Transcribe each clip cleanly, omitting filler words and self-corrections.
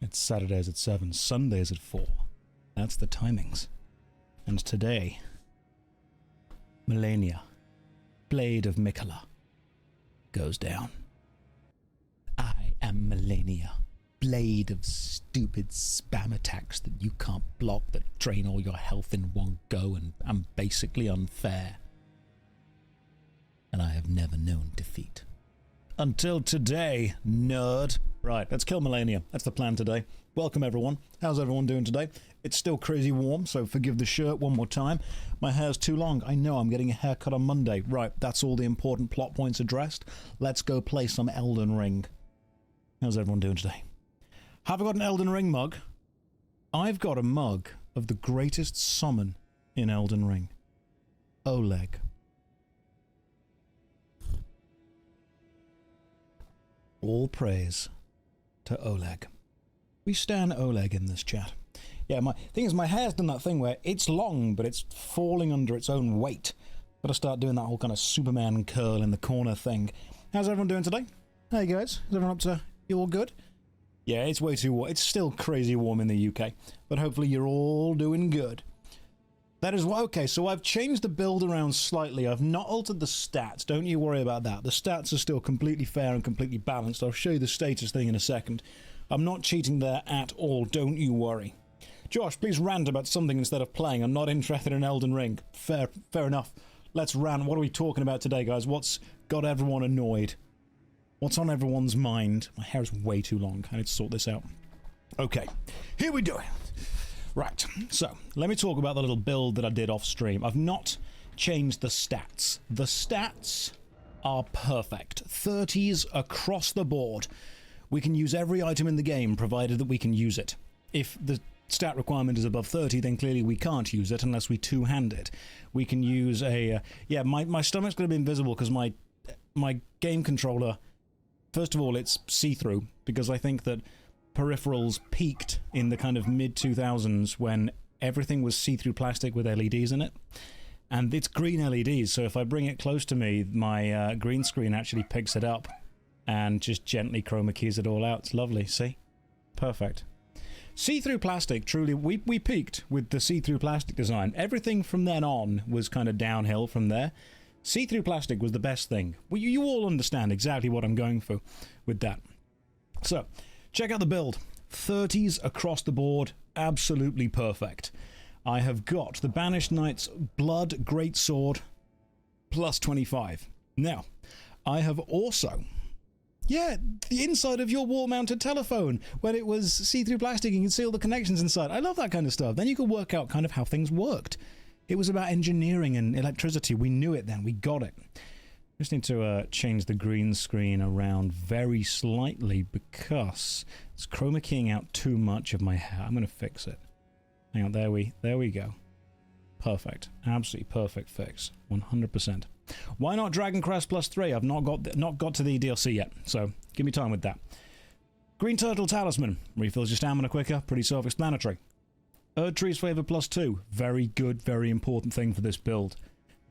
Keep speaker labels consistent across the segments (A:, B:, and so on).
A: It's Saturdays at 7, Sundays at 4. That's the timings. And today, Melania, Blade of Mikola, goes down. I am Melania, Blade of stupid spam attacks that you can't block, that drain all your health in one go and am basically unfair. And I have never known defeat. Until today, nerd. Right, let's kill Melania. That's the plan today. Welcome, everyone. How's everyone doing today? It's still crazy warm, so forgive the shirt one more time. My hair's too long. I know, I'm getting a haircut on Monday. Right, that's all the important plot points addressed. Let's go play some Elden Ring. How's everyone doing today? Have I got an Elden Ring mug? I've got a mug of the greatest summon in Elden Ring. Oleg. All praise to Oleg. We stan Oleg in this chat. Yeah, my thing is, my hair's done that thing where it's long, but it's falling under its own weight. Gotta start doing that whole kind of Superman curl in the corner thing. How's everyone doing today? Hey guys, is everyone up to, you all good? Yeah, it's way too warm. It's still crazy warm in the UK, but hopefully you're all doing good. That is what, okay, so I've changed the build around slightly. I've not altered the stats. Don't you worry about that. The stats are still completely fair and completely balanced. I'll show you the status thing in a second. I'm not cheating there at all. Don't you worry. Josh, please rant about something instead of playing. I'm not interested in Elden Ring. Fair enough. Let's rant. What are we talking about today, guys? What's got everyone annoyed? What's on everyone's mind? My hair is way too long. I need to sort this out. Okay, here we do it. Right, so let me talk about the little build that I did off stream. I've not changed the stats. The stats are perfect. 30s across the board. We can use every item in the game, provided that we can use it. If the stat requirement is above 30, then clearly we can't use it unless we two-hand it. We can use a... yeah, my stomach's going to be invisible because my game controller... First of all, it's see-through, because I think that peripherals peaked in the kind of mid-2000s when everything was see-through plastic with LEDs in it. And it's green LEDs, so if I bring it close to me, my green screen actually picks it up and just gently chroma keys it all out. It's lovely, see? Perfect. See-through plastic, truly, we peaked with the see-through plastic design. Everything from then on was kind of downhill from there. See-through plastic was the best thing. Well, you all understand exactly what I'm going for with that. So, check out the build. 30s across the board, absolutely perfect. I have got the Banished Knight's Blood Greatsword plus 25. Now, I have also... yeah, the inside of your wall-mounted telephone, when it was see-through plastic, you can see all the connections inside. I love that kind of stuff. Then you can work out kind of how things worked. It was about engineering and electricity. We knew it then. We got it. Just need to change the green screen around very slightly because it's chroma keying out too much of my hair. I'm going to fix it. Hang on, there we go. Perfect. Absolutely perfect fix. 100%. Why not Dragon Crest plus 3? I've not got to the DLC yet, so give me time with that. Green Turtle Talisman. Refills your stamina quicker. Pretty self-explanatory. Erdtree's Flavor plus 2. Very good, very important thing for this build.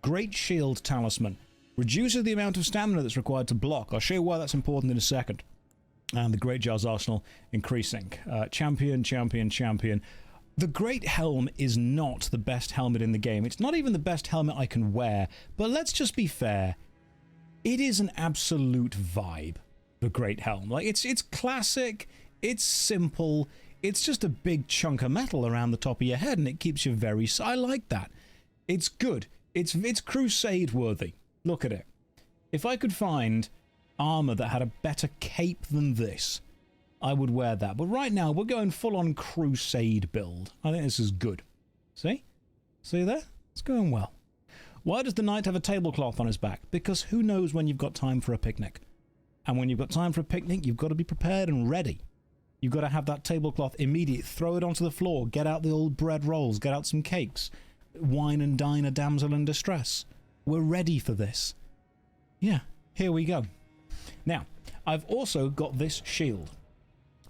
A: Great Shield Talisman. Reduces the amount of stamina that's required to block. I'll show you why that's important in a second. And the Great Jar's Arsenal increasing. Champion. The Great Helm is not the best helmet in the game. It's not even the best helmet I can wear. But let's just be fair. It is an absolute vibe, the Great Helm. Like, it's classic, it's simple, it's just a big chunk of metal around the top of your head, and it keeps you very... I like that. It's good. It's crusade worthy. Look at it. If I could find armor that had a better cape than this, I would wear that. But right now, we're going full-on crusade build. I think this is good. See? See there? It's going well. Why does the knight have a tablecloth on his back? Because who knows when you've got time for a picnic. And when you've got time for a picnic, you've got to be prepared and ready. You've got to have that tablecloth immediate. Throw it onto the floor. Get out the old bread rolls. Get out some cakes. Wine and dine a damsel in distress. We're ready for this. Yeah, here we go. Now, I've also got this shield.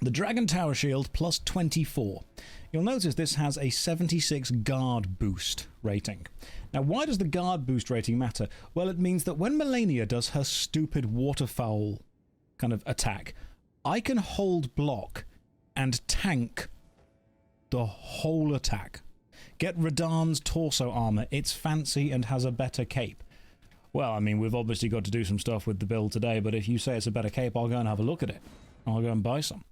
A: The Dragon Tower Shield plus 24. You'll notice this has a 76 guard boost rating. Now, why does the guard boost rating matter? Well, it means that when Melania does her stupid waterfowl kind of attack, I can hold block and tank the whole attack. Get Radahn's torso armor. It's fancy and has a better cape. Well, I mean, we've obviously got to do some stuff with the build today, but if you say it's a better cape, I'll go and have a look at it. I'll go and buy some.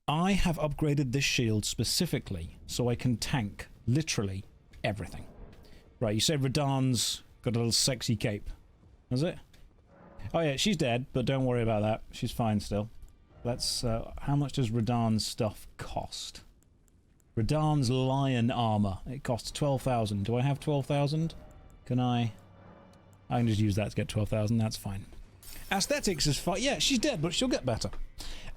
A: I have upgraded this shield specifically so I can tank literally everything. Right, you said Radahn's got a little sexy cape. Is it? Oh yeah, she's dead, but don't worry about that. She's fine still. Let's, how much does Radahn's stuff cost? Radahn's lion armor. It costs 12,000. Do I have 12,000? Can I can just use that to get 12,000. That's fine. Aesthetics is far... Yeah, she's dead, but she'll get better.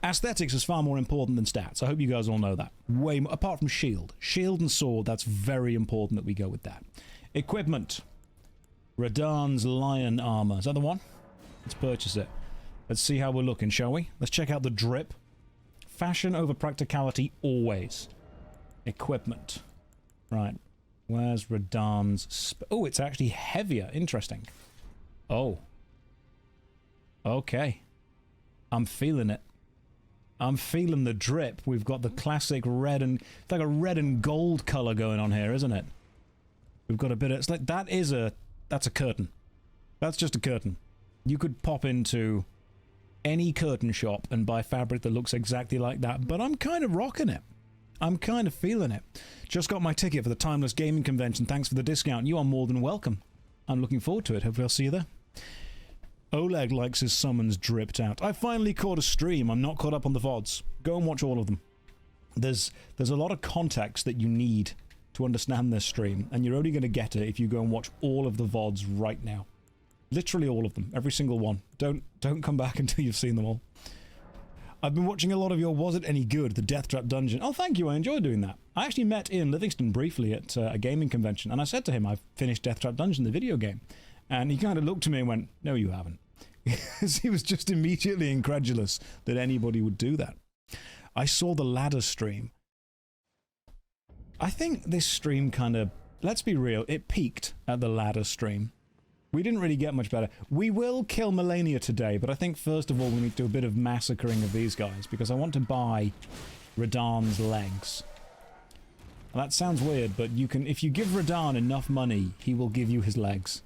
A: Aesthetics is far more important than stats. I hope you guys all know that. Way more, apart from shield. Shield and sword, that's very important that we go with that. Equipment. Radahn's lion armor. Is that the one? Let's purchase it. Let's see how we're looking, shall we? Let's check out the drip. Fashion over practicality, always. Equipment. Right. Where's Radahn's... Oh, it's actually heavier. Interesting. Oh. Okay. I'm feeling it. I'm feeling the drip. We've got the classic red and... It's like a red and gold colour going on here, isn't it? We've got a bit of... It's like, that is a... That's a curtain. That's just a curtain. You could pop into any curtain shop and buy fabric that looks exactly like that, but I'm kind of rocking it. I'm kind of feeling it. Just got my ticket for the Timeless Gaming Convention. Thanks for the discount. You are more than welcome. I'm looking forward to it. Hopefully I'll see you there. Oleg likes his summons dripped out. I finally caught a stream. I'm not caught up on the VODs. Go and watch all of them. There's a lot of context that you need to understand this stream, and you're only going to get it if you go and watch all of the VODs right now. Literally all of them. Every single one. Don't come back until you've seen them all. I've been watching a lot of your Was It Any Good? The Death Trap Dungeon. Oh, thank you. I enjoyed doing that. I actually met Ian Livingston briefly at a gaming convention, and I said to him, I've finished Death Trap Dungeon, the video game. And he kind of looked at me and went, no, you haven't. He was just immediately incredulous that anybody would do that. I saw the ladder stream. I think this stream kind of, let's be real, it peaked at the ladder stream. We didn't really get much better. We will kill Melania today, but I think first of all we need to do a bit of massacring of these guys, because I want to buy Radahn's legs. That sounds weird, but you can, if you give Radahn enough money, he will give you his legs.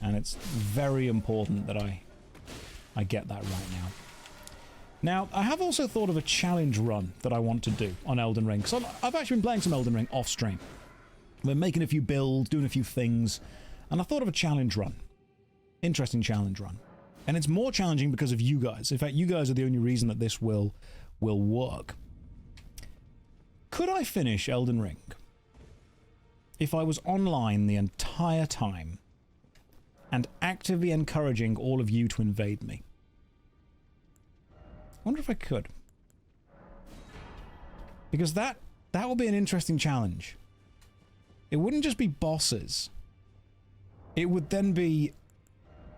A: And it's very important that I get that right now. Now, I have also thought of a challenge run that I want to do on Elden Ring. So I've actually been playing some Elden Ring off stream. We're making a few builds, doing a few things, and I thought of a challenge run. Interesting challenge run. And it's more challenging because of you guys. In fact, you guys are the only reason that this will work. Could I finish Elden Ring if I was online the entire time and actively encouraging all of you to invade me? I wonder if I could. Because that would be an interesting challenge. It wouldn't just be bosses. It would then be,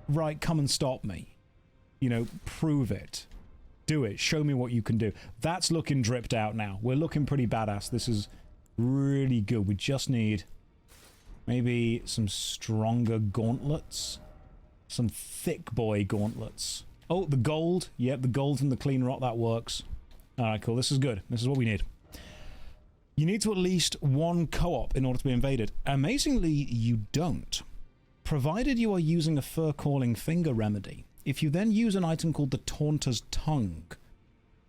A: right, come and stop me. You know, prove it. Do it. Show me what you can do. That's looking dripped out now. We're looking pretty badass. This is really good. We just need maybe some stronger gauntlets. Some thick boy gauntlets. Oh, the gold. Yep, the gold from the clean rock. That works. Alright, cool. This is good. This is what we need. You need to at least one co-op in order to be invaded. Amazingly, you don't. Provided you are using a fur-calling finger remedy. If you then use an item called the Taunter's Tongue,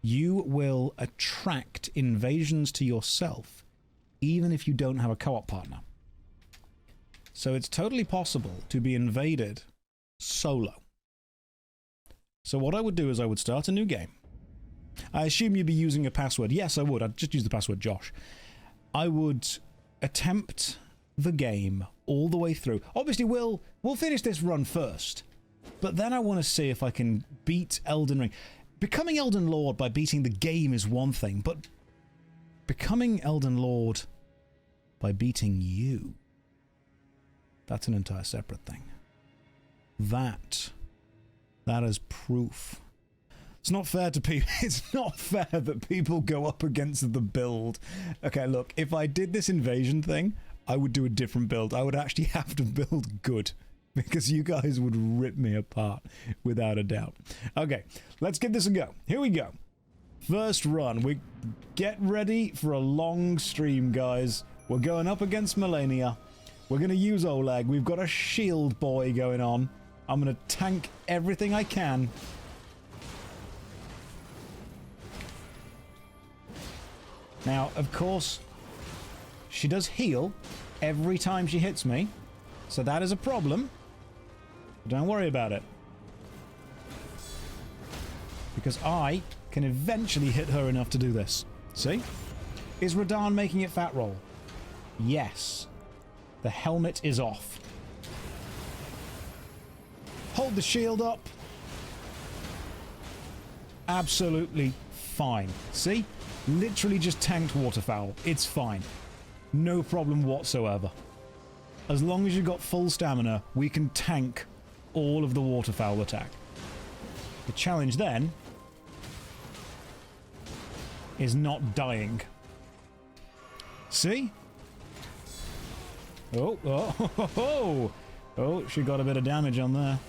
A: you will attract invasions to yourself, even if you don't have a co-op partner. So it's totally possible to be invaded solo. So what I would do is I would start a new game. I assume you'd be using a password. Yes, I would. I'd just use the password Josh. I would attempt the game all the way through. Obviously, we'll finish this run first. But then I want to see if I can beat Elden Ring. Becoming Elden Lord by beating the game is one thing, but becoming Elden Lord by beating you, that's an entire separate thing. That is proof. It's not fair to people. It's not fair that people go up against the build. Okay, look, if I did this invasion thing, I would do a different build. I would actually have to build good, because you guys would rip me apart without a doubt. Okay, let's give this a go. Here we go. First run. We get ready for a long stream, guys. We're going up against Melania. We're going to use Oleg. We've got a shield boy going on. I'm going to tank everything I can. Now, of course, she does heal every time she hits me. So that is a problem. But don't worry about it. Because I can eventually hit her enough to do this. See? Is Radahn making it fat roll? Yes. The helmet is off. Hold the shield up. Absolutely fine. See? Literally just tanked waterfowl. It's fine. No problem whatsoever. As long as you've got full stamina, we can tank all of the waterfowl attack. The challenge then is not dying. See? Oh, oh, oh, oh, oh, she got a bit of damage on there.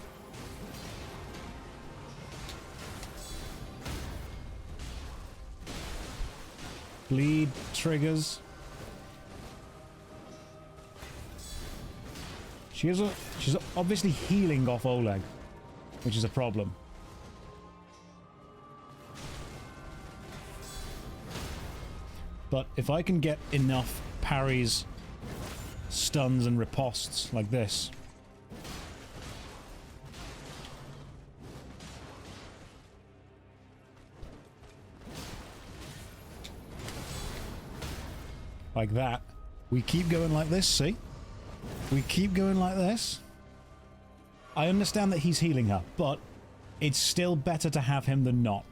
A: Bleed triggers. She's obviously healing off Oleg, which is a problem. But if I can get enough parries, stuns, and ripostes like this, like that, we keep going like this, see? We keep going like this. I understand that he's healing her, but it's still better to have him than not.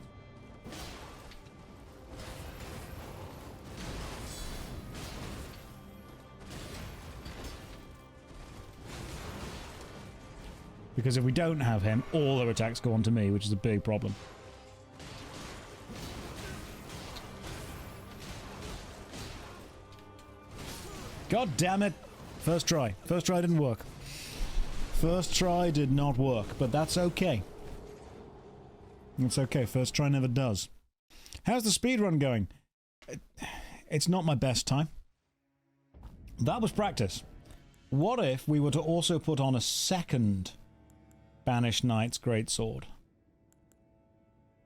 A: Because if we don't have him, all their attacks go on to me, which is a big problem. God damn it! First try. First try didn't work. First try did not work, but that's okay. It's okay. First try never does. How's the speedrun going? It's not my best time. That was practice. What if we were to also put on a second Banished Knight's Greatsword?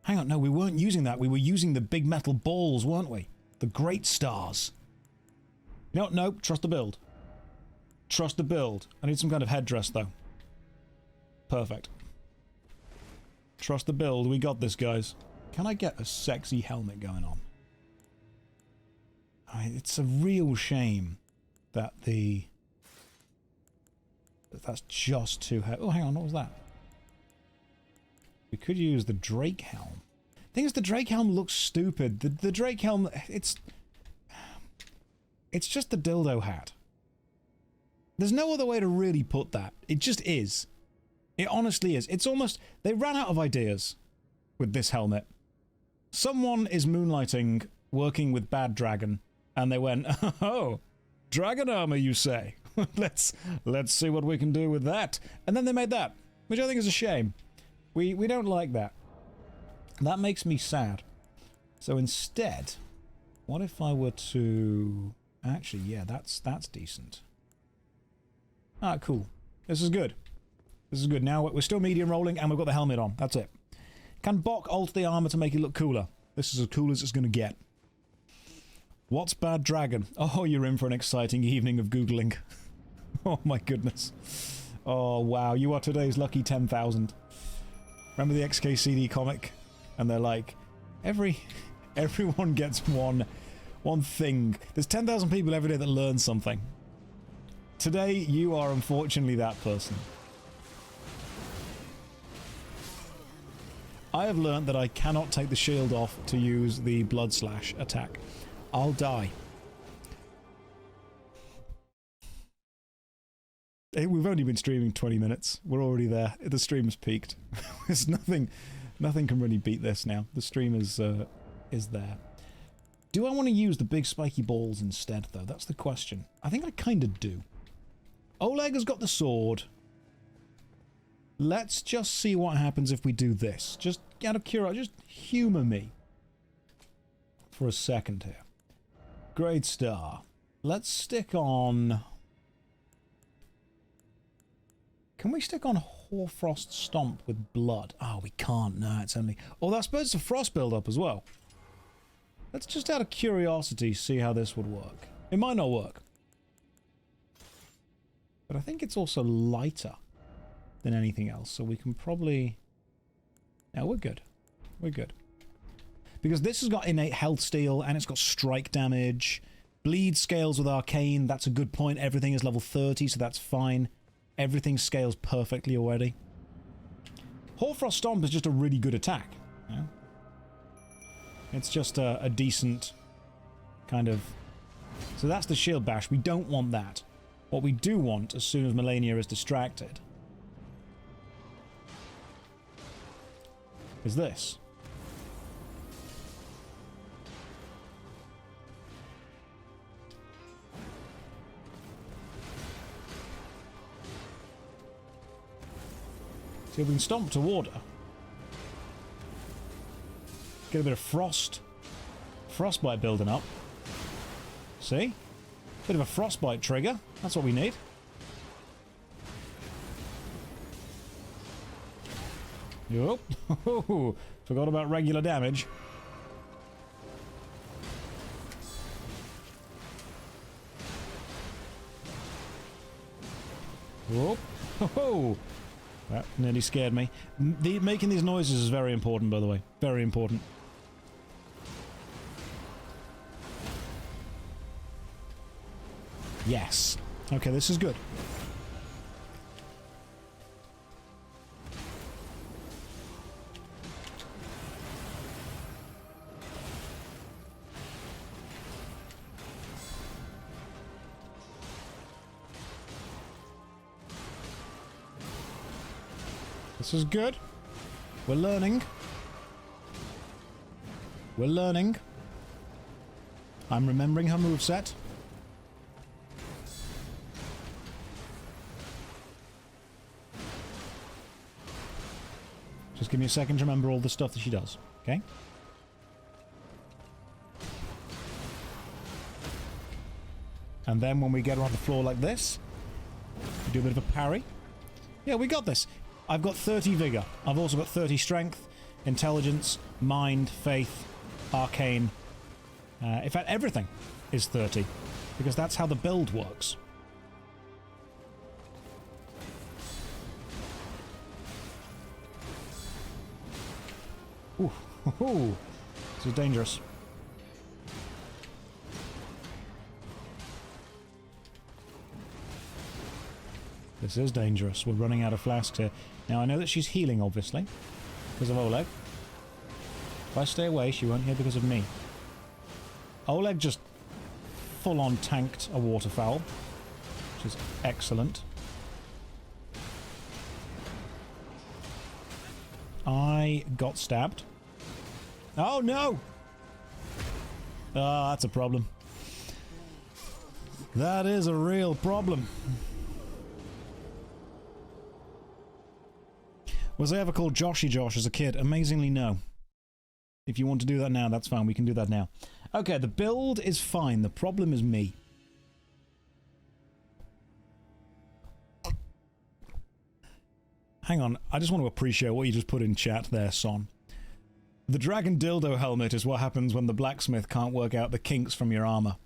A: Hang on, no, we weren't using that. We were using the big metal balls, weren't we? The Great Stars. No, nope, trust the build. Trust the build. I need some kind of headdress, though. Perfect. Trust the build. We got this, guys. Can I get a sexy helmet going on? It's a real shame that that's just too heavy. Oh, hang on, what was that? We could use the Drake helm. Thing is, the Drake helm looks stupid. The Drake helm, it's just the dildo hat. There's no other way to really put that. It just is. It honestly is. It's almost... They ran out of ideas with this helmet. Someone is moonlighting, working with Bad Dragon, and they went, oh, dragon armor, you say? let's see what we can do with that. And then they made that, which I think is a shame. We don't like that. That makes me sad. So instead, what if I were to... Actually, yeah, that's decent. Ah, cool. This is good. This is good. Now we're still medium rolling and we've got the helmet on. That's it. Can Bok alter the armor to make it look cooler? This is as cool as it's going to get. What's Bad Dragon? Oh, you're in for an exciting evening of Googling. Oh my goodness. Oh wow, you are today's lucky 10,000. Remember the XKCD comic? And they're like, everyone gets one thing. There's 10,000 people every day that learn something. Today, you are unfortunately that person. I have learned that I cannot take the shield off to use the Blood Slash attack. I'll die. Hey, we've only been streaming 20 minutes. We're already there. The stream's peaked. There's nothing can really beat this now. The stream is there. Do I want to use the big spiky balls instead, though? That's the question. I think I kind of do. Oleg has got the sword. Let's just see what happens if we do this. Just out of curiosity, just humour me. for a second here. Great star. Let's stick on... Can we stick on Hoarfrost Stomp with blood? Oh, we can't. No, it's only... Oh, that's supposed to frost build up as well. Let's just out of curiosity see how this would work. It might not work. But I think it's also lighter than anything else, so we can probably... No, we're good. We're good. Because this has got innate health steal, and it's got strike damage. Bleed scales with arcane, that's a good point. Everything is level 30, so that's fine. Everything scales perfectly already. Hoarfrost Stomp is just a really good attack. Yeah? It's just a decent kind of... So that's the shield bash. We don't want that. What we do want, as soon as Melania is distracted, is this. See if we can stomp toward her. Get a bit of frostbite building up. See? Bit of a frostbite trigger. That's what we need. Yup. Forgot about regular damage. Whoop. That nearly scared me. Making these noises is very important, by the way. Very important. Yes. Okay, this is good. This is good. We're learning. We're learning. I'm remembering her moveset. Just give me a second to remember all the stuff that she does, okay? And then when we get her on the floor like this, we do a bit of a parry. Yeah, we got this. I've got 30 vigor. I've also got 30 strength, intelligence, mind, faith, arcane. In fact, everything is 30, because that's how the build works. Ooh, this is dangerous. This is dangerous. We're running out of flasks here. Now, I know that she's healing, obviously, because of Oleg. If I stay away, she won't heal because of me. Oleg just full-on tanked a waterfowl, which is excellent. I got stabbed. Oh, no! Ah, that's a problem. That is a real problem. Was I ever called Joshy Josh as a kid? Amazingly, no. If you want to do that now, that's fine. We can do that now. Okay, the build is fine. The problem is me. Hang on. I just want to appreciate what you just put in chat there, Son. The dragon dildo helmet is what happens when the blacksmith can't work out the kinks from your armor.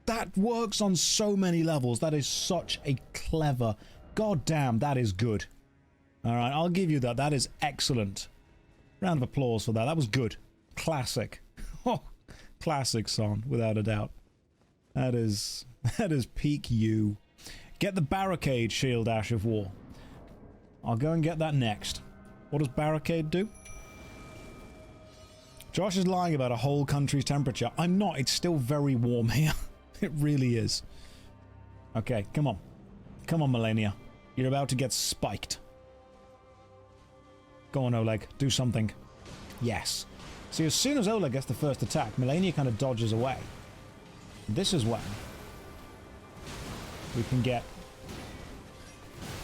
A: That works on so many levels. That is such a clever... God damn, that is good. Alright, I'll give you that. That is excellent. Round of applause for that. That was good. Classic. Oh, classic Son, without a doubt. That is peak you. Get the barricade shield, Ash of War. I'll go and get that next. What does barricade do? Josh is lying about a whole country's temperature. I'm not. It's still very warm here. It really is. Okay, come on. Come on, Melania. You're about to get spiked. Go on, Oleg. Do something. Yes. See, as soon as Oleg gets the first attack, Melania kind of dodges away. This is when we can get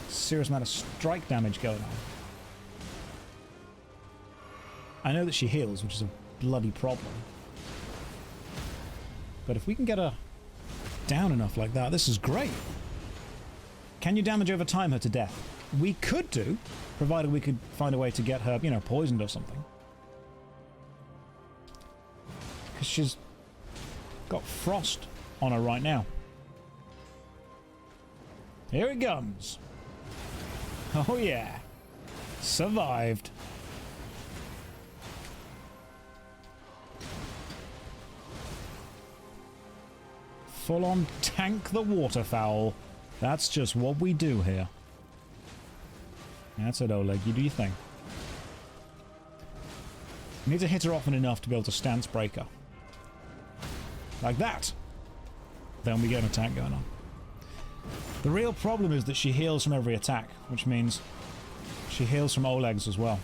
A: a serious amount of strike damage going on. I know that she heals, which is a bloody problem. But if we can get her down enough like that, this is great. Can you damage over time her to death? We could do, provided we could find a way to get her, you know, poisoned or something. Because she's got frost on her right now. Here it comes. Oh yeah. Survived. Full on tank the waterfowl. That's just what we do here. That's it, Oleg. You do your thing. You need to hit her often enough to be able to stance break her. Like that. Then we get an attack going on. The real problem is that she heals from every attack, which means she heals from Oleg's as well.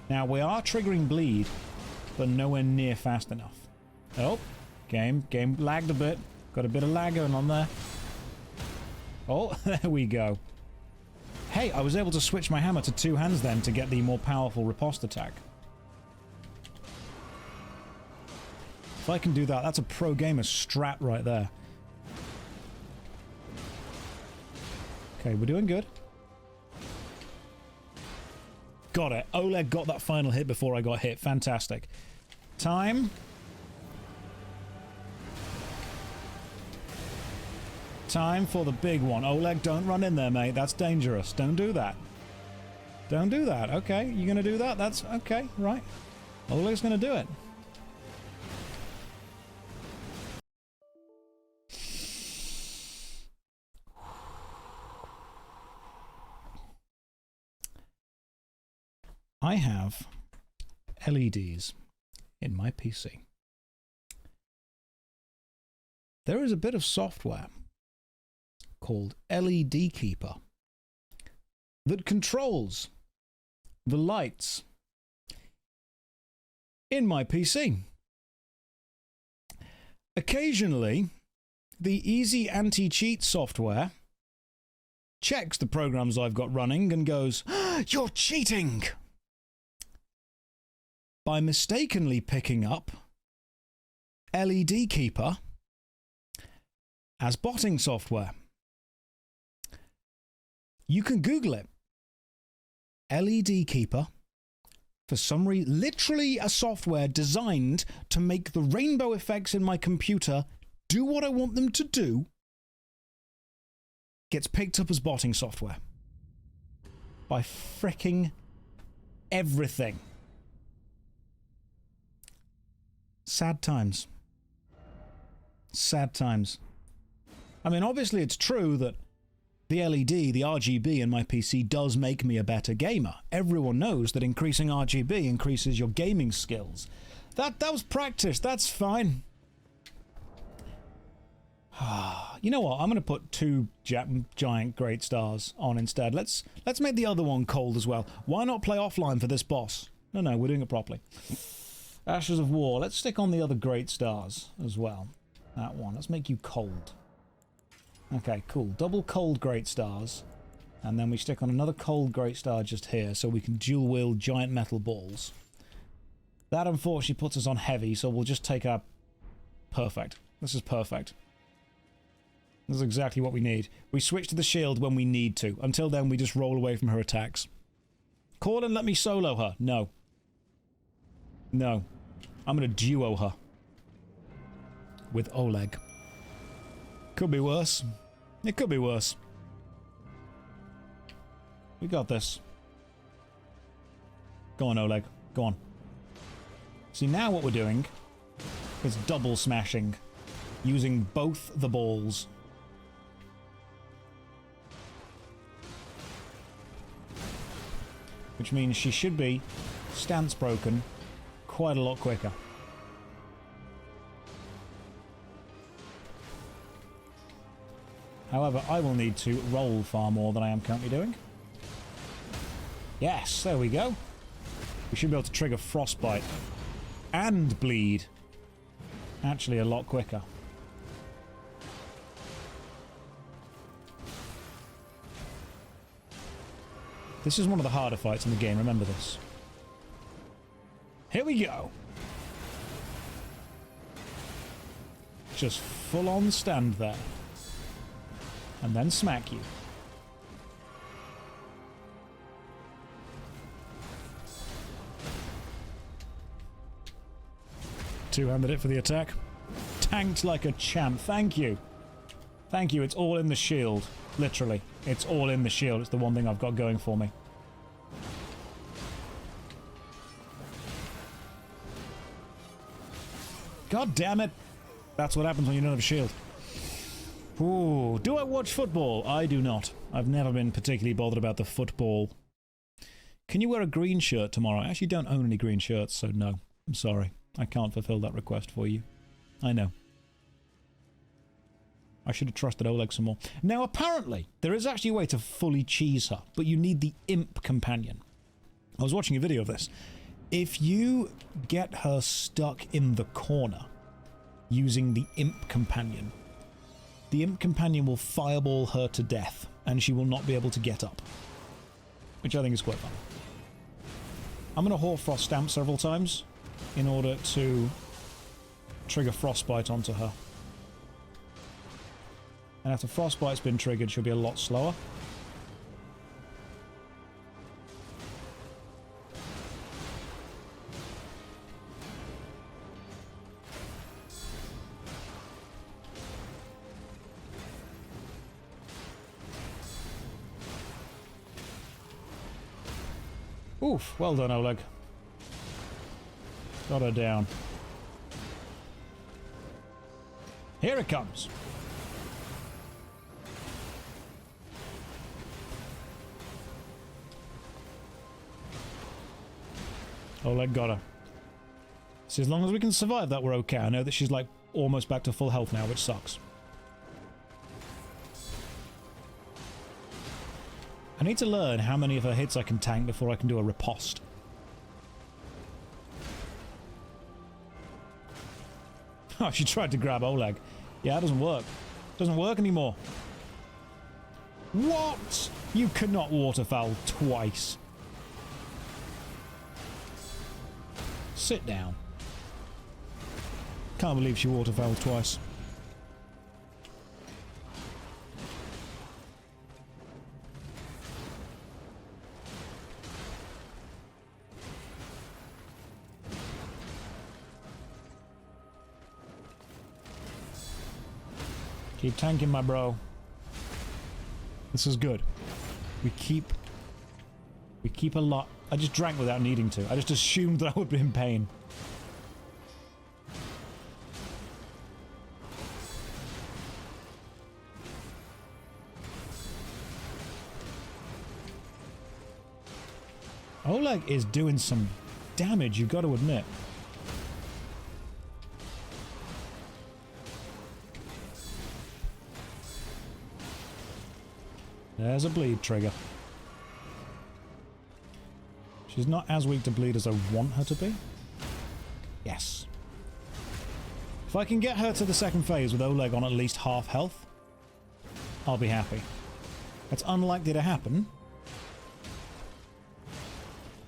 A: Now, we are triggering bleed, but nowhere near fast enough. Oh, game lagged a bit. Got a bit of lag going on there. Oh, there we go. Hey, I was able to switch my hammer to 2 hands then to get the more powerful riposte attack. If I can do that, that's a pro gamer strat right there. Okay, we're doing good. Got it. Oleg got that final hit before I got hit. Fantastic. Time. Time for the big one. Oleg, don't run in there, mate. That's dangerous. Don't do that. Don't do that. Okay, you're going to do that? That's okay, right. Oleg's going to do it. I have LEDs in my PC. There is a bit of software called LED Keeper that controls the lights in my PC. Occasionally, the easy anti-cheat software checks the programs I've got running and goes, "You're cheating!" by mistakenly picking up LED Keeper as botting software. You can Google it. LED Keeper. For some reason, literally a software designed to make the rainbow effects in my computer do what I want them to do, gets picked up as botting software by fricking everything. Sad times. Sad times. I mean, obviously it's true that the LED, the RGB in my PC does make me a better gamer. Everyone knows that increasing RGB increases your gaming skills. That was practice. That's fine. You know what? I'm going to put 2 giant great stars on instead. Let's make the other one cold as well. Why not play offline for this boss? No, we're doing it properly. Ashes of War. Let's stick on the other great stars as well. That one. Let's make you cold. Okay, cool. Double cold great stars. And then we stick on another cold great star just here so we can dual wield giant metal balls. That unfortunately puts us on heavy, so we'll just take our... Perfect. This is perfect. This is exactly what we need. We switch to the shield when we need to. Until then, we just roll away from her attacks. Call and let me solo her. No. No. I'm going to duo her. With Oleg. Could be worse. It could be worse. We got this. Go on, Oleg. Go on. See, now what we're doing is double smashing. Using both the balls. Which means she should be stance broken quite a lot quicker. However, I will need to roll far more than I am currently doing. Yes, there we go. We should be able to trigger Frostbite and Bleed actually a lot quicker. This is one of the harder fights in the game, remember this. Here we go. Just full on stand there. And then smack you. Two-handed it for the attack. Tanked like a champ. Thank you. Thank you. It's all in the shield. Literally. It's all in the shield. It's the one thing I've got going for me. God damn it. That's what happens when you don't have a shield. Ooh. Do I watch football? I do not. I've never been particularly bothered about the football. Can you wear a green shirt tomorrow? I actually don't own any green shirts, so no. I'm sorry. I can't fulfill that request for you. I know. I should have trusted Oleg some more. Now, apparently, there is actually a way to fully cheese her, but you need the imp companion. I was watching a video of this. If you get her stuck in the corner using the imp companion, the imp companion will fireball her to death, and she will not be able to get up. Which I think is quite fun. I'm going to Hoarfrost Stamp several times in order to trigger Frostbite onto her. And after Frostbite's been triggered, she'll be a lot slower. Oof, well done, Oleg. Got her down. Here it comes. Oleg got her. So as long as we can survive that, we're okay. I know that she's like almost back to full health now, which sucks. I need to learn how many of her hits I can tank before I can do a riposte. Oh, she tried to grab Oleg. Yeah, that doesn't work. Doesn't work anymore. What? You cannot waterfowl twice. Sit down. Can't believe she waterfouled twice. Keep tanking, my bro. This is good. We keep a lot. I just drank without needing to. I just assumed that I would be in pain. Oleg is doing some damage, you've got to admit. There's a bleed trigger. She's not as weak to bleed as I want her to be. Yes. If I can get her to the second phase with Oleg on at least half health, I'll be happy. That's unlikely to happen.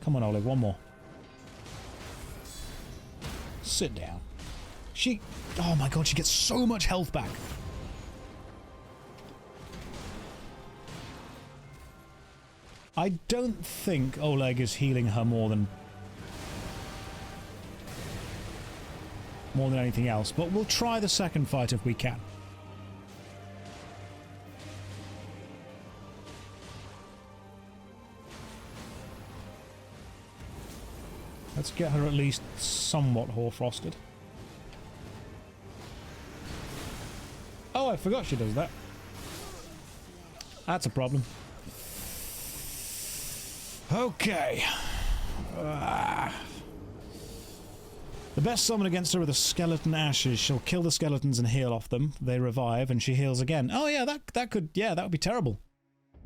A: Come on, Oleg, one more. Sit down. She... Oh my god, she gets so much health back. I don't think Oleg is healing her more than anything else, but we'll try the second fight if we can. Let's get her at least somewhat hoarfrosted. Oh, I forgot she does that. That's a problem. Okay. The best summon against her are the skeleton ashes. She'll kill the skeletons and heal off them. They revive and she heals again. Oh yeah, that could, yeah, that would be terrible.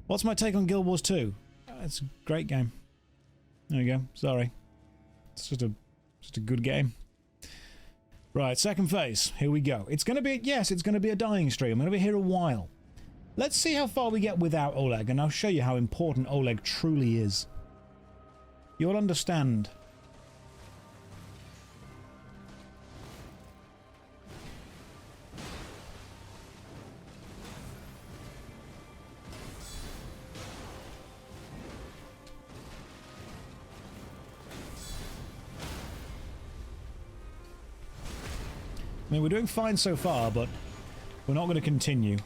A: What's my take on Guild Wars 2? It's a great game. There you go. Sorry. It's just a good game. Right, second phase. Here we go. It's going to be, yes, it's going to be a dying stream. I'm going to be here a while. Let's see how far we get without Oleg, and I'll show you how important Oleg truly is. You'll understand. I mean, we're doing fine so far, but we're not going to continue.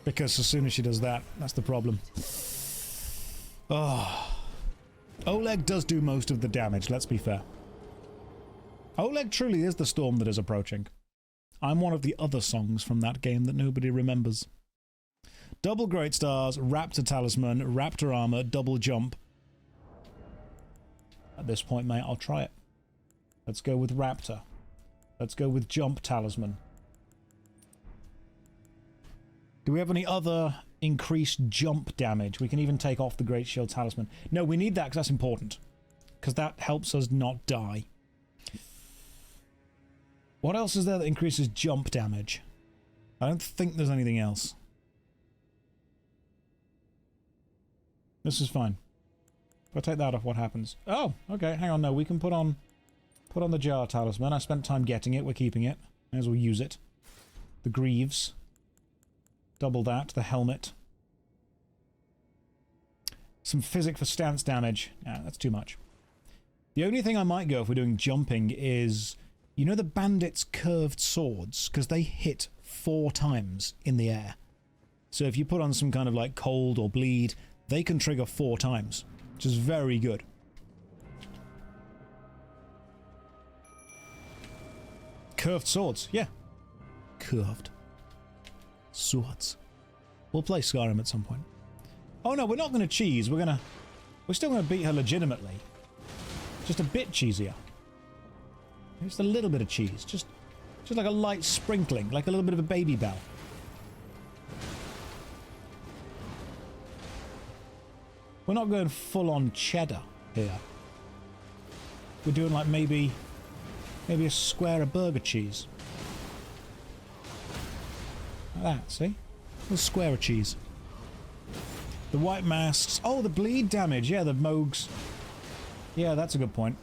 A: Because as soon as she does that, that's the problem. Oh. Oleg does do most of the damage, let's be fair. Oleg truly is the storm that is approaching. I'm one of the other songs from that game that nobody remembers. Double Great Stars, Raptor Talisman, Raptor Armor, Double Jump. At this point, mate, I'll try it. Let's go with Raptor. Let's go with Jump Talisman. Do we have any other increased jump damage? We can even take off the Great Shield Talisman. No, we need that because that's important. Because that helps us not die. What else is there that increases jump damage? I don't think there's anything else. This is fine. If I take that off, what happens? Oh, okay, hang on, no, we can put on the Jar Talisman. I spent time getting it, we're keeping it. May as well use it. The Greaves. Double that, the helmet. Some physic for stance damage. Yeah, that's too much. The only thing I might go if we're doing jumping is... You know the bandits' curved swords? Because they hit 4 times in the air. So if you put on some kind of like cold or bleed, they can trigger 4 times. Which is very good. Curved swords, yeah. Curved swords. We'll play Skyrim at some point. Oh no, we're not going to cheese. We're still going to beat her legitimately. Just a bit cheesier. Just a little bit of cheese. Just like a light sprinkling, like a little bit of a baby bell. We're not going full on cheddar here. We're doing like maybe a square of burger cheese. Like that, see? A square of cheese. The white masks. Oh, the bleed damage. Yeah, the Mogs. Yeah, that's a good point.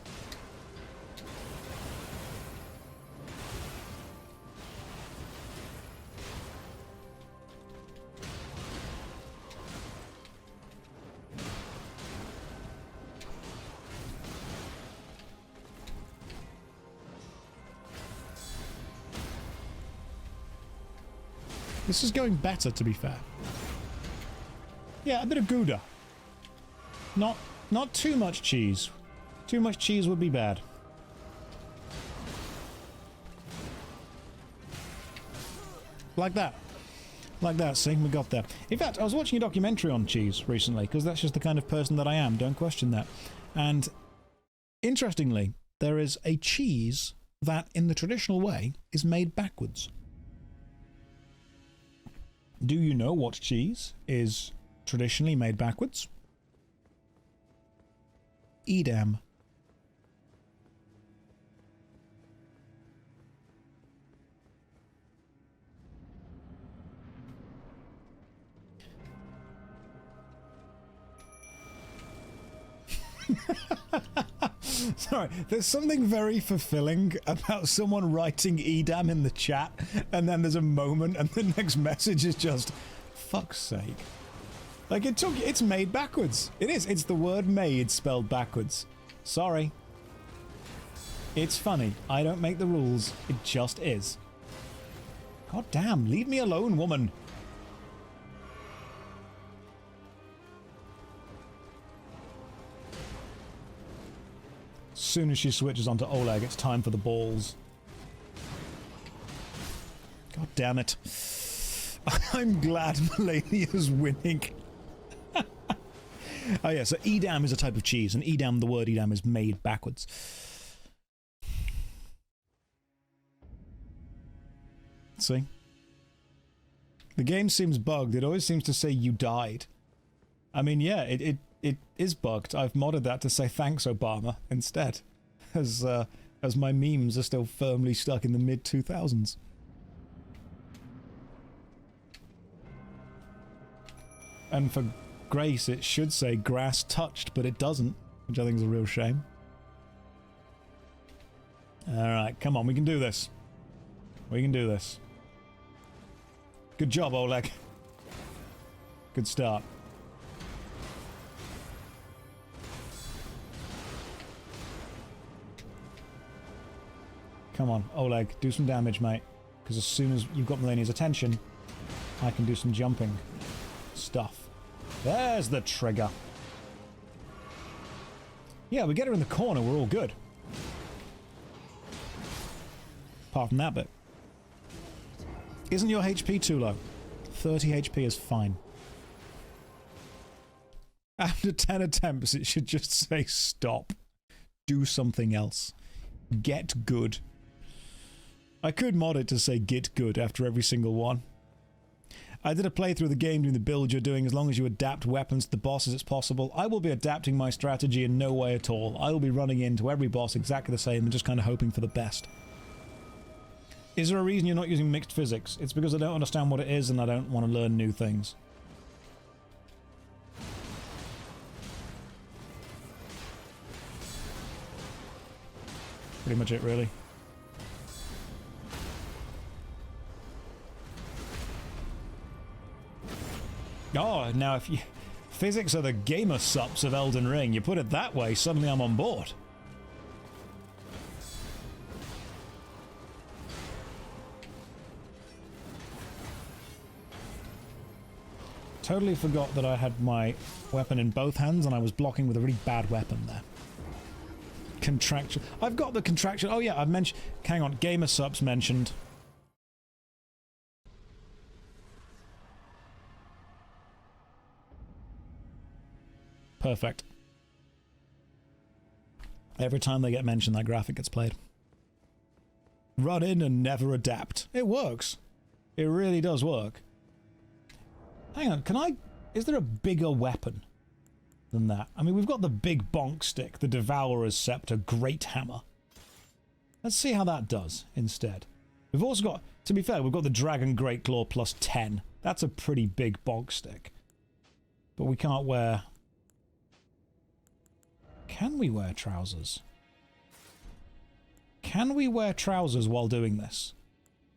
A: This is going better, to be fair. Yeah, a bit of Gouda. Not too much cheese. Too much cheese would be bad. Like that. Like that, see? We got there. In fact, I was watching a documentary on cheese recently, because that's just the kind of person that I am. Don't question that. And, interestingly, there is a cheese that, in the traditional way, is made backwards. Do you know what cheese is traditionally made backwards? Edam. Sorry, there's something very fulfilling about someone writing Edam in the chat, and then there's a moment, and the next message is just, fuck's sake. Like, it's made backwards. It is. It's the word made spelled backwards. Sorry. It's funny. I don't make the rules. It just is. God damn, leave me alone, woman. As soon as she switches onto Oleg, it's time for the balls. God damn it. I'm glad Melania's winning. Oh yeah, so Edam is a type of cheese, and Edam, the word Edam, is made backwards. See? The game seems bugged. It always seems to say you died. I mean, yeah, it is bugged. I've modded that to say thanks, Obama, instead. As my memes are still firmly stuck in the mid-2000s. And for Grace, it should say grass touched, but it doesn't, which I think is a real shame. Alright, come on, we can do this. We can do this. Good job, Oleg. Good start. Come on, Oleg, do some damage, mate. Because as soon as you've got Melania's attention, I can do some jumping stuff. There's the trigger. Yeah, we get her in the corner, we're all good. Apart from that bit. Isn't your HP too low? 30 HP is fine. After 10 attempts, it should just say stop. Do something else. Get good. I could mod it to say get good after every single one. I did a playthrough of the game doing the build you're doing. As long as you adapt weapons to the bosses, it's possible. I will be adapting my strategy in no way at all. I will be running into every boss exactly the same and just kind of hoping for the best. Is there a reason you're not using mixed physics? It's because I don't understand what it is and I don't want to learn new things. Pretty much it, really. Oh, now if you... Physics are the gamer sups of Elden Ring. You put it that way, suddenly I'm on board. Totally forgot that I had my weapon in both hands and I was blocking with a really bad weapon there. Contraction. I've got the contraction. Oh yeah, I've mentioned... Hang on, gamer subs mentioned. Perfect. Every time they get mentioned, that graphic gets played. Run in and never adapt. It works. It really does work. Hang on, can I... Is there a bigger weapon than that? I mean, we've got the big bonk stick, the Devourer's Scepter, Great Hammer. Let's see how that does instead. We've also got, to be fair, we've got the Dragon Great Claw plus 10. That's a pretty big bonk stick. But we can't wear... Can we wear trousers? Can we wear trousers while doing this?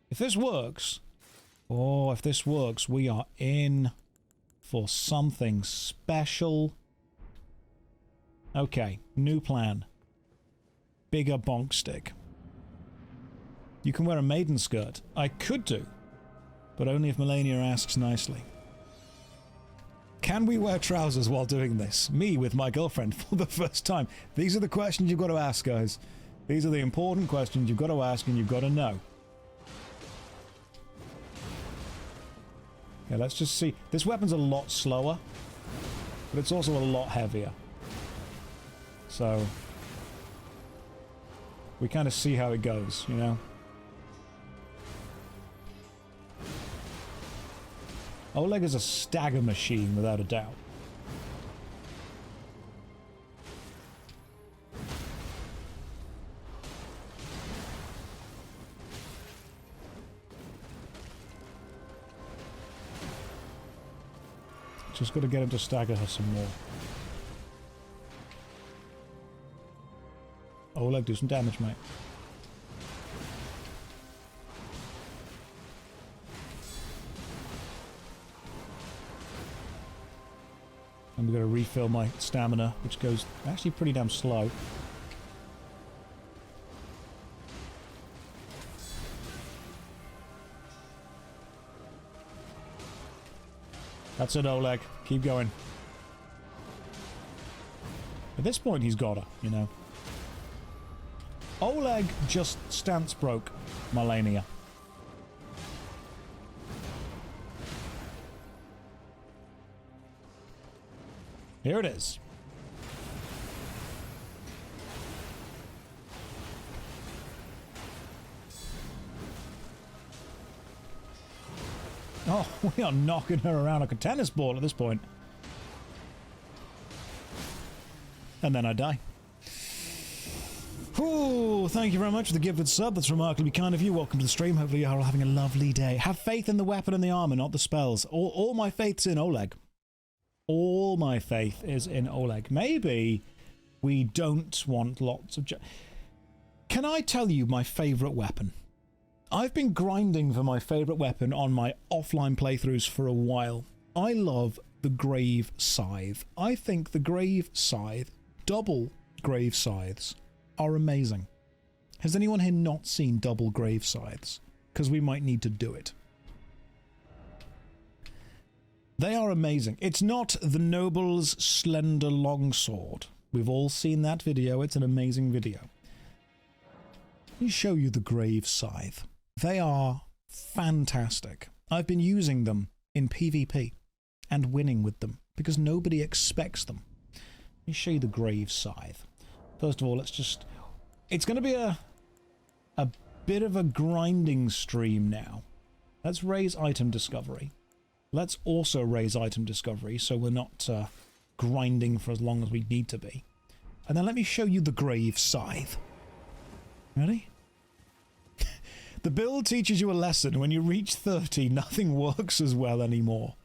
A: If this works... Oh, if this works, we are in for something special. Okay, new plan. Bigger bonk stick. You can wear a maiden skirt. I could do, but only if Melania asks nicely. Can we wear trousers while doing this? Me with my girlfriend for the first time. These are the questions you've got to ask, guys. These are the important questions you've got to ask and you've got to know. Yeah, let's just see. This weapon's a lot slower, but it's also a lot heavier. So, we kind of see how it goes, you know? Oleg is a stagger machine, without a doubt. Just got to get him to stagger her some more. Oleg, do some damage, mate. I'm going to refill my stamina, which goes actually pretty damn slow. That's it, Oleg. Keep going. At this point, he's got her, you know. Oleg just stance broke Melania. Here it is. Oh, we are knocking her around like a tennis ball at this point. And then I die. Ooh, thank you very much for the gifted sub. That's remarkably kind of you. Welcome to the stream. Hopefully you're all having a lovely day. Have faith in the weapon and the armor, not the spells. All my faith's in Oleg. All my faith is in Oleg. Maybe we don't want lots of... Can I tell you my favourite weapon? I've been grinding for my favourite weapon on my offline playthroughs for a while. I love the Grave Scythe. I think the Grave Scythe, double Grave Scythes, are amazing. Has anyone here not seen double grave scythes? Because we might need to do it. They are amazing. It's not the noble's slender longsword. We've all seen that video. It's an amazing video. Let me show you the grave scythe. They are fantastic. I've been using them in PvP and winning with them because nobody expects them. Let me show you the grave scythe. First of all, let's just... It's going to be a bit of a grinding stream now. Let's raise item discovery. Let's also raise item discovery so we're not grinding for as long as we need to be. And then let me show you the grave scythe. Ready? The build teaches you a lesson. When you reach 30, nothing works as well anymore.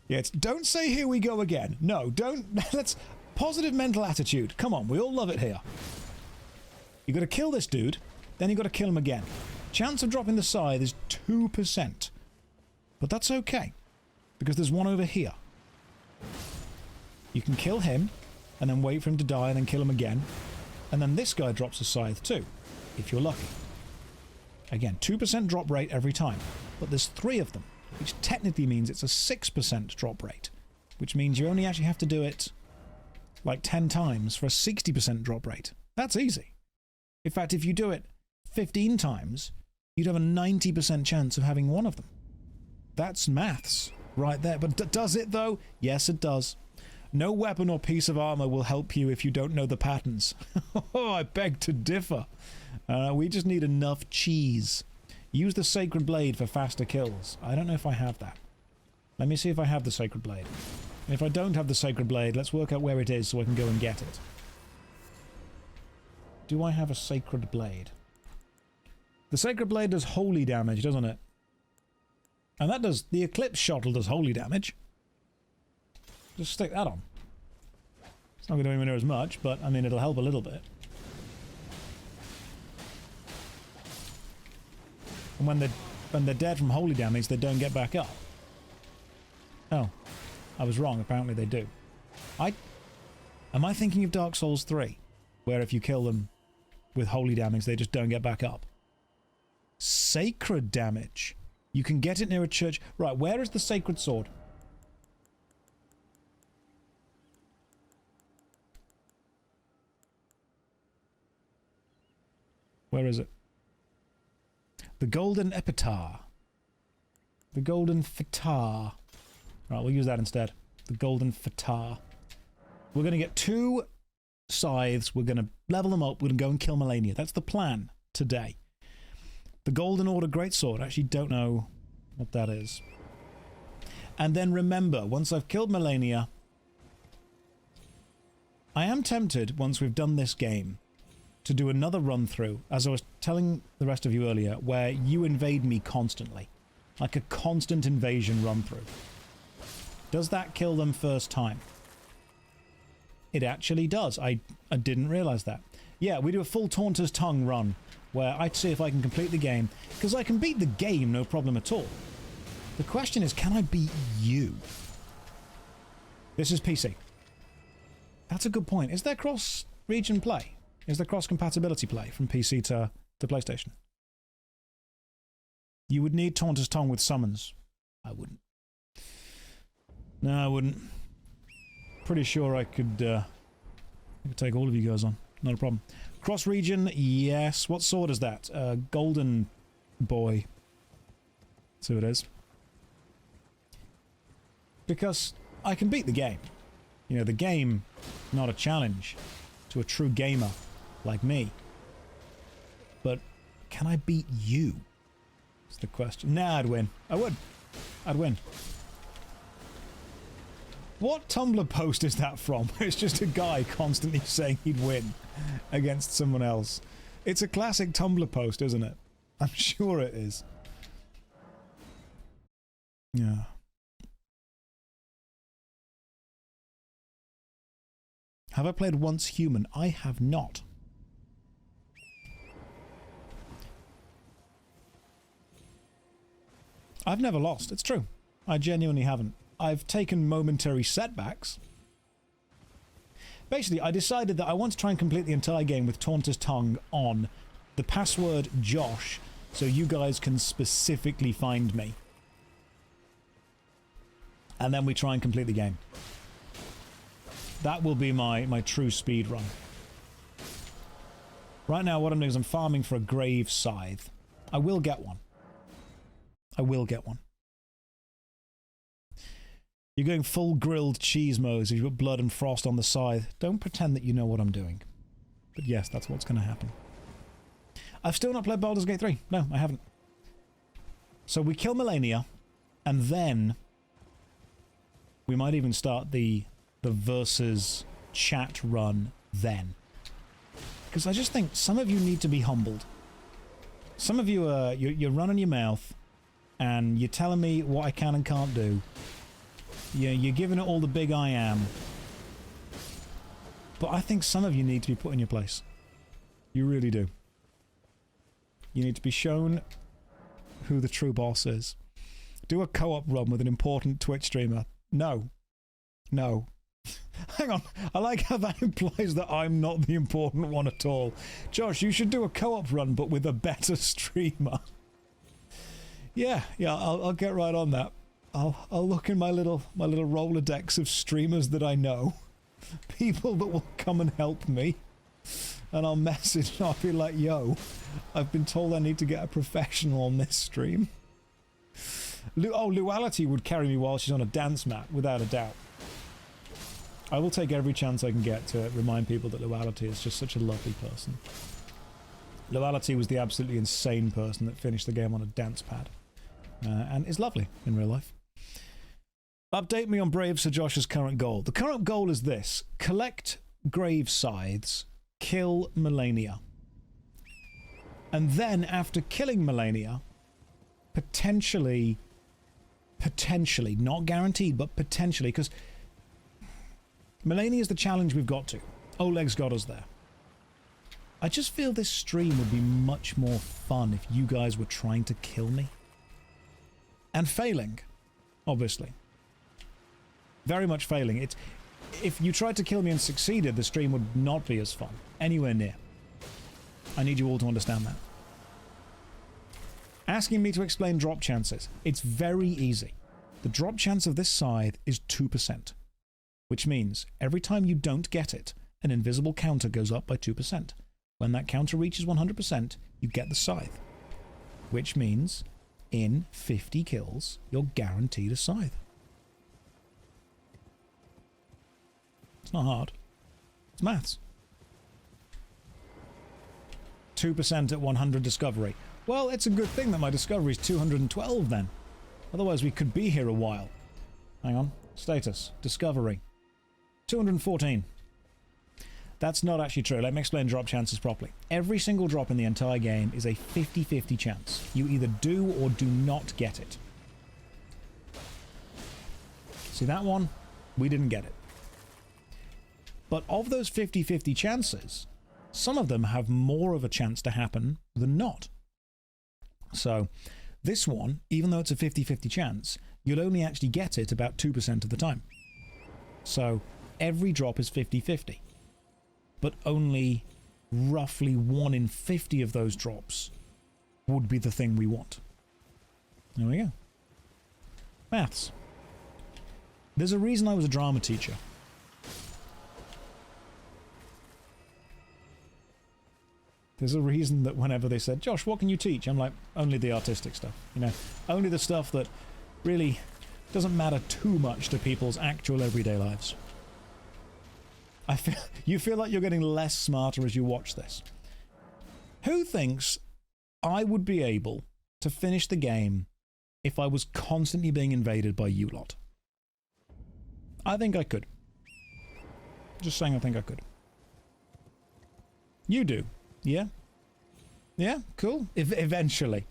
A: Yeah, don't say here we go again. No, don't. Let's... Positive mental attitude. Come on, we all love it here. You got to kill this dude, then you got to kill him again. Chance of dropping the scythe is 2%. But that's okay, because there's one over here. You can kill him, and then wait for him to die, and then kill him again. And then this guy drops a scythe too, if you're lucky. Again, 2% drop rate every time. But there's 3 of them, which technically means it's a 6% drop rate. Which means you only actually have to do it like 10 times for a 60% drop rate. That's easy. In fact, if you do it 15 times, you'd have a 90% chance of having one of them. That's maths right there. But does it though? Yes, it does. No weapon or piece of armor will help you if you don't know the patterns. Oh, I beg to differ. We just need enough cheese. Use the Sacred Blade for faster kills. I don't know if I have that. Let me see if I have the Sacred Blade. If I don't have the Sacred Blade, let's work out where it is so I can go and get it. Do I have a Sacred Blade? The Sacred Blade does holy damage, doesn't it? And that does... The Eclipse Shottle does holy damage. Just stick that on. It's not going to do anywhere near as much, but, I mean, it'll help a little bit. And when they're dead from holy damage, they don't get back up. Oh. I was wrong. Apparently they do. Am I thinking of Dark Souls 3? Where if you kill them with holy damage, they just don't get back up. Sacred damage. You can get it near a church. Right, where is the sacred sword? Where is it? The golden epitar. The golden fitar. Right, we'll use that instead. The golden fitar. We're going to get 2 scythes. We're going to level them up. We're going to go and kill Melania. That's the plan today. The Golden Order Greatsword. I actually don't know what that is. And then remember, once I've killed Melania, I am tempted, once we've done this game, to do another run-through, as I was telling the rest of you earlier, where you invade me constantly. Like a constant invasion run-through. Does that kill them first time? It actually does. I didn't realize that. Yeah, we do a full Taunter's Tongue run, where I'd see if I can complete the game, because I can beat the game, no problem at all. The question is, can I beat you? This is PC. That's a good point. Is there cross-region play? Is there cross-compatibility play from PC to PlayStation? You would need Taunter's Tongue with summons. I wouldn't. No, I wouldn't. Pretty sure I could take all of you guys on. Not a problem. Cross-region, yes. What sword is that? Golden boy. That's who it is. Because I can beat the game. You know, the game, not a challenge to a true gamer like me. But can I beat you? That's the question. Nah, I'd win. I would. I'd win. What Tumblr post is that from? It's just a guy constantly saying he'd win against someone else. It's a classic Tumblr post, isn't it? I'm sure it is. Yeah. Have I played Once Human? I have not. I've never lost. It's true. I genuinely haven't. I've taken momentary setbacks. Basically, I decided that I want to try and complete the entire game with Taunter's Tongue on, the password Josh so you guys can specifically find me. And then we try and complete the game. That will be my true speed run. Right now, what I'm doing is I'm farming for a grave scythe. I will get one. I will get one. You're going full grilled cheese mode. You've got blood and frost on the scythe. Don't pretend that you know what I'm doing. But yes, that's what's going to happen. I've still not played Baldur's Gate 3. No, I haven't. So we kill Melania, and then we might even start the versus chat run then. Because I just think some of you need to be humbled. Some of you are, you're running your mouth, and you're telling me what I can and can't do. You're giving it all the big I am. But I think some of you need to be put in your place. You really do. You need to be shown who the true boss is. Do a co-op run with an important Twitch streamer. No. No. Hang on. I like how that implies that I'm not the important one at all. Josh, you should do a co-op run, but with a better streamer. Yeah, I'll get right on that. I'll look in my little Rolodex of streamers that I know. People that will come and help me. And I'll message and I'll be like, yo, I've been told I need to get a professional on this stream. Luality would carry me while she's on a dance mat, without a doubt. I will take every chance I can get to remind people that Luality is just such a lovely person. Luality was the absolutely insane person that finished the game on a dance pad. And is lovely in real life. Update me on Brave Sir Josh's current goal. The current goal is this. Collect grave scythes. Kill Melania. And then, after killing Melania, potentially, not guaranteed, but potentially, because Melania is the challenge we've got to. Oleg's got us there. I just feel this stream would be much more fun if you guys were trying to kill me. And failing, obviously. Very much failing. If you tried to kill me and succeeded, the stream would not be as fun. Anywhere near. I need you all to understand that. Asking me to explain drop chances. It's very easy. The drop chance of this scythe is 2%. Which means, every time you don't get it, an invisible counter goes up by 2%. When that counter reaches 100%, you get the scythe. Which means, in 50 kills, you're guaranteed a scythe. It's not hard. It's maths. 2% at 100 discovery. Well, it's a good thing that my discovery is 212 then. Otherwise we could be here a while. Hang on. Status. Discovery. 214. That's not actually true. Let me explain drop chances properly. Every single drop in the entire game is a 50-50 chance. You either do or do not get it. See that one? We didn't get it. But of those 50-50 chances, some of them have more of a chance to happen than not. So, this one, even though it's a 50-50 chance, you'll only actually get it about 2% of the time. So, every drop is 50-50. But only roughly 1 in 50 of those drops would be the thing we want. There we go. Maths. There's a reason I was a drama teacher. There's a reason that whenever they said, Josh, what can you teach? I'm like, only the artistic stuff. You know, only the stuff that really doesn't matter too much to people's actual everyday lives. You feel like you're getting less smarter as you watch this. Who thinks I would be able to finish the game if I was constantly being invaded by you lot? I think I could. Just saying I think I could. You do. Yeah? Yeah? Cool. Eventually.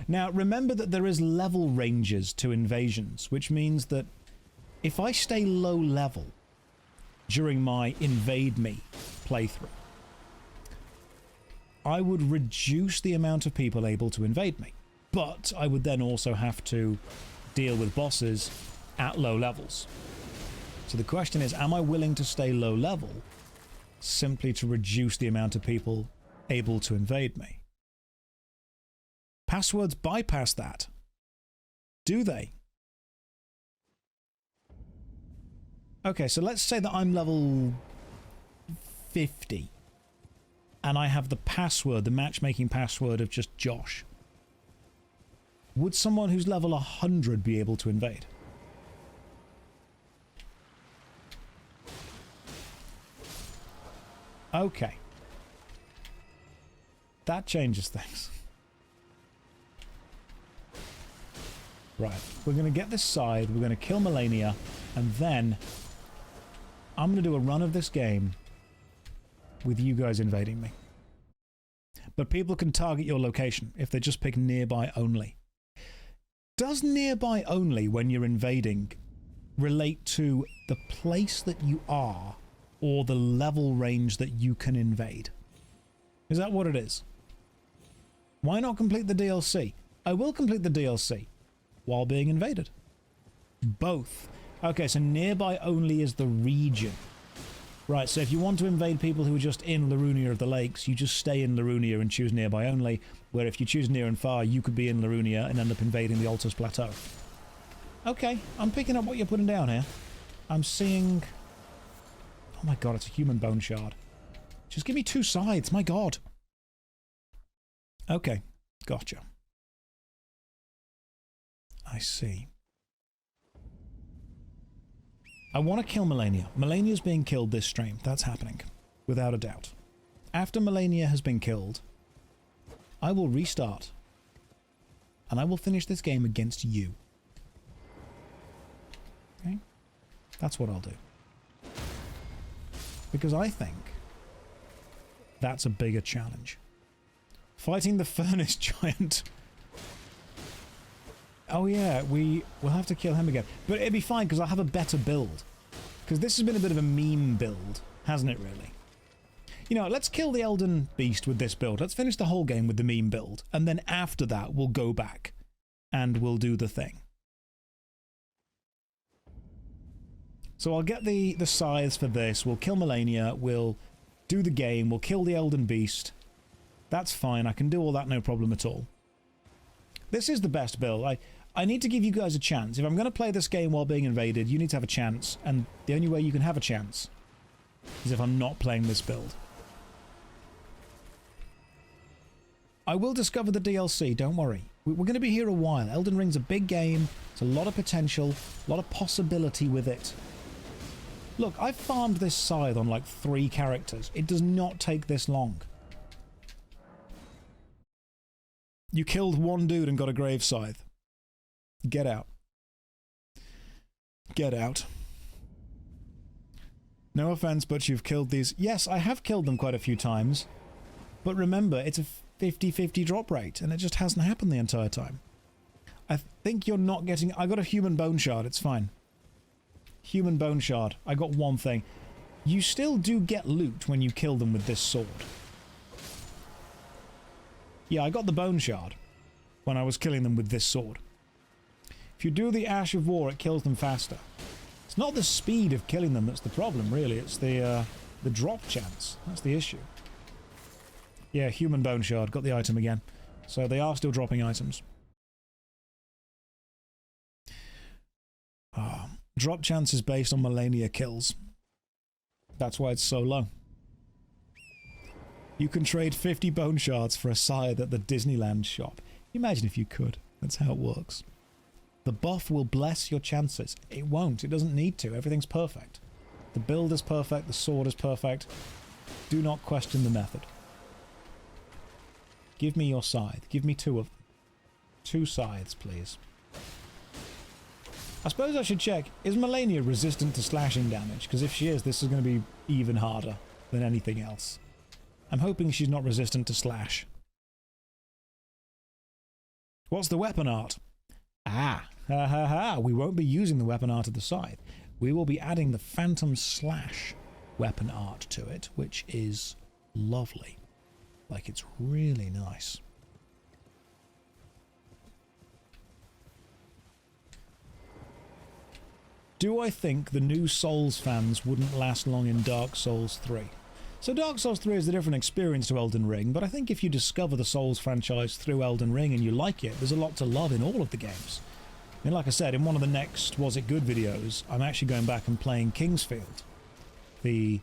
A: Now, remember that there is level ranges to invasions, which means that if I stay low level during my invade me playthrough, I would reduce the amount of people able to invade me. But I would then also have to deal with bosses at low levels. So the question is, am I willing to stay low level simply to reduce the amount of people able to invade me? Passwords bypass that. Do they? Okay, so let's say that I'm level 50. And I have the password, the matchmaking password of just Josh. Would someone who's level 100 be able to invade? Okay. That changes things. Right, we're going to get this side, we're going to kill Melania, and then I'm going to do a run of this game with you guys invading me. But people can target your location if they just pick nearby only. Does nearby only, when you're invading, relate to the place that you are or the level range that you can invade? Is that what it is? Why not complete the DLC? I will complete the DLC while being invaded. Both. Okay, so nearby only is the region. Right, so if you want to invade people who are just in Larunia of the Lakes, you just stay in Larunia and choose nearby only, where if you choose near and far, you could be in Larunia and end up invading the Altus Plateau. Okay, I'm picking up what you're putting down here. I'm seeing... Oh my god, it's a human bone shard. Just give me 2 sides, my god. Okay, gotcha. I see. I want to kill Melania. Melania's being killed this stream. That's happening. Without a doubt. After Melania has been killed, I will restart. And I will finish this game against you. Okay? That's what I'll do. Because I think that's a bigger challenge. Fighting the Furnace Giant. Oh yeah, we'll have to kill him again. But it'd be fine because I'll have a better build. Because this has been a bit of a meme build, hasn't it really? You know, let's kill the Elden Beast with this build. Let's finish the whole game with the meme build. And then after that, we'll go back. And we'll do the thing. So I'll get the scythes for this. We'll kill Melania. We'll do the game. We'll kill the Elden Beast. That's fine. I can do all that, no problem at all. This is the best build. I need to give you guys a chance. If I'm going to play this game while being invaded, you need to have a chance. And the only way you can have a chance is if I'm not playing this build. I will discover the DLC, don't worry. We're going to be here a while. Elden Ring's a big game. It's a lot of potential, a lot of possibility with it. Look, I've farmed this scythe on like 3 characters. It does not take this long. You killed 1 dude and got a grave scythe. Get out. Get out. No offense, but you've killed these. Yes, I have killed them quite a few times. But remember, it's a 50-50 drop rate, and it just hasn't happened the entire time. I think you're not getting... I got a human bone shard, it's fine. Human bone shard. I got 1 thing. You still do get loot when you kill them with this sword. Yeah, I got the bone shard when I was killing them with this sword. If you do the Ash of War, it kills them faster. It's not the speed of killing them that's the problem, really. It's the drop chance. That's the issue. Yeah, human bone shard. Got the item again. So they are still dropping items. Drop chance is based on Melania kills. That's why it's so low. You can trade 50 bone shards for a scythe at the Disneyland shop. Imagine if you could. That's how it works. The buff will bless your chances. It won't. It doesn't need to. Everything's perfect. The build is perfect. The sword is perfect. Do not question the method. Give me your scythe. Give me 2 of them. 2 scythes, please. I suppose I should check. Is Melania resistant to slashing damage? Because if she is, this is going to be even harder than anything else. I'm hoping she's not resistant to slash. What's the weapon art? Ah, ha ha ha. We won't be using the weapon art of the scythe. We will be adding the Phantom Slash weapon art to it, which is lovely. Like, it's really nice. Do I think the new Souls fans wouldn't last long in Dark Souls 3? So Dark Souls 3 is a different experience to Elden Ring, but I think if you discover the Souls franchise through Elden Ring and you like it, there's a lot to love in all of the games. And like I said, in one of the next Was It Good videos, I'm actually going back and playing Kingsfield. The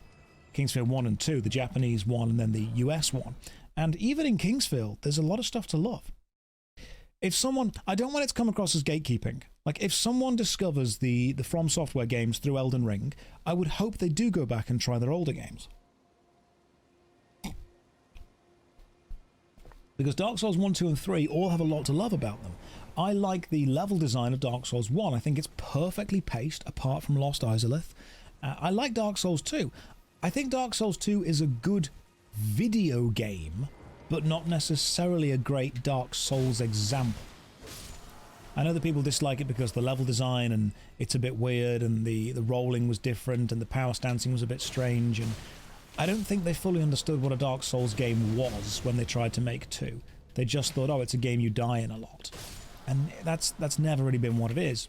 A: Kingsfield 1 and 2, the Japanese one and then the US one. And even in Kingsfield, there's a lot of stuff to love. If someone... I don't want it to come across as gatekeeping. Like, if someone discovers the From Software games through Elden Ring, I would hope they do go back and try their older games. Because Dark Souls 1, 2, and 3 all have a lot to love about them. I like the level design of Dark Souls 1. I think it's perfectly paced, apart from Lost Izalith. I like Dark Souls 2. I think Dark Souls 2 is a good video game, but not necessarily a great Dark Souls example. I know that people dislike it because the level design and it's a bit weird and the rolling was different and the power stancing was a bit strange, and I don't think they fully understood what a Dark Souls game was when they tried to make 2. They just thought, oh, it's a game you die in a lot. And that's never really been what it is.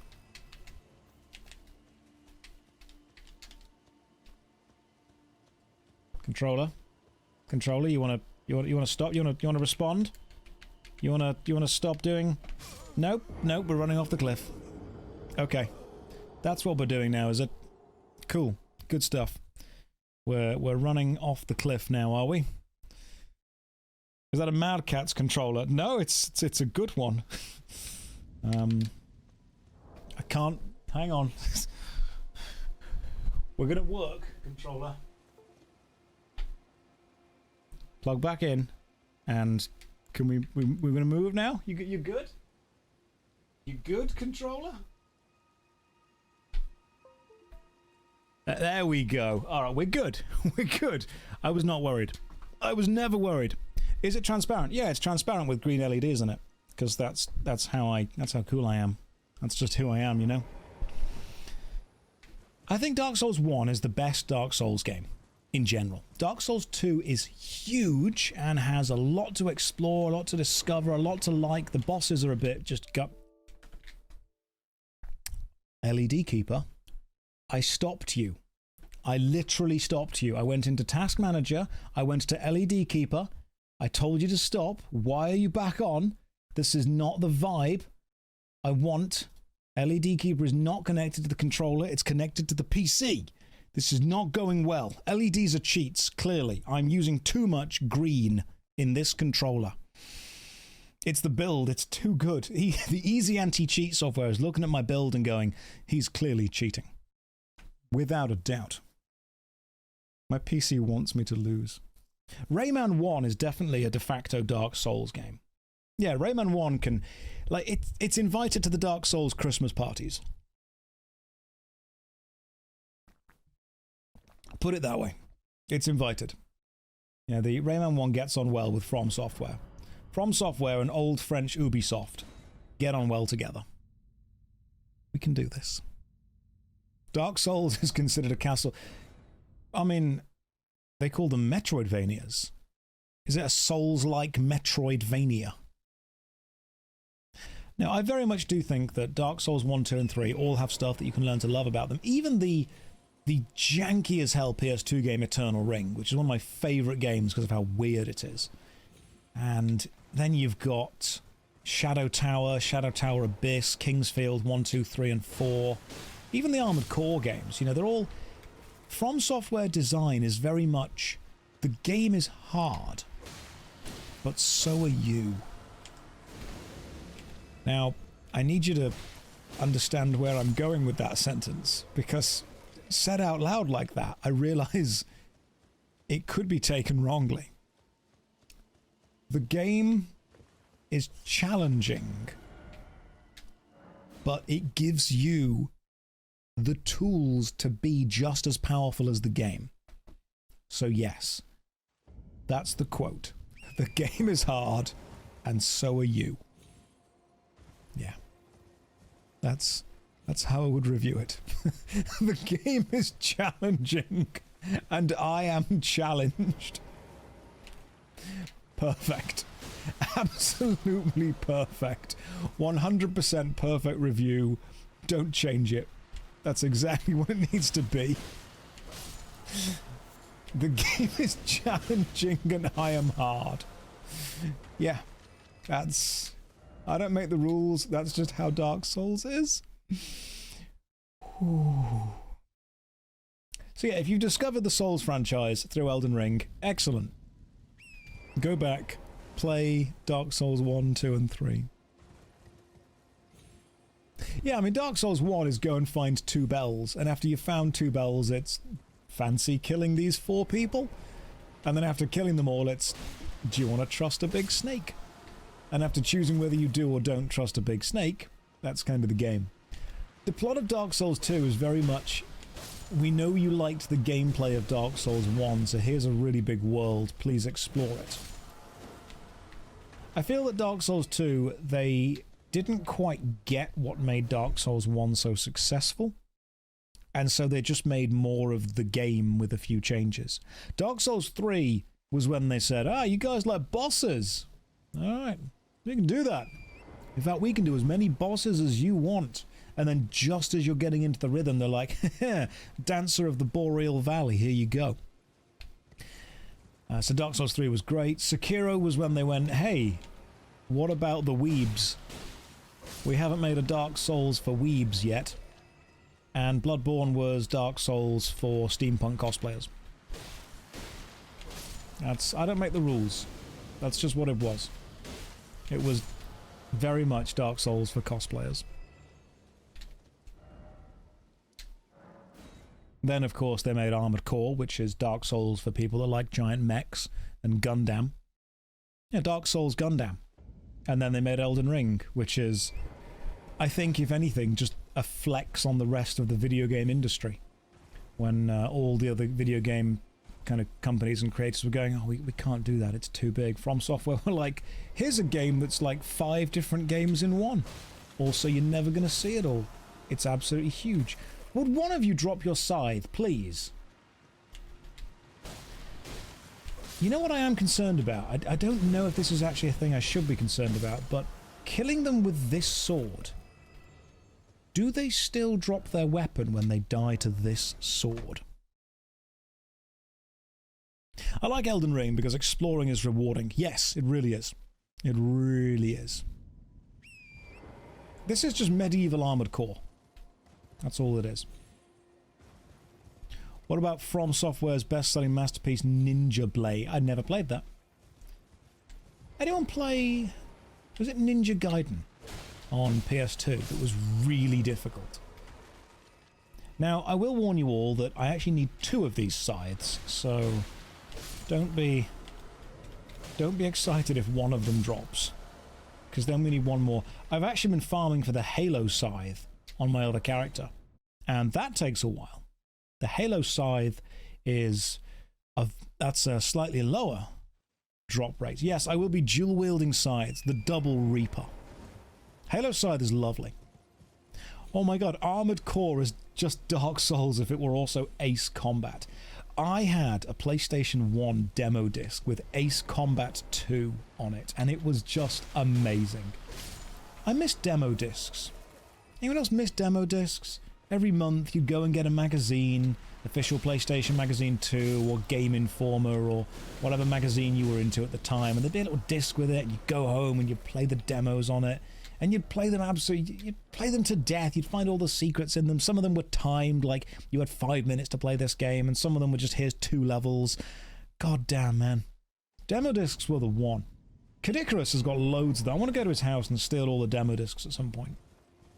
A: Controller, you wanna stop? You wanna respond? You wanna stop doing? Nope, we're running off the cliff. Okay, that's what we're doing now, is it? Cool, good stuff. We're running off the cliff now, are we? Is that a Mad Catz controller? No, it's a good one. I can't... Hang on. We're gonna work, controller. Plug back in. And can we're gonna move now? You good? You good, controller? There we go. Alright, we're good. We're good. I was not worried. I was never worried. Is it transparent? Yeah, it's transparent with green LEDs in it. Because that's how cool I am. That's just who I am, you know? I think Dark Souls 1 is the best Dark Souls game, in general. Dark Souls 2 is huge and has a lot to explore, a lot to discover, a lot to like. The bosses are a bit just gut... LED Keeper, I stopped you. I literally stopped you. I went into Task Manager, I went to LED Keeper, I told you to stop. Why are you back on? This is not the vibe I want. LED Keeper is not connected to the controller, it's connected to the PC. This is not going well. LEDs are cheats, clearly. I'm using too much green in this controller. It's the build, it's too good. The easy anti-cheat software is looking at my build and going, he's clearly cheating. Without a doubt. My PC wants me to lose. Rayman 1 is definitely a de facto Dark Souls game. Yeah, Rayman 1 can... like, it's invited to the Dark Souls Christmas parties. Put it that way. It's invited. Yeah, the Rayman 1 gets on well with From Software. From Software and old French Ubisoft get on well together. We can do this. Dark Souls is considered a castle... I mean, they call them Metroidvanias. Is it a Souls-like Metroidvania? Now, I very much do think that Dark Souls 1, 2, and 3 all have stuff that you can learn to love about them. Even the janky as hell PS2 game Eternal Ring, which is one of my favourite games because of how weird it is. And then you've got Shadow Tower Abyss, Kingsfield 1, 2, 3, and 4. Even the Armored Core games, you know, they're all... From Software design is very much... the game is hard, but so are you. Now, I need you to understand where I'm going with that sentence, because said out loud like that, I realize it could be taken wrongly. The game is challenging, but it gives you the tools to be just as powerful as the game. So yes, that's the quote. The game is hard, and so are you. Yeah. That's how I would review it. The game is challenging, and I am challenged. Perfect. Absolutely perfect. 100% perfect review. Don't change it. That's exactly what it needs to be. The game is challenging and I am hard. Yeah, that's... I don't make the rules, that's just how Dark Souls is. Ooh. So yeah, if you've discovered the Souls franchise through Elden Ring, excellent. Go back, play Dark Souls 1, 2 and 3. Yeah, I mean, Dark Souls 1 is go and find 2 bells, and after you've found 2 bells, it's fancy killing these 4 people? And then after killing them all, it's, do you want to trust a big snake? And after choosing whether you do or don't trust a big snake, that's kind of the game. The plot of Dark Souls 2 is very much, we know you liked the gameplay of Dark Souls 1, so here's a really big world, please explore it. I feel that Dark Souls 2, they didn't quite get what made Dark Souls 1 so successful, and so they just made more of the game with a few changes. Dark Souls 3 was when they said, ah, you guys like bosses. Alright, we can do that. In fact, we can do as many bosses as you want. And then just as you're getting into the rhythm, they're like, Dancer of the Boreal Valley, here you go. So Dark Souls 3 was great. Sekiro was when they went, hey, what about the weebs? We haven't made a Dark Souls for weebs yet. And Bloodborne was Dark Souls for steampunk cosplayers. I don't make the rules. That's just what it was. It was very much Dark Souls for cosplayers. Then, of course, they made Armored Core, which is Dark Souls for people that like giant mechs, and Gundam. Yeah, Dark Souls Gundam. And then they made Elden Ring, which is, I think, if anything, just a flex on the rest of the video game industry. When all the other video game kind of companies and creators were going, oh, we can't do that, it's too big. From Software were like, here's a game that's like 5 different games in one. Also, you're never going to see it all. It's absolutely huge. Would one of you drop your scythe, please? You know what I am concerned about? I don't know if this is actually a thing I should be concerned about, but killing them with this sword, do they still drop their weapon when they die to this sword? I like Elden Ring because exploring is rewarding. Yes, it really is. It really is. This is just medieval Armored Core. That's all it is. What about From Software's best-selling masterpiece, Ninja Blade? I'd never played that. Anyone play... was it Ninja Gaiden on PS2 that was really difficult? Now, I will warn you all that I actually need 2 of these scythes, so don't be excited if one of them drops, because then we need one more. I've actually been farming for the Halo Scythe on my other character, and that takes a while. The Halo Scythe is that's a slightly lower drop rate. Yes, I will be dual wielding scythes, the double Reaper. Halo Scythe is lovely. Oh my god, Armored Core is just Dark Souls if it were also Ace Combat. I had a PlayStation 1 demo disc with Ace Combat 2 on it, and it was just amazing. I miss demo discs. Anyone else miss demo discs? Every month you'd go and get a magazine, official PlayStation Magazine 2 or Game Informer or whatever magazine you were into at the time, and there'd be a little disc with it, and you'd go home and you'd play the demos on it, and you'd play them you'd play them to death, you'd find all the secrets in them. Some of them were timed, like you had 5 minutes to play this game, and some of them were just, here's 2 levels. God damn, man. Demo discs were the one. Kid Icarus has got loads of them. I want to go to his house and steal all the demo discs at some point.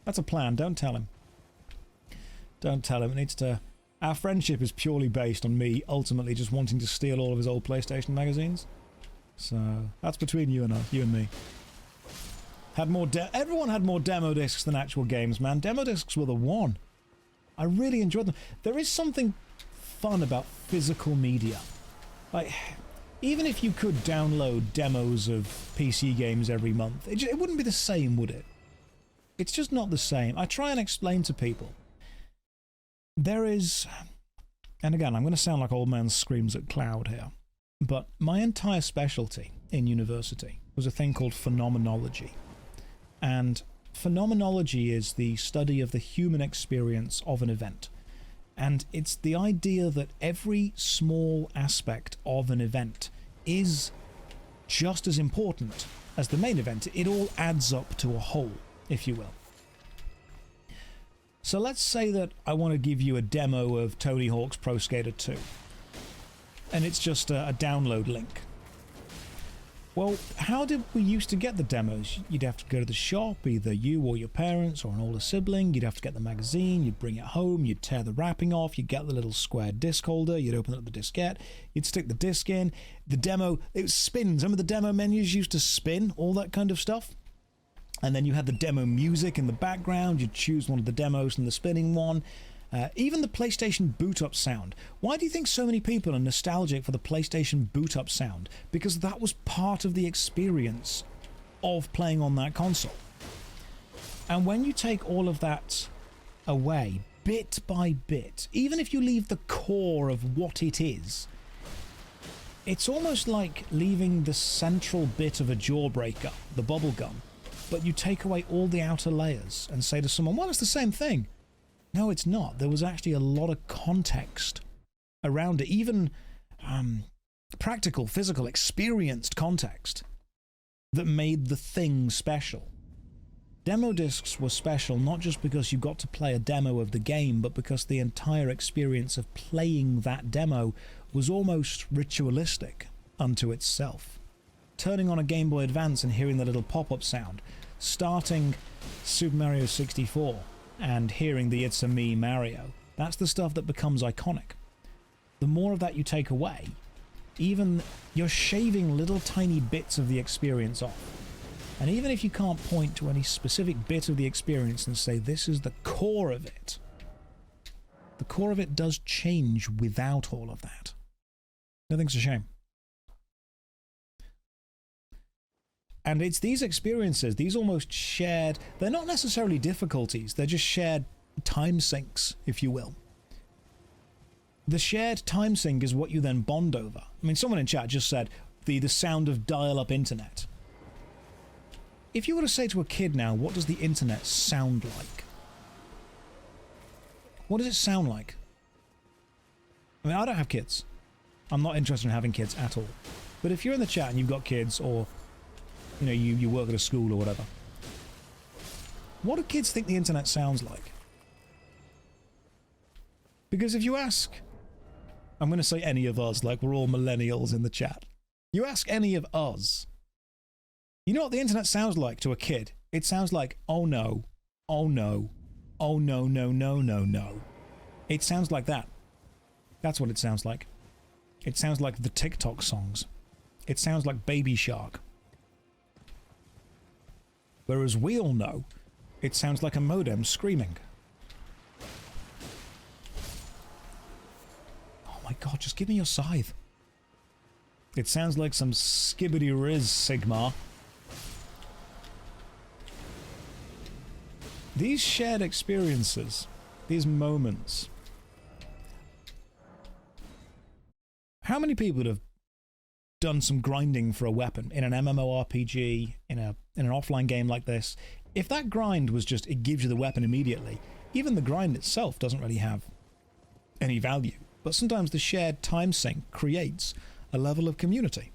A: That's a plan, don't tell him. Don't tell him, it needs to... Our friendship is purely based on me ultimately just wanting to steal all of his old PlayStation magazines. So, that's between you and us, you and me. Everyone had more demo discs than actual games, man. Demo discs were the one. I really enjoyed them. There is something fun about physical media. Like, even if you could download demos of PC games every month, it wouldn't be the same, would it? It's just not the same. I try and explain to people. There is... And again, I'm going to sound like old man screams at cloud here. But my entire specialty in university was a thing called phenomenology. And phenomenology is the study of the human experience of an event. And it's the idea that every small aspect of an event is just as important as the main event. It all adds up to a whole, if you will. So let's say that I want to give you a demo of Tony Hawk's Pro Skater 2. And it's just a download link. Well, how did we used to get the demos? You'd have to go to the shop, either you or your parents or an older sibling. You'd have to get the magazine, you'd bring it home, you'd tear the wrapping off, you'd get the little square disc holder, you'd open up the diskette, you'd stick the disc in. The demo, it spins. Remember the demo menus used to spin, all that kind of stuff? And then you had the demo music in the background, you'd choose one of the demos from the spinning one. Even the PlayStation boot-up sound. Why do you think so many people are nostalgic for the PlayStation boot-up sound? Because that was part of the experience of playing on that console. And when you take all of that away, bit by bit, even if you leave the core of what it is, it's almost like leaving the central bit of a jawbreaker, the bubble gum, but you take away all the outer layers and say to someone, well, it's the same thing. No, it's not. There was actually a lot of context around it, even practical, physical, experienced context that made the thing special. Demo discs were special not just because you got to play a demo of the game, but because the entire experience of playing that demo was almost ritualistic unto itself. Turning on a Game Boy Advance and hearing the little pop-up sound, starting Super Mario 64, and hearing the It's a Me Mario. That's the stuff that becomes iconic. The more of that you take away, even you're shaving little tiny bits of the experience off. And even if you can't point to any specific bit of the experience and say this is the core of it, the core of it does change without all of that. I think it's a shame. And it's these experiences, these almost shared, they're not necessarily difficulties, they're just shared time sinks, if you will. The shared time sink is what you then bond over. I mean, someone in chat just said, the sound of dial-up internet. If you were to say to a kid now, what does the internet sound like? What does it sound like? I mean, I don't have kids. I'm not interested in having kids at all. But if you're in the chat and you've got kids, or you know, you work at a school or whatever, what do kids think the internet sounds like? Because if you ask, I'm going to say any of us, like we're all millennials in the chat. You ask any of us, you know what the internet sounds like to a kid? It sounds like, oh no, oh no, oh no, no, no, no, no. It sounds like that. That's what it sounds like. It sounds like the TikTok songs. It sounds like Baby Shark. Whereas we all know, it sounds like a modem screaming. Oh my god, just give me your Scythe. It sounds like some skibbity riz, Sigmar. These shared experiences, these moments. How many people have done some grinding for a weapon in an MMORPG, in an offline game like this? If that grind was just, it gives you the weapon immediately, even the grind itself doesn't really have any value. But sometimes the shared time sink creates a level of community.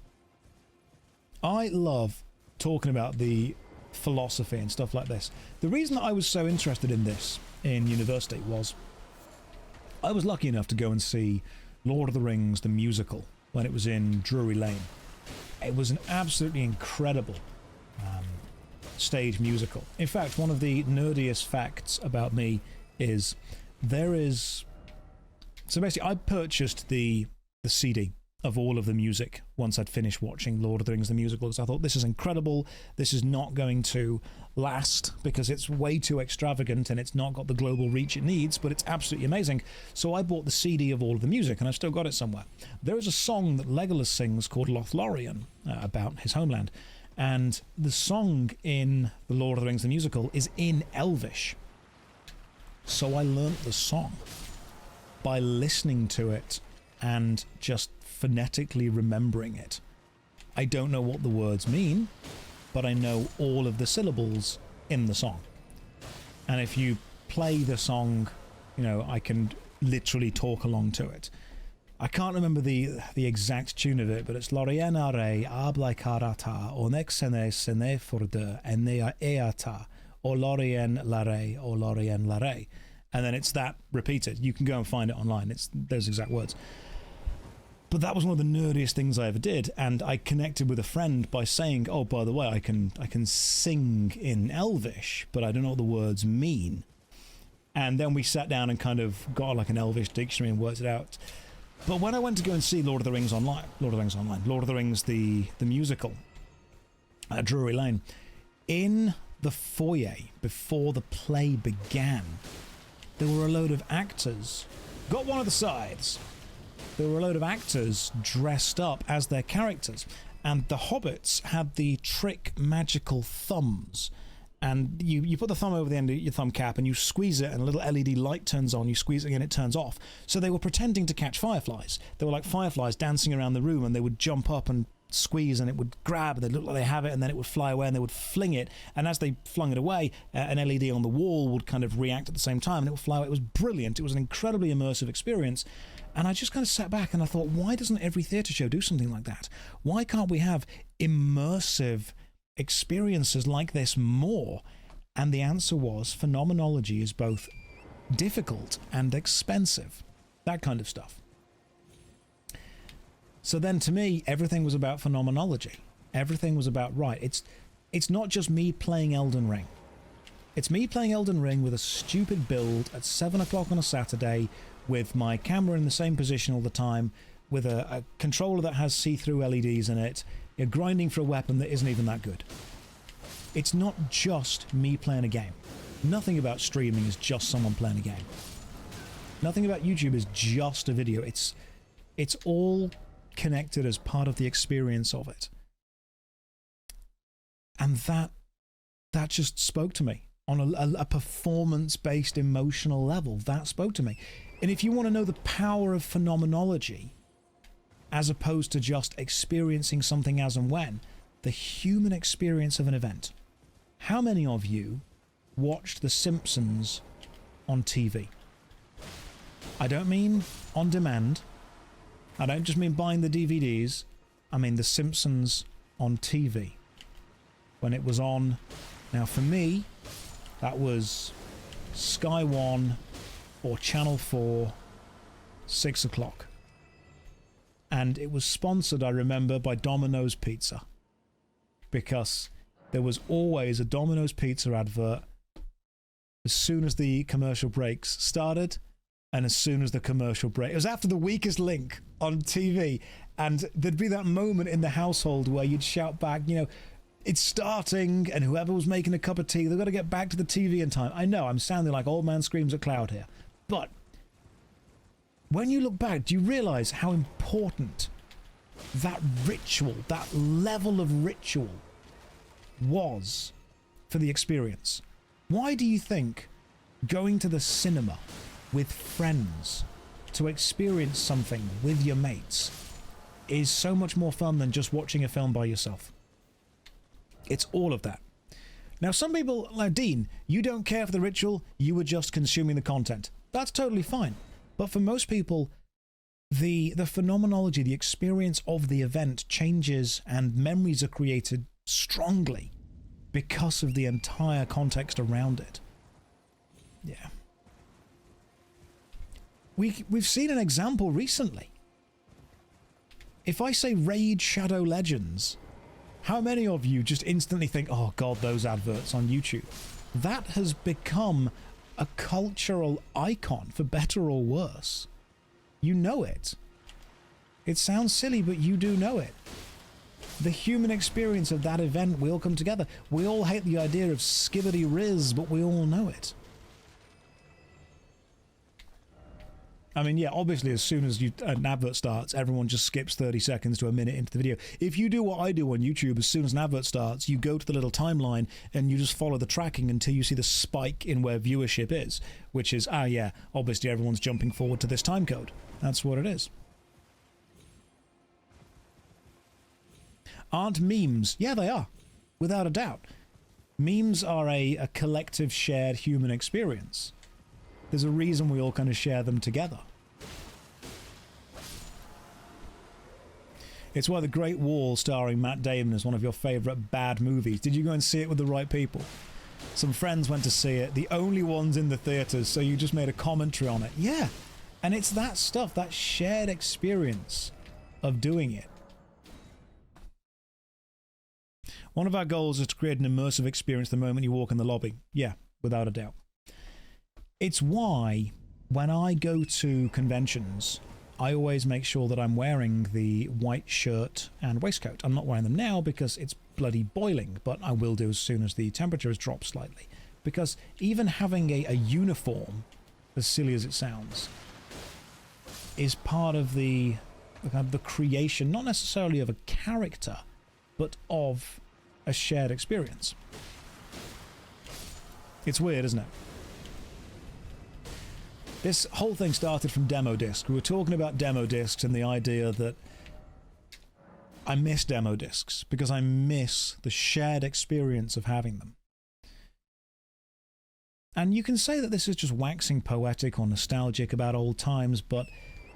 A: I love talking about the philosophy and stuff like this. The reason that I was so interested in this in university was I was lucky enough to go and see Lord of the Rings, the musical, when it was in Drury Lane. It was an absolutely incredible stage musical. In fact, one of the nerdiest facts about me is so basically I purchased the CD of all of the music once I'd finished watching Lord of the Rings the musical, because I thought, this is incredible, this is not going to last because it's way too extravagant and it's not got the global reach it needs, but it's absolutely amazing. So I bought the CD of all of the music, and I've still got it somewhere. There is a song that Legolas sings called Lothlorien, about his homeland, and the song in the Lord of the Rings the musical is in Elvish. So I learnt the song by listening to it and just phonetically remembering it. I don't know what the words mean, but I know all of the syllables in the song. And if you play the song, you know, I can literally talk along to it. I can't remember the exact tune of it, but it's Lorien are abla karata o nexene sene furde enea eata o Lorien lare o Lorien lare, and then it's that repeated. You can go and find it online. It's those exact words. But that was one of the nerdiest things I ever did, and I connected with a friend by saying, "Oh, by the way, I can sing in Elvish, but I don't know what the words mean." And then we sat down and kind of got like an Elvish dictionary and worked it out. But when I went to go and see Lord of the Rings the musical at Drury Lane, in the foyer before the play began, there were a load of actors. Got one of the sides. There were a load of actors dressed up as their characters, and the hobbits had the trick magical thumbs. And you put the thumb over the end of your thumb cap and you squeeze it and a little LED light turns on. You squeeze it again, it turns off. So they were pretending to catch fireflies. They were like fireflies dancing around the room, and they would jump up and squeeze and it would grab and they'd look like they have it, and then it would fly away and they would fling it. And as they flung it away, an LED on the wall would kind of react at the same time and it would fly away. It was brilliant. It was an incredibly immersive experience. And I just kind of sat back and I thought, why doesn't every theatre show do something like that? Why can't we have immersive experiences like this more? And the answer was phenomenology is both difficult and expensive, that kind of stuff. So then to me, everything was about phenomenology. Everything was about, right, it's not just me playing Elden Ring. It's me playing Elden Ring with a stupid build at 7 o'clock on a Saturday, with my camera in the same position all the time, with a controller that has see-through LEDs in it. You're grinding for a weapon that isn't even that good. It's not just me playing a game. Nothing about streaming is just someone playing a game. Nothing about YouTube is just a video. It's all connected as part of the experience of it. And that just spoke to me on a performance-based emotional level. That spoke to me. And if you want to know the power of phenomenology, as opposed to just experiencing something as and when, the human experience of an event. How many of you watched The Simpsons on TV? I don't mean on demand. I don't just mean buying the DVDs. I mean The Simpsons on TV. When it was on. Now for me, that was Sky 1 or Channel 4, 6 o'clock. And it was sponsored, I remember, by Domino's Pizza. Because there was always a Domino's Pizza advert as soon as the commercial breaks started and as soon as the commercial break. It was after the weakest link on TV. And there'd be that moment in the household where you'd shout back, you know, it's starting, and whoever was making a cup of tea, they've got to get back to the TV in time. I know, I'm sounding like old man screams at cloud here. But when you look back, do you realize how important that ritual, that level of ritual was for the experience? Why do you think going to the cinema with friends to experience something with your mates is so much more fun than just watching a film by yourself? It's all of that. Now, some people, like Dean, you don't care for the ritual, you were just consuming the content. That's totally fine. But for most people, the phenomenology, the experience of the event changes and memories are created strongly because of the entire context around it. Yeah. We've seen an example recently. If I say Raid Shadow Legends, how many of you just instantly think, oh god, those adverts on YouTube? That has become a cultural icon, for better or worse. You know it. It sounds silly, but you do know it. The human experience of that event, we all come together. We all hate the idea of skibbity riz, but we all know it. I mean, yeah, obviously as soon as an advert starts, everyone just skips 30 seconds to a minute into the video. If you do what I do on YouTube, as soon as an advert starts, you go to the little timeline and you just follow the tracking until you see the spike in where viewership is, which is, ah yeah, obviously everyone's jumping forward to this time code. That's what it is. Aren't memes? Yeah, they are, without a doubt. Memes are a collective shared human experience. There's a reason we all kind of share them together. It's why The Great Wall, starring Matt Damon, is one of your favourite bad movies. Did you go and see it with the right people? Some friends went to see it, the only ones in the theatres, so you just made a commentary on it. Yeah, and it's that stuff, that shared experience of doing it. One of our goals is to create an immersive experience the moment you walk in the lobby. Yeah, without a doubt. It's why, when I go to conventions, I always make sure that I'm wearing the white shirt and waistcoat. I'm not wearing them now because it's bloody boiling, but I will do as soon as the temperature has dropped slightly. Because even having a uniform, as silly as it sounds, is part of the creation, not necessarily of a character, but of a shared experience. It's weird, isn't it? This whole thing started from demo disc. We were talking about demo discs and the idea that I miss demo discs because I miss the shared experience of having them. And you can say that this is just waxing poetic or nostalgic about old times, but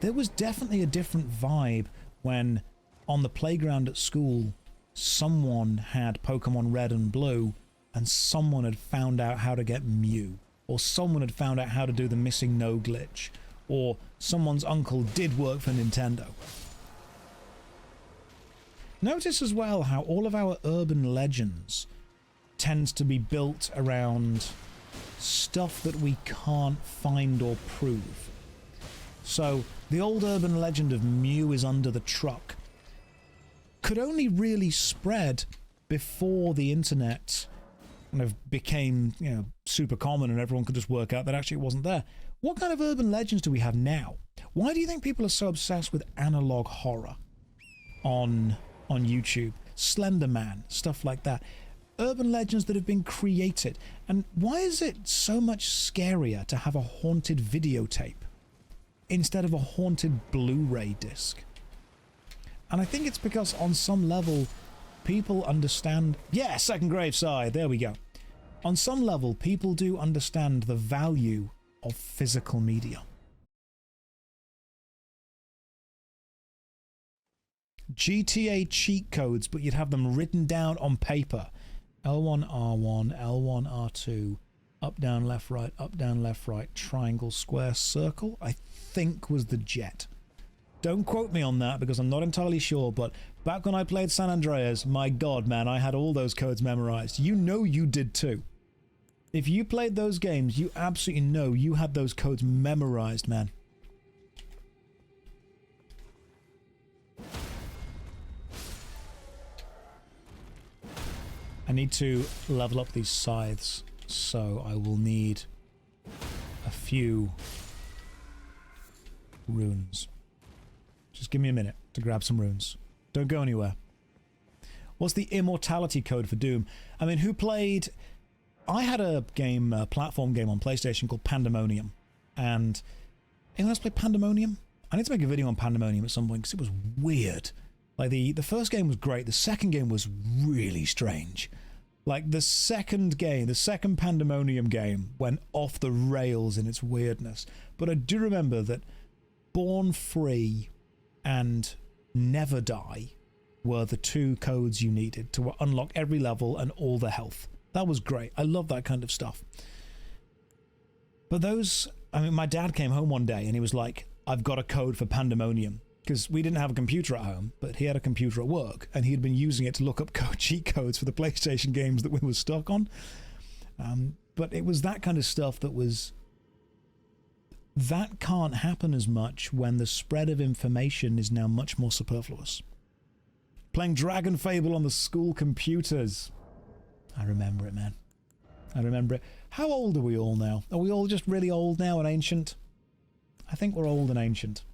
A: there was definitely a different vibe when on the playground at school someone had Pokemon Red and Blue and someone had found out how to get Mew. Or someone had found out how to do the missing no glitch, or someone's uncle did work for Nintendo. Notice as well how all of our urban legends tends to be built around stuff that we can't find or prove. So the old urban legend of Mew is under the truck could only really spread before the internet kind of became, you know, super common and everyone could just work out that actually it wasn't there. What kind of urban legends do we have now? Why do you think people are so obsessed with analog horror on YouTube? Slender Man, stuff like that. Urban legends that have been created. And why is it so much scarier to have a haunted videotape instead of a haunted Blu-ray disc? And I think it's because on some level people understand... Yeah, second grave side, there we go. On some level, people do understand the value of physical media. GTA cheat codes, but you'd have them written down on paper. L1, R1, L1, R2, up, down, left, right, triangle, square, circle, I think was the jet. Don't quote me on that because I'm not entirely sure, but back when I played San Andreas, my god, man, I had all those codes memorized. You know you did too. If you played those games, you absolutely know you had those codes memorized, man. I need to level up these scythes, so I will need a few runes. Just give me a minute to grab some runes. Don't go anywhere. What's the immortality code for Doom? I mean, who played... I had a game, a platform game on PlayStation called Pandemonium. And anyone else play Pandemonium? I need to make a video on Pandemonium at some point because it was weird. Like, the first game was great. The second game was really strange. Like, the second game, the second Pandemonium game went off the rails in its weirdness. But I do remember that Born Free and Never Die were the two codes you needed to unlock every level and all the health. That was great. I love that kind of stuff. But those... I mean, my dad came home one day and he was like, I've got a code for Pandemonium. Because we didn't have a computer at home, but he had a computer at work, and he had been using it to look up cheat codes for the PlayStation games that we were stuck on. But it was that kind of stuff that was... That can't happen as much when the spread of information is now much more superfluous. Playing Dragon Fable on the school computers. I remember it, man. I remember it. How old are we all now? Are we all just really old now and ancient? I think we're old and ancient.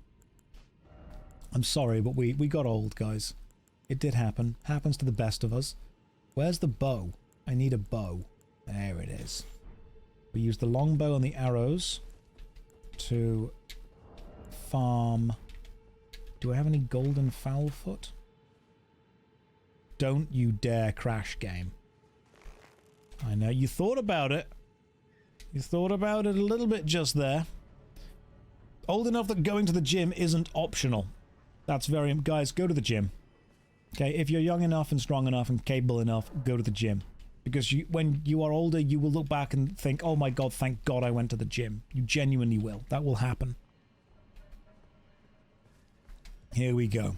A: I'm sorry, but we got old, guys. It did happen. Happens to the best of us. Where's the bow? I need a bow. There it is. We use the longbow and the arrows to farm... Do I have any golden foulfoot? Don't you dare crash, game. I know you thought about it. You thought about it a little bit just there. Old enough that going to the gym isn't optional. That's very... Guys, go to the gym. Okay, if you're young enough and strong enough and capable enough, go to the gym. Because when you are older, you will look back and think, oh my god, thank god I went to the gym. You genuinely will. That will happen. Here we go.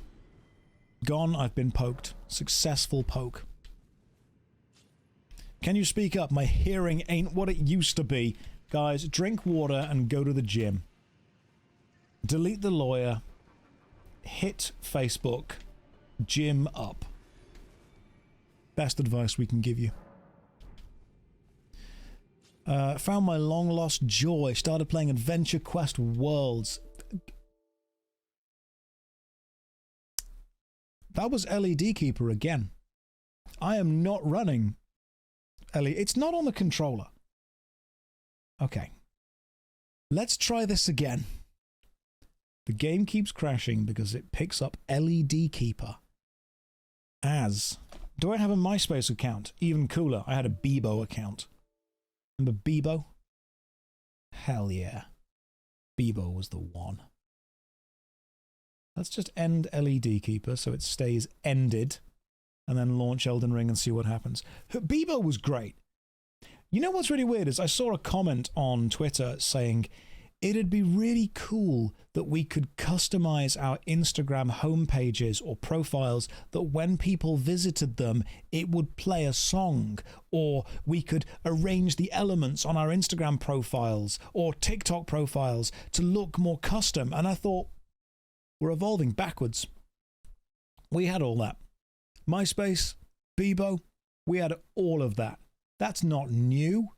A: Gone, I've been poked. Successful poke. Can you speak up? My hearing ain't what it used to be. Guys, drink water and go to the gym. Delete the lawyer. Hit Facebook. Gym up. Best advice we can give you. Found my long lost joy. Started playing Adventure Quest Worlds. That was LED Keeper again. I am not running LED. It's not on the controller. Okay. Let's try this again. The game keeps crashing because it picks up LED Keeper as... Do I have a MySpace account? Even cooler, I had a Bebo account. Remember Bebo? Hell yeah. Bebo was the one. Let's just end LED Keeper so it stays ended, and then launch Elden Ring and see what happens. Bebo was great. You know what's really weird is I saw a comment on Twitter saying it'd be really cool that we could customize our Instagram homepages or profiles that when people visited them, it would play a song, or we could arrange the elements on our Instagram profiles or TikTok profiles to look more custom. And I thought, we're evolving backwards. We had all that. MySpace, Bebo, we had all of that. That's not new.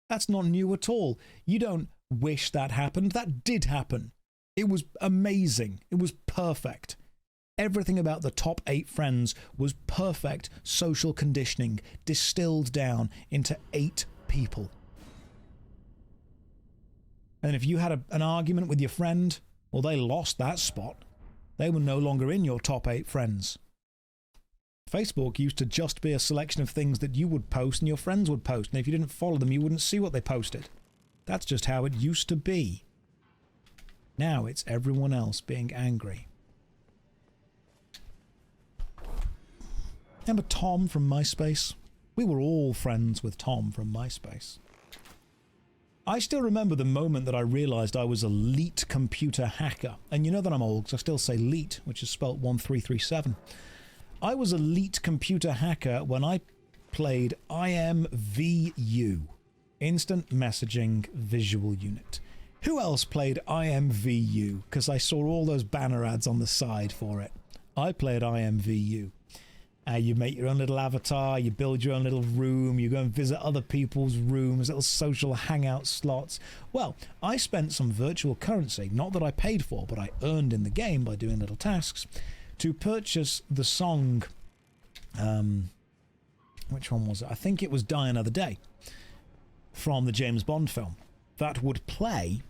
A: That's not new at all. You don't wish that happened. That did happen. It was amazing. It was perfect. Everything about the top 8 friends was perfect social conditioning distilled down into 8 people. And if you had an argument with your friend, well, they lost that spot. They were no longer in your top 8 friends. Facebook used to just be a selection of things that you would post and your friends would post, and if you didn't follow them, you wouldn't see what they posted. That's just how it used to be. Now it's everyone else being angry. Remember Tom from MySpace? We were all friends with Tom from MySpace. I still remember the moment that I realized I was a leet computer hacker. And you know that I'm old because I still say leet, which is spelt 1337. I was a leet computer hacker when I played IMVU. Instant Messaging Visual Unit. Who else played IMVU? Because I saw all those banner ads on the side for it. I played IMVU. You make your own little avatar, you build your own little room, you go and visit other people's rooms, little social hangout slots. Well, I spent some virtual currency, not that I paid for, but I earned in the game by doing little tasks, to purchase the song, which one was it? I think it was Die Another Day, from the James Bond film, that would play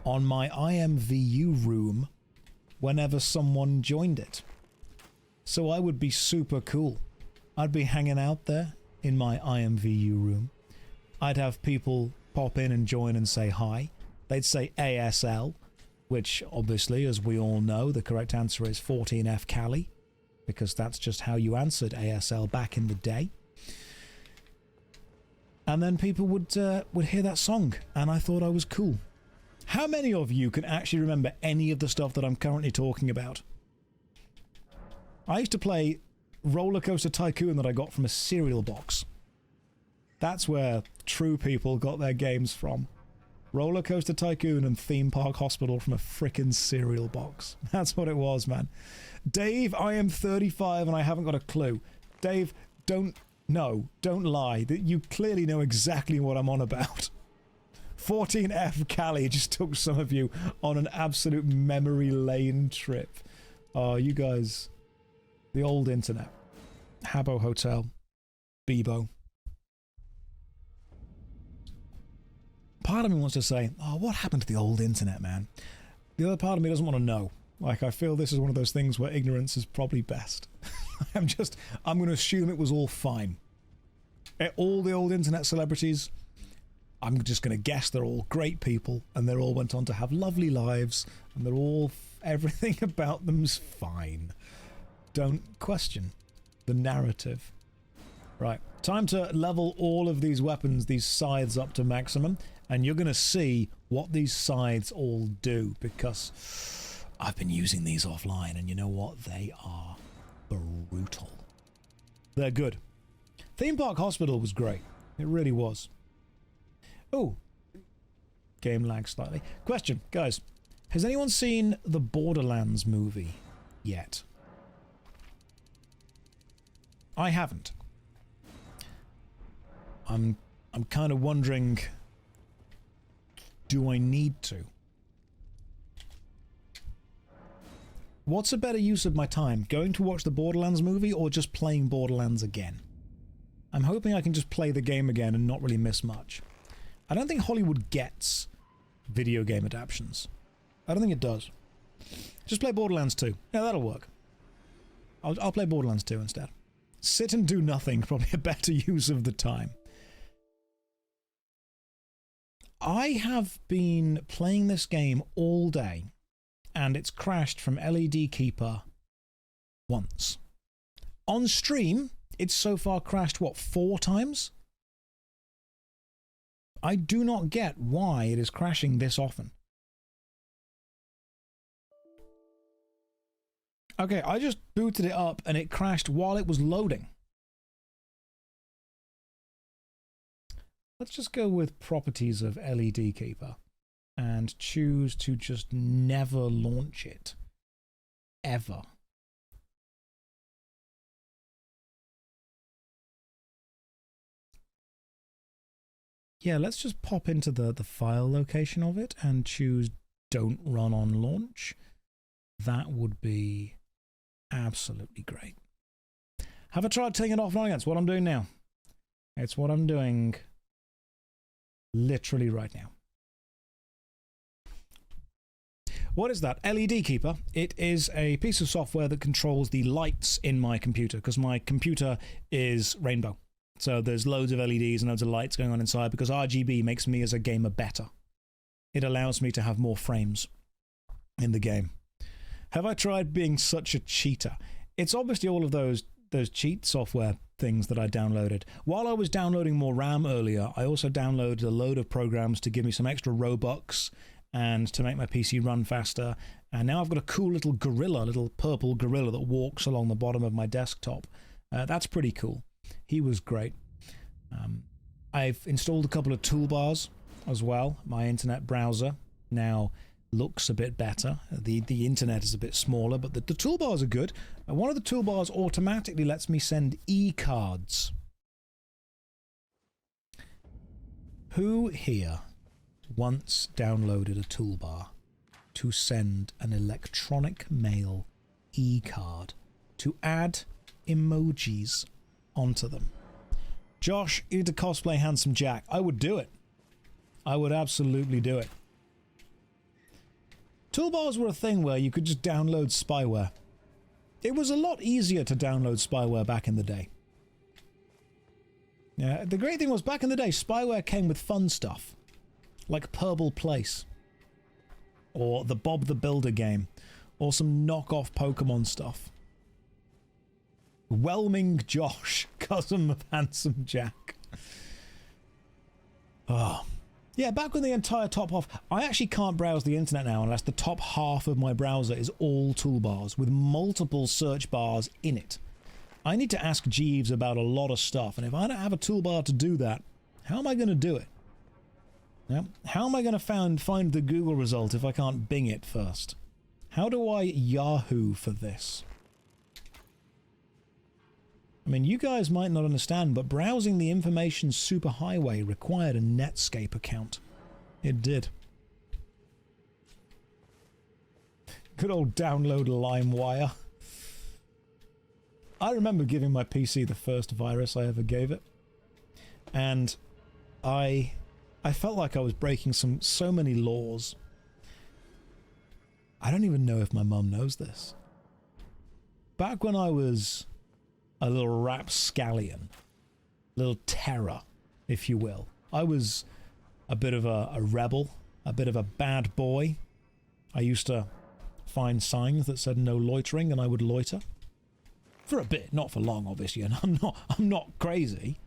A: on my IMVU room whenever someone joined it. So I would be super cool. I'd be hanging out there in my IMVU room. I'd have people pop in and join and say hi. They'd say ASL, which obviously, as we all know, the correct answer is 14F Cali, because that's just how you answered ASL back in the day. And then people would hear that song, and I thought I was cool. How many of you can actually remember any of the stuff that I'm currently talking about? I used to play Roller Coaster Tycoon that I got from a cereal box. That's where true people got their games from. Roller Coaster Tycoon and Theme Park Hospital from a frickin' cereal box. That's what it was, man. Dave, I am 35 and I haven't got a clue. Dave, don't lie. You clearly know exactly what I'm on about. 14F Cali just took some of you on an absolute memory lane trip. Oh, you guys... The old internet. Habbo Hotel. Bebo. Part of me wants to say, oh, what happened to the old internet, man? The other part of me doesn't want to know. Like, I feel this is one of those things where ignorance is probably best. I'm going to assume it was all fine. All the old internet celebrities, I'm just going to guess they're all great people, and they all went on to have lovely lives, and they're all, everything about them's fine. Don't question the narrative. Right, time to level all of these weapons, these scythes, up to maximum, and you're going to see what these scythes all do, because I've been using these offline, and you know what? They are brutal. They're good. Theme Park Hospital was great. It really was. Oh, game lag slightly. Question, guys. Has anyone seen the Borderlands movie yet? I haven't. I'm kind of wondering, do I need to? What's a better use of my time? Going to watch the Borderlands movie or just playing Borderlands again? I'm hoping I can just play the game again and not really miss much. I don't think Hollywood gets video game adaptations. I don't think it does. Just play Borderlands 2. Yeah, that'll work. I'll play Borderlands 2 instead. Sit and do nothing, probably a better use of the time. I have been playing this game all day, and it's crashed from LED Keeper once. On stream, it's so far crashed, what, 4 times? I do not get why it is crashing this often. Okay, I just booted it up and it crashed while it was loading. Let's just go with properties of LED Keeper and choose to just never launch it. Ever. Yeah, let's just pop into the file location of it and choose don't run on launch. That would be absolutely great. Have I tried taking it offline? That's what I'm doing now. It's what I'm doing literally right now. What is that? LED Keeper. It is a piece of software that controls the lights in my computer, because my computer is rainbow. So there's loads of LEDs and loads of lights going on inside, because RGB makes me as a gamer better. It allows me to have more frames in the game. Have I tried being such a cheater? It's obviously all of those cheat software things that I downloaded. While I was downloading more RAM earlier, I also downloaded a load of programs to give me some extra Robux and to make my PC run faster. And now I've got a cool little gorilla, little purple gorilla that walks along the bottom of my desktop. That's pretty cool. He was great. I've installed a couple of toolbars as well. My internet browser now looks a bit better. The internet is a bit smaller, but the toolbars are good. One of the toolbars automatically lets me send e-cards. Who here once downloaded a toolbar to send an electronic mail e-card to add emojis onto them? Josh, you need to cosplay Handsome Jack. I would do it. I would absolutely do it. Toolbars were a thing where you could just download spyware. It was a lot easier to download spyware back in the day. Yeah, the great thing was, back in the day, spyware came with fun stuff. Like Purple Place. Or the Bob the Builder game. Or some knockoff Pokemon stuff. Whelming Josh, cousin of Handsome Jack. Oh. Yeah, back when the entire top half... I actually can't browse the internet now unless the top half of my browser is all toolbars with multiple search bars in it. I need to ask Jeeves about a lot of stuff, and if I don't have a toolbar to do that, how am I going to do it? Yeah? How am I going to find the Google result if I can't Bing it first? How do I Yahoo for this? I mean, you guys might not understand, but browsing the information superhighway required a Netscape account. It did. Good old download LimeWire. I remember giving my PC the first virus I ever gave it. And I felt like I was breaking so many laws. I don't even know if my mum knows this. Back when I was a little rapscallion, little terror, if you will, I was a bit of a rebel, a bit of a bad boy. I used to find signs that said no loitering, and I would loiter. For a bit, not for long, obviously, and I'm not crazy.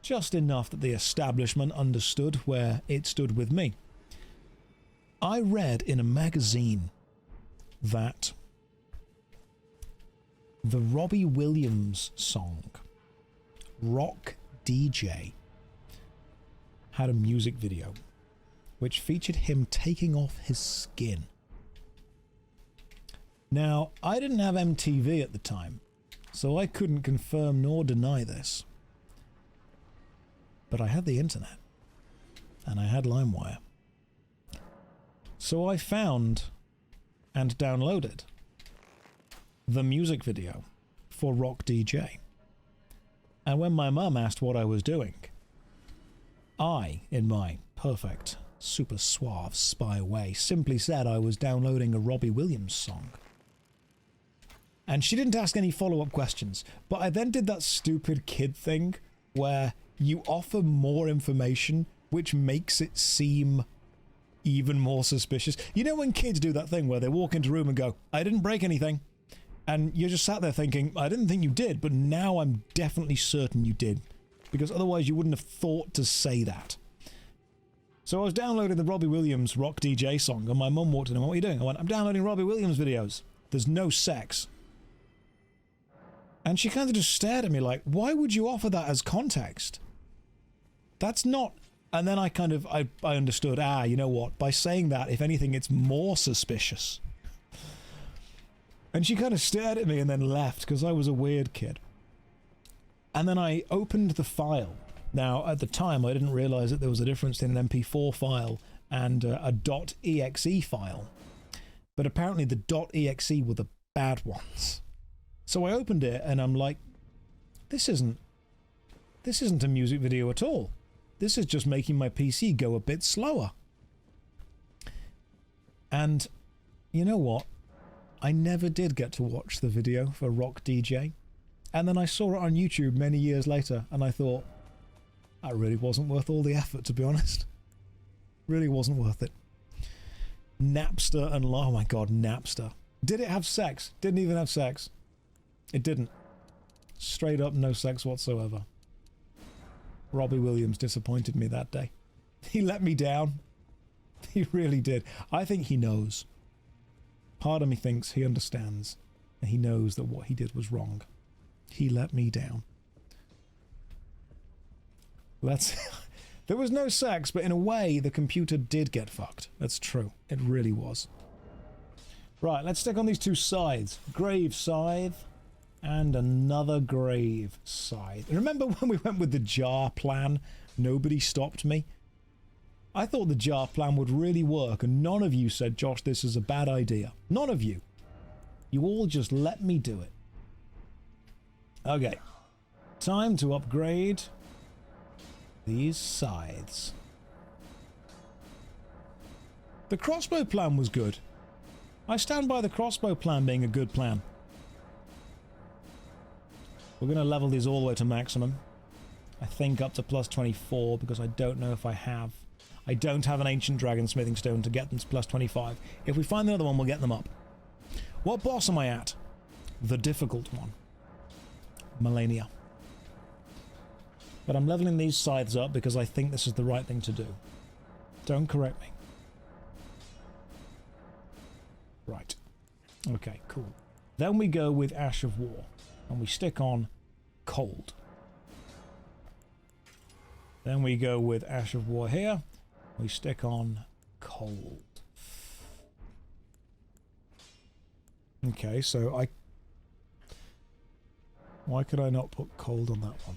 A: Just enough that the establishment understood where it stood with me. I read in a magazine that the Robbie Williams song, Rock DJ, had a music video which featured him taking off his skin. Now, I didn't have MTV at the time, so I couldn't confirm nor deny this. But I had the internet, and I had LimeWire. So I found and downloaded the music video for Rock DJ. And when my mum asked what I was doing, I, in my perfect, super suave spy way, simply said I was downloading a Robbie Williams song. And she didn't ask any follow-up questions, but I then did that stupid kid thing where you offer more information, which makes it seem even more suspicious. You know when kids do that thing where they walk into a room and go, I didn't break anything. And you're just sat there thinking, I didn't think you did, but now I'm definitely certain you did. Because otherwise you wouldn't have thought to say that. So I was downloading the Robbie Williams Rock DJ song, and my mum walked in and went, what are you doing? I went, I'm downloading Robbie Williams videos. There's no sex. And she kind of just stared at me like, why would you offer that as context? That's not... And then I understood, you know what? By saying that, if anything, it's more suspicious. And she kind of stared at me and then left, because I was a weird kid. And then I opened the file. Now, at the time, I didn't realize that there was a difference in an MP4 file and a .exe file. But apparently the .exe were the bad ones. So I opened it and I'm like, this isn't a music video at all. This is just making my PC go a bit slower. And you know what? I never did get to watch the video for Rock DJ. And then I saw it on YouTube many years later and I thought, that really wasn't worth all the effort, to be honest. Really wasn't worth it. Napster and... oh my god, Napster. Did it have sex? Didn't even have sex. It didn't. Straight up no sex whatsoever. Robbie Williams disappointed me that day. He let me down. He really did. I think he knows. Part of me thinks he understands. And he knows that what he did was wrong. He let me down. There was no sex, but in a way, the computer did get fucked. That's true. It really was. Right, let's stick on these two scythes. Grave scythe. And another grave scythe. Remember when we went with the jar plan? Nobody stopped me. I thought the jar plan would really work, and none of you said, Josh, this is a bad idea. None of you. You all just let me do it. Okay. Time to upgrade these scythes. The crossbow plan was good. I stand by the crossbow plan being a good plan. We're going to level these all the way to maximum. I think up to plus 24, because I don't know if I have... I don't have an ancient dragon smithing stone to get them to plus 25. If we find another one, we'll get them up. What boss am I at? The difficult one. Melania. But I'm leveling these scythes up because I think this is the right thing to do. Don't correct me. Right. Okay, cool. Then we go with Ash of War. And we stick on cold. Then we go with Ash of War here. We stick on cold. Okay, so why could I not put cold on that one?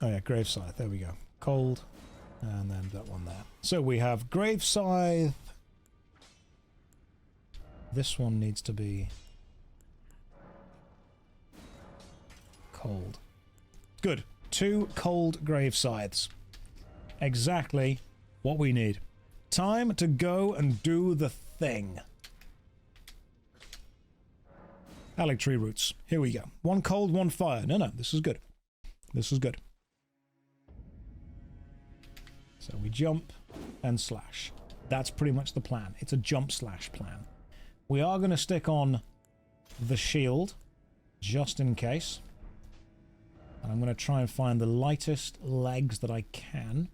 A: Oh yeah, Grave Scythe. There we go. Cold. And then that one there. So we have Grave Scythe. This one needs to be... cold. Good. 2 cold grave scythes. Exactly what we need. Time to go and do the thing. Alec tree roots. Here we go. 1 cold, 1 fire. No, this is good. This is good. So we jump and slash. That's pretty much the plan. It's a jump slash plan. We are going to stick on the shield, just in case. And I'm going to try and find the lightest legs that I can,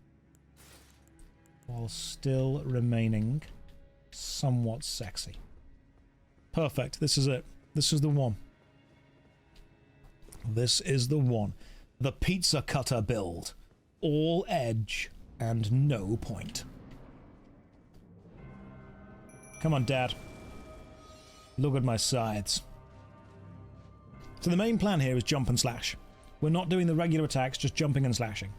A: while still remaining somewhat sexy. Perfect. This is it. This is the one. This is the one. The pizza cutter build. All edge and no point. Come on, Dad. Look at my sides. So the main plan here is jump and slash. We're not doing the regular attacks, just jumping and slashing.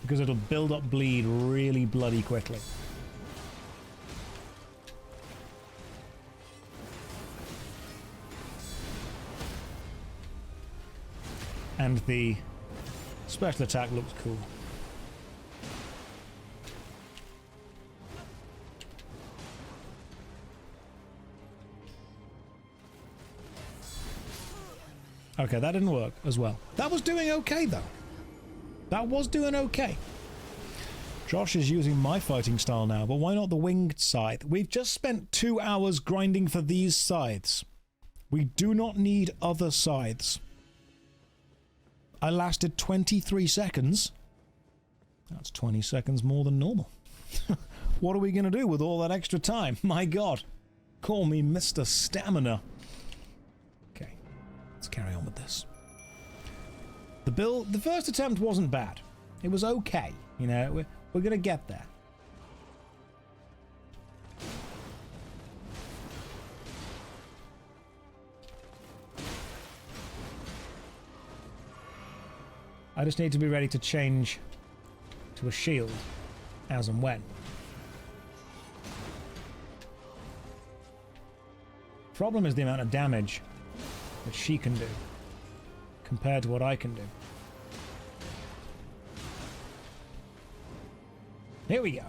A: Because it'll build up bleed really bloody quickly. And the special attack looks cool. Okay, that didn't work as well. That was doing okay, though. That was doing okay. Josh is using my fighting style now, but why not the winged scythe? We've just spent 2 hours grinding for these scythes. We do not need other scythes. I lasted 23 seconds. That's 20 seconds more than normal. What are we going to do with all that extra time? My God. Call me Mr. Stamina. Okay, let's carry on with this. The first attempt wasn't bad. It was okay. You know, we're going to get there. I just need to be ready to change to a shield as and when. Problem is the amount of damage that she can do compared to what I can do. Here we go.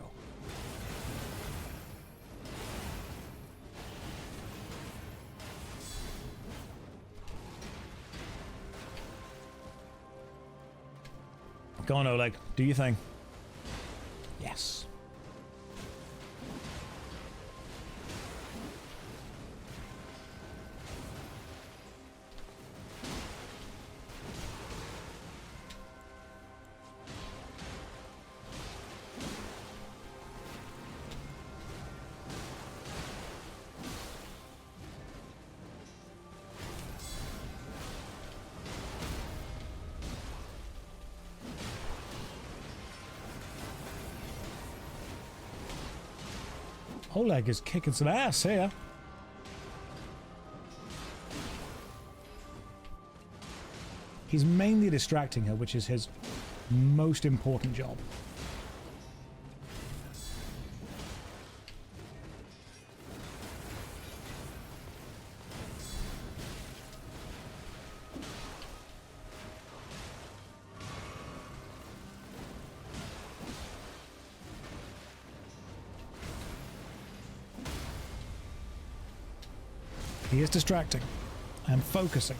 A: Go on, Oleg. Do your thing. Yes. Oleg is kicking some ass here. He's mainly distracting her, which is his most important job. He is distracting. I am focusing.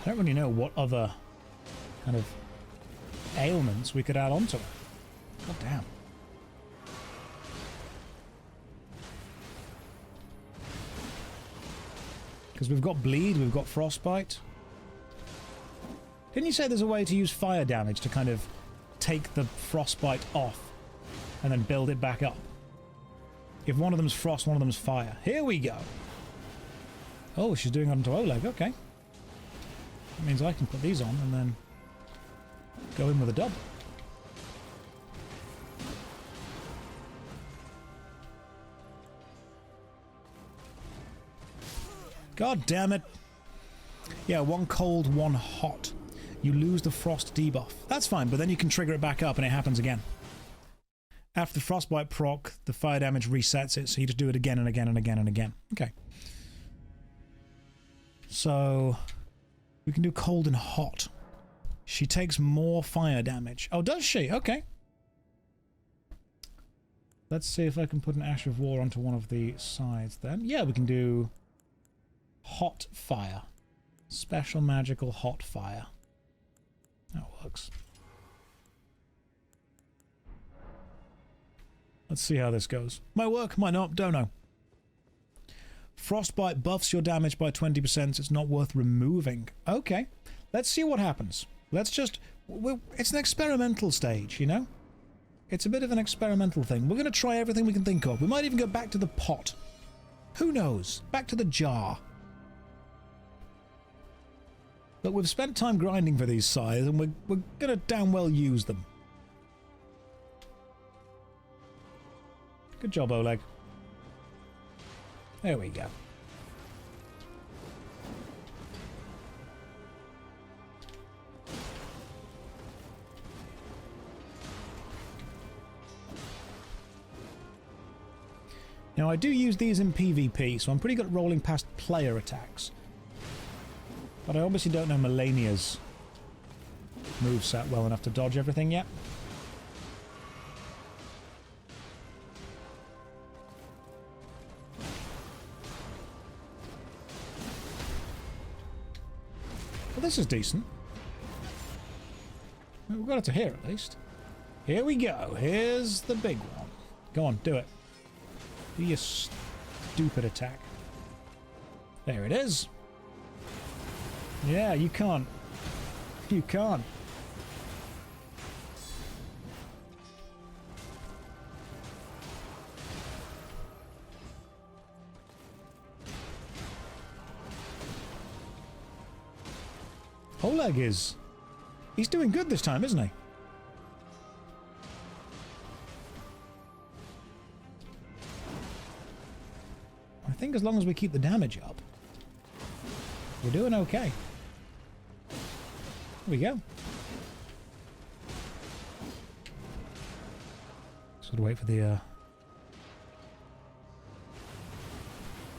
A: I don't really know what other kind of ailments we could add onto it. God damn. Because we've got bleed, we've got frostbite. Didn't you say there's a way to use fire damage to kind of take the frostbite off and then build it back up? If one of them's frost, one of them's fire. Here we go. Oh, she's doing it onto Oleg. Okay. That means I can put these on and then go in with a dub. God damn it. Yeah, one cold, one hot. You lose the frost debuff. That's fine, but then you can trigger it back up and it happens again. After the frostbite proc, the fire damage resets it, so you just do it again and again and again and again. Okay. So we can do cold and hot. She takes more fire damage. Oh, does she? Okay. Let's see if I can put an Ash of War onto one of the sides then. Yeah, we can do hot fire. Special magical hot fire. That works. Let's see how this goes. Might work, might not, don't know. Frostbite buffs your damage by 20%. It's not worth removing. Okay, let's see what happens. Let's just... it's an experimental stage, you know? It's a bit of an experimental thing. We're going to try everything we can think of. We might even go back to the pot. Who knows? Back to the jar. But we've spent time grinding for these scythes, and we're going to damn well use them. Good job, Oleg. There we go. Now, I do use these in PvP, so I'm pretty good at rolling past player attacks. But I obviously don't know Melania's moveset well enough to dodge everything yet. Well, this is decent. We've got it to here, at least. Here we go. Here's the big one. Go on, do it. Do your stupid attack. There it is. Yeah, you can't. You can't. Oleg is... he's doing good this time, isn't he? I think as long as we keep the damage up, we're doing okay. There we go. Just gotta wait for the,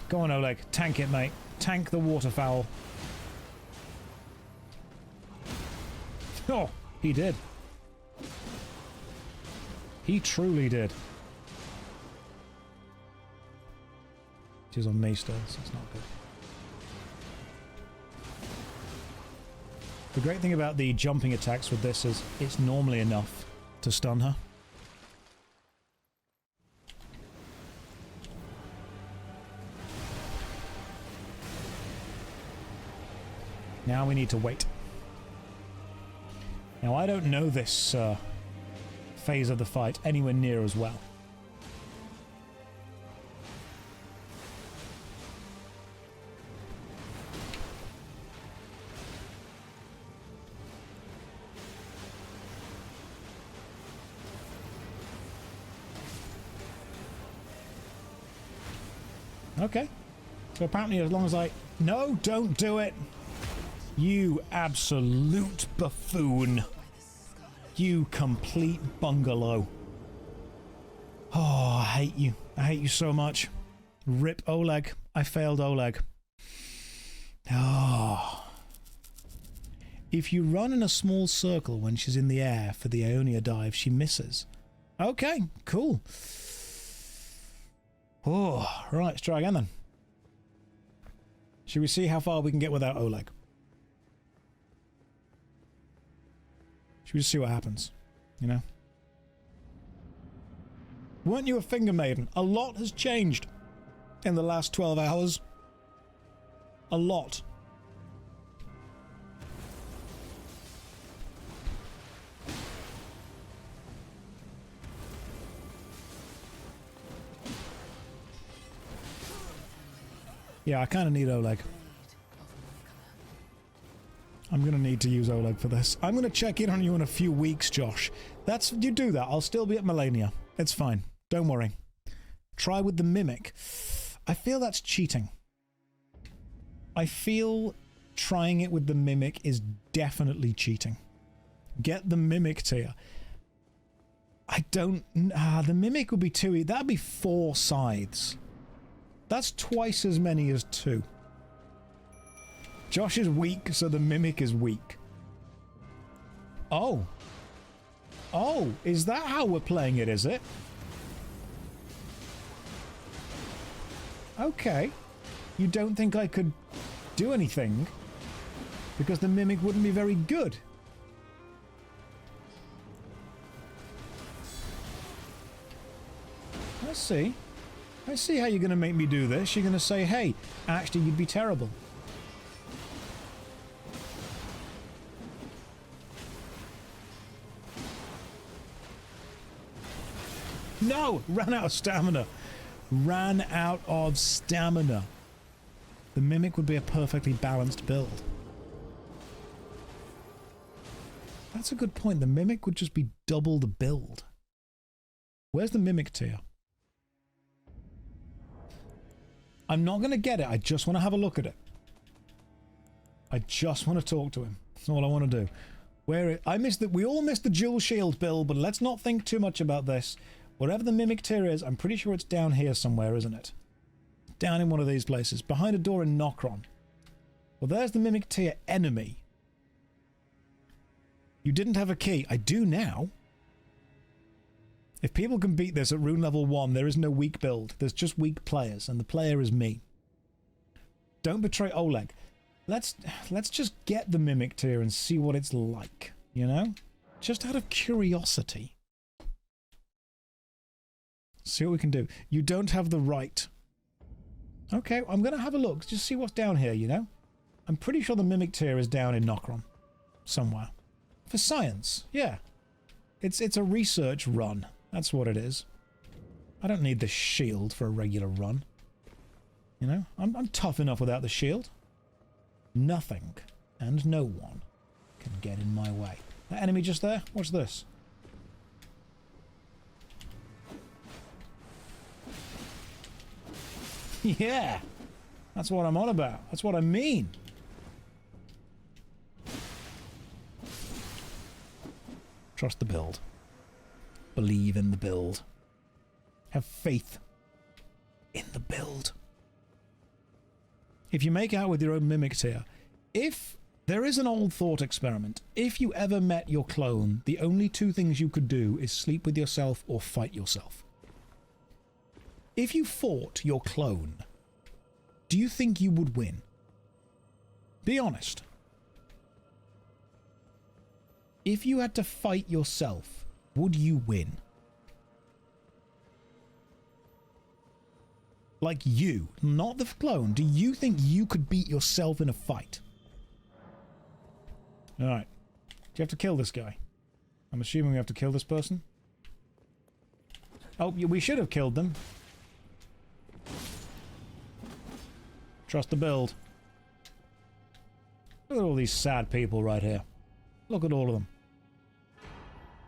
A: Go on, Oleg. Tank it, mate. Tank the waterfowl. Oh, he did. He truly did. She's on me still, so it's not good. The great thing about the jumping attacks with this is it's normally enough to stun her. Now we need to wait. Now I don't know this phase of the fight anywhere near as well. Okay. So apparently as long as I... No, don't do it! You absolute buffoon. You complete bungalow. Oh, I hate you. I hate you so much. Rip Oleg. I failed Oleg. Oh. If you run in a small circle when she's in the air for the Ionia dive, she misses. Okay, cool. Oh, right, let's try again then. Should we see how far we can get without Oleg? Should we just see what happens? You know? Weren't you a finger maiden? A lot has changed in the last 12 hours. A lot. Yeah, I kind of need Oleg. I'm going to need to use Oleg for this. I'm going to check in on you in a few weeks, Josh. You do that. I'll still be at Melania. It's fine. Don't worry. Try with the Mimic. I feel that's cheating. I feel trying it with the Mimic is definitely cheating. Get the Mimic tier. I don't... the Mimic would be too... That'd be 4 scythes. That's twice as many as 2. Josh is weak, so the Mimic is weak. Oh. Oh, is that how we're playing it, is it? Okay. You don't think I could do anything? Because the Mimic wouldn't be very good. I see. I see how you're going to make me do this. You're going to say, hey, actually, you'd be terrible. No! Ran out of stamina. Ran out of stamina. The Mimic would be a perfectly balanced build. That's a good point. The Mimic would just be double the build. Where's the Mimic tier? I'm not going to get it. I just want to have a look at it. I just want to talk to him. That's all I want to do. We all missed the dual shield build, but let's not think too much about this. Wherever the Mimic tier is, I'm pretty sure it's down here somewhere, isn't it? Down in one of these places. Behind a door in Nokron. Well, there's the Mimic tier enemy. You didn't have a key. I do now. If people can beat this at rune level 1, there is no weak build. There's just weak players, and the player is me. Don't betray Oleg. Let's just get the Mimic tier and see what it's like, you know? Just out of curiosity. See what we can do. You don't have the right. Okay, I'm going to have a look. Just see what's down here, you know? I'm pretty sure the Mimic tier is down in Nokron. Somewhere. For science, yeah. It's a research run. That's what it is. I don't need the shield for a regular run. You know? I'm tough enough without the shield. Nothing and no one can get in my way. That enemy just there? What's this? Yeah, that's what I'm on about. That's what I mean. Trust the build. Believe in the build. Have faith in the build. If you make out with your own Mimic tier, if there is an old thought experiment, if you ever met your clone, the only two things you could do is sleep with yourself or fight yourself. If you fought your clone, do you think you would win? Be honest. If you had to fight yourself, would you win? Like you, not the clone. Do you think you could beat yourself in a fight? Alright. Do you have to kill this guy? I'm assuming we have to kill this person. Oh, we should have killed them. Trust the build. Look at all these sad people right here. Look at all of them.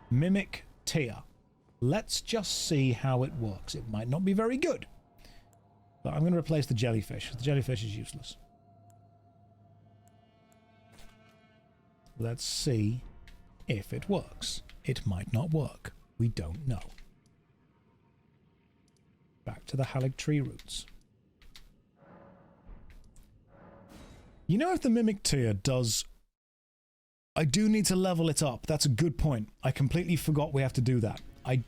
A: Mimic tier. Let's just see how it works. It might not be very good. But I'm going to replace the jellyfish. The jellyfish is useless. Let's see if it works. It might not work. We don't know. Back to the Halig tree roots. You know, if the Mimic tier does... I do need to level it up. That's a good point. I completely forgot we have to do that. I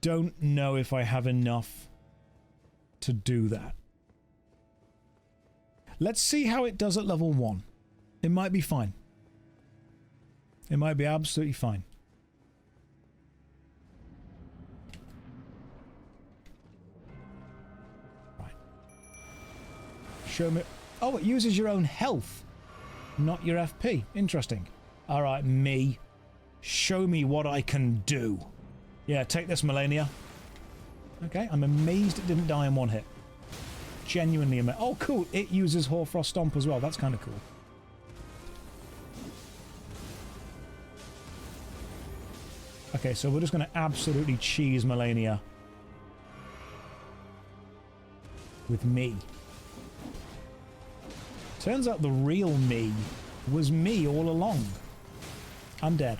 A: don't know if I have enough to do that. Let's see how it does at level 1. It might be fine. It might be absolutely fine. Right. Show me... Oh, it uses your own health, not your FP. Interesting. Alright, me. Show me what I can do. Yeah, take this, Melania. Okay, I'm amazed it didn't die in one hit. Genuinely amazed. Oh, cool. It uses Hoarfrost Stomp as well. That's kind of cool. Okay, so we're just going to absolutely cheese Melania. With me. Turns out the real me was me all along. I'm dead.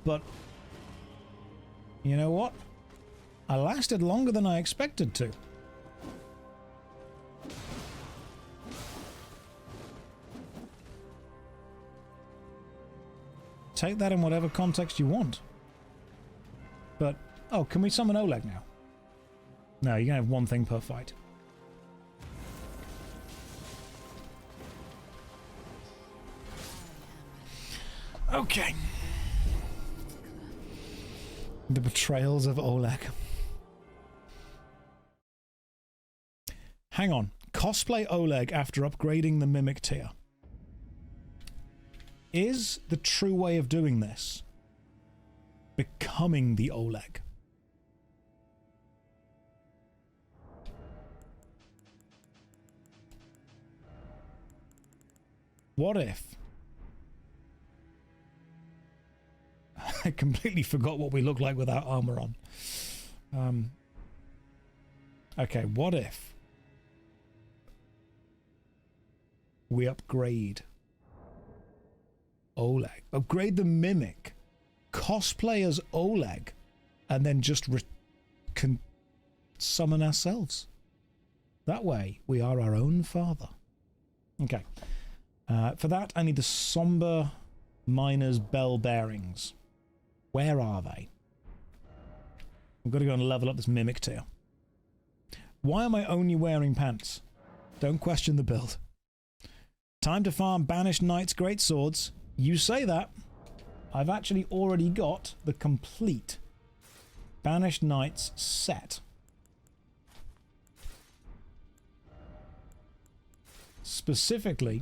A: But, you know what? I lasted longer than I expected to. take that in whatever context you want. But, oh, can we summon Oleg now? No, you're going to have one thing per fight. Okay. The betrayals of Oleg. Hang on. Cosplay Oleg after upgrading the Mimic tier. Is the true way of doing this becoming the Oleg? What if... I completely forgot what we look like without armor on. Okay, what if we upgrade Oleg? Upgrade the Mimic, cosplay as Oleg, and then just can summon ourselves. That way, we are our own father. Okay. For that, I need the Somber Miner's Bell Bearings. Where are they? I've got to go and level up this Mimic tier. Why am I only wearing pants? Don't question the build. Time to farm Banished Knight's Great Swords. You say that. I've actually already got the complete Banished Knights set. Specifically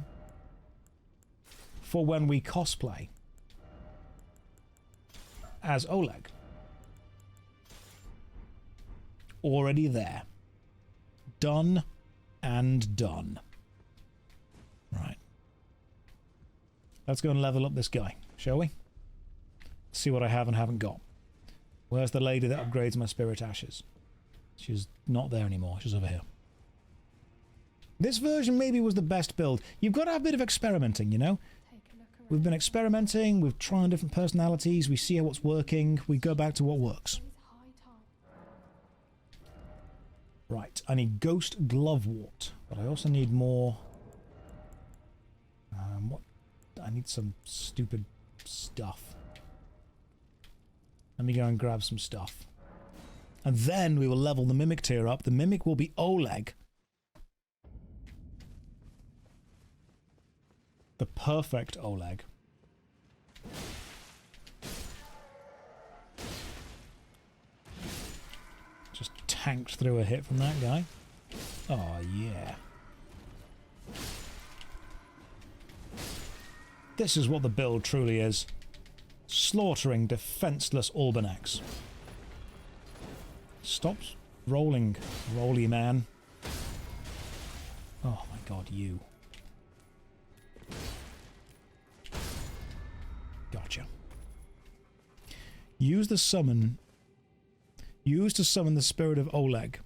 A: for when we cosplay as Oleg. Already there. Done and done. Right. Let's go and level up this guy, shall we? See what I have and haven't got. Where's the lady that upgrades my Spirit Ashes? She's not there anymore. She's over here. This version maybe was the best build. You've got to have a bit of experimenting, you know? We've been experimenting, we've tried different personalities, we see what's working, we go back to what works. Right, I need Ghost Glovewort, but I also need more... what? I need some stupid stuff. Let me go and grab some stuff. And then we will level the Mimic tier up. The Mimic will be Oleg. The perfect Oleg. Just tanked through a hit from that guy. Oh, yeah. This is what the build truly is. Slaughtering defenseless Albinex. Stop rolling, roly man. Oh my god, you. Gotcha. Use the summon. Use to summon the spirit of Oleg.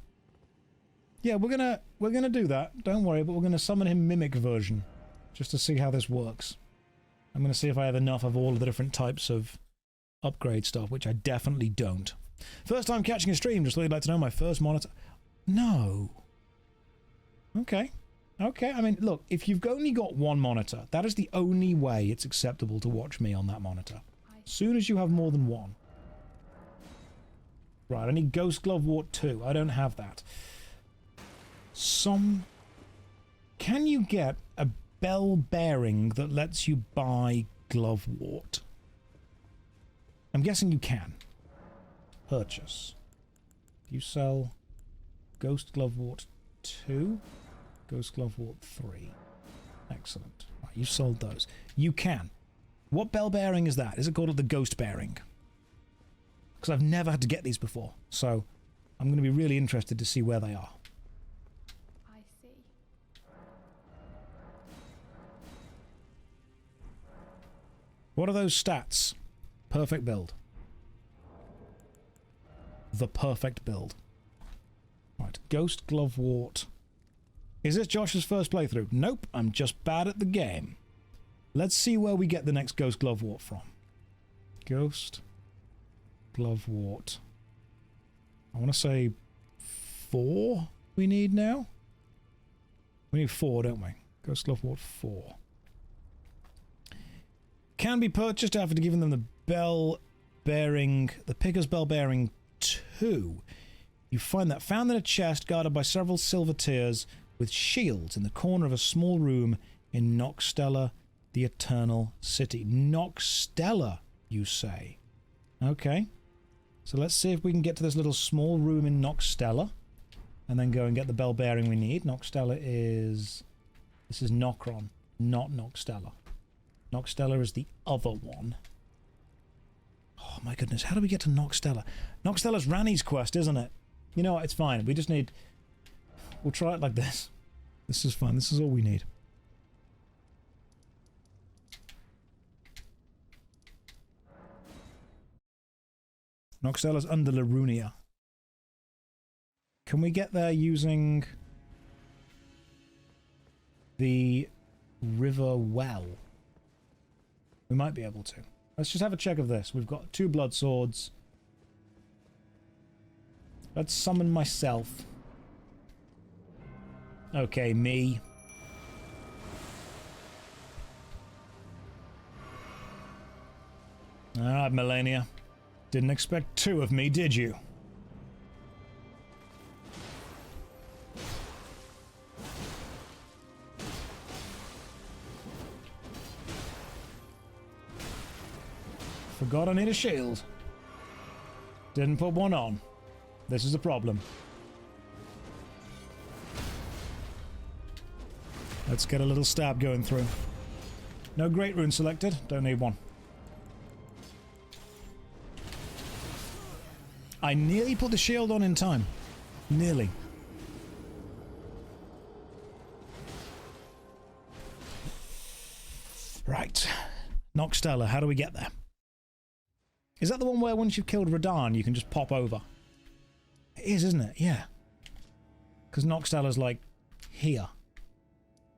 A: Yeah, we're gonna do that. Don't worry, but we're gonna summon him Mimic version, just to see how this works. I'm gonna see if I have enough of all of the different types of upgrade stuff, which I definitely don't. First time catching a stream. Just really like to know my first monitor. No. Okay. Okay, I mean, look, if you've only got one monitor, that is the only way it's acceptable to watch me on that monitor. As soon as you have more than one. Right, I need Ghost Glovewort 2. I don't have that. Can you get a bell bearing that lets you buy Glovewort? I'm guessing you can. Purchase. You sell Ghost Glovewort 2? Ghost Glovewort 3. Excellent. Right, you sold those. You can. What bell bearing is that? Is it called the Ghost Bearing? Because I've never had to get these before, so I'm going to be really interested to see where they are.
B: I see.
A: What are those stats? Perfect build. The perfect build. Right, Ghost Glovewort. Is this Josh's first playthrough? Nope, I'm just bad at the game. Let's see where we get the next Ghost Glovewort from. Ghost Glovewort. I want to say 4 we need now? We need 4, don't we? Ghost Glovewort 4. Can be purchased after giving them the bell bearing, the Picker's Bell Bearing 2. You find that found in a chest guarded by several silver tiers with shields in the corner of a small room in Nokstella, the Eternal City. Nokstella, you say? Okay. So let's see if we can get to this little small room in Nokstella and then go and get the bell bearing we need. Nokstella is... This is Nokron, not Nokstella. Nokstella is the other one. Oh my goodness, how do we get to Nokstella? Nokstella's Ranni's quest, isn't it? You know what, it's fine. We just need... We'll try it like this. This is fine. This is all we need. Nokstella's under Larunia. Can we get there using the river well? We might be able to. Let's just have a check of this. We've got 2 blood swords. Let's summon myself. Okay, me. Alright, Melania. Didn't expect 2 of me, did you? Forgot I need a shield. Didn't put one on. This is a problem. Let's get a little stab going through. No great rune selected. Don't need one. I nearly put the shield on in time. Nearly. Right. Nokstella, how do we get there? Is that the one where once you've killed Radahn, you can just pop over? It is, isn't it? Yeah. Because Nokstella's like here.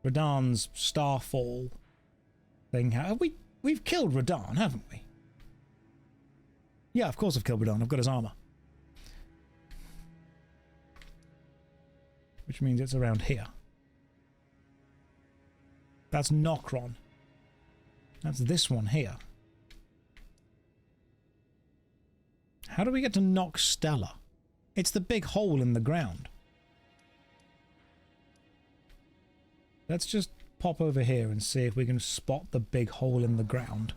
A: Radahn's Starfall thing. We've killed Radahn, haven't we? Yeah, of course I've killed Radahn. I've got his armor. Which means it's around here. That's Nokron. That's this one here. How do we get to Nokstella? It's the big hole in the ground. Let's just pop over here and see if we can spot the big hole in the ground.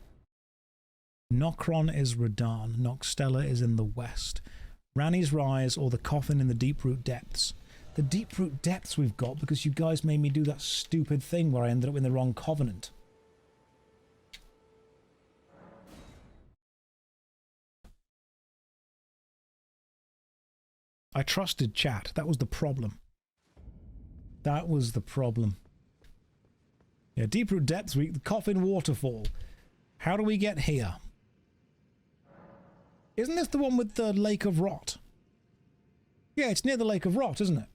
A: Nokron is Radahn. Nokstella is in the west. Ranni's Rise or the Coffin in the Deeproot Depths. The Deeproot Depths we've got because you guys made me do that stupid thing where I ended up in the wrong covenant. I trusted chat. That was the problem. That was the problem. Yeah, Deeproot Depths Week, the Coffin Waterfall. How do we get here? Isn't this the one with the Lake of Rot? Yeah, it's near the Lake of Rot, isn't it?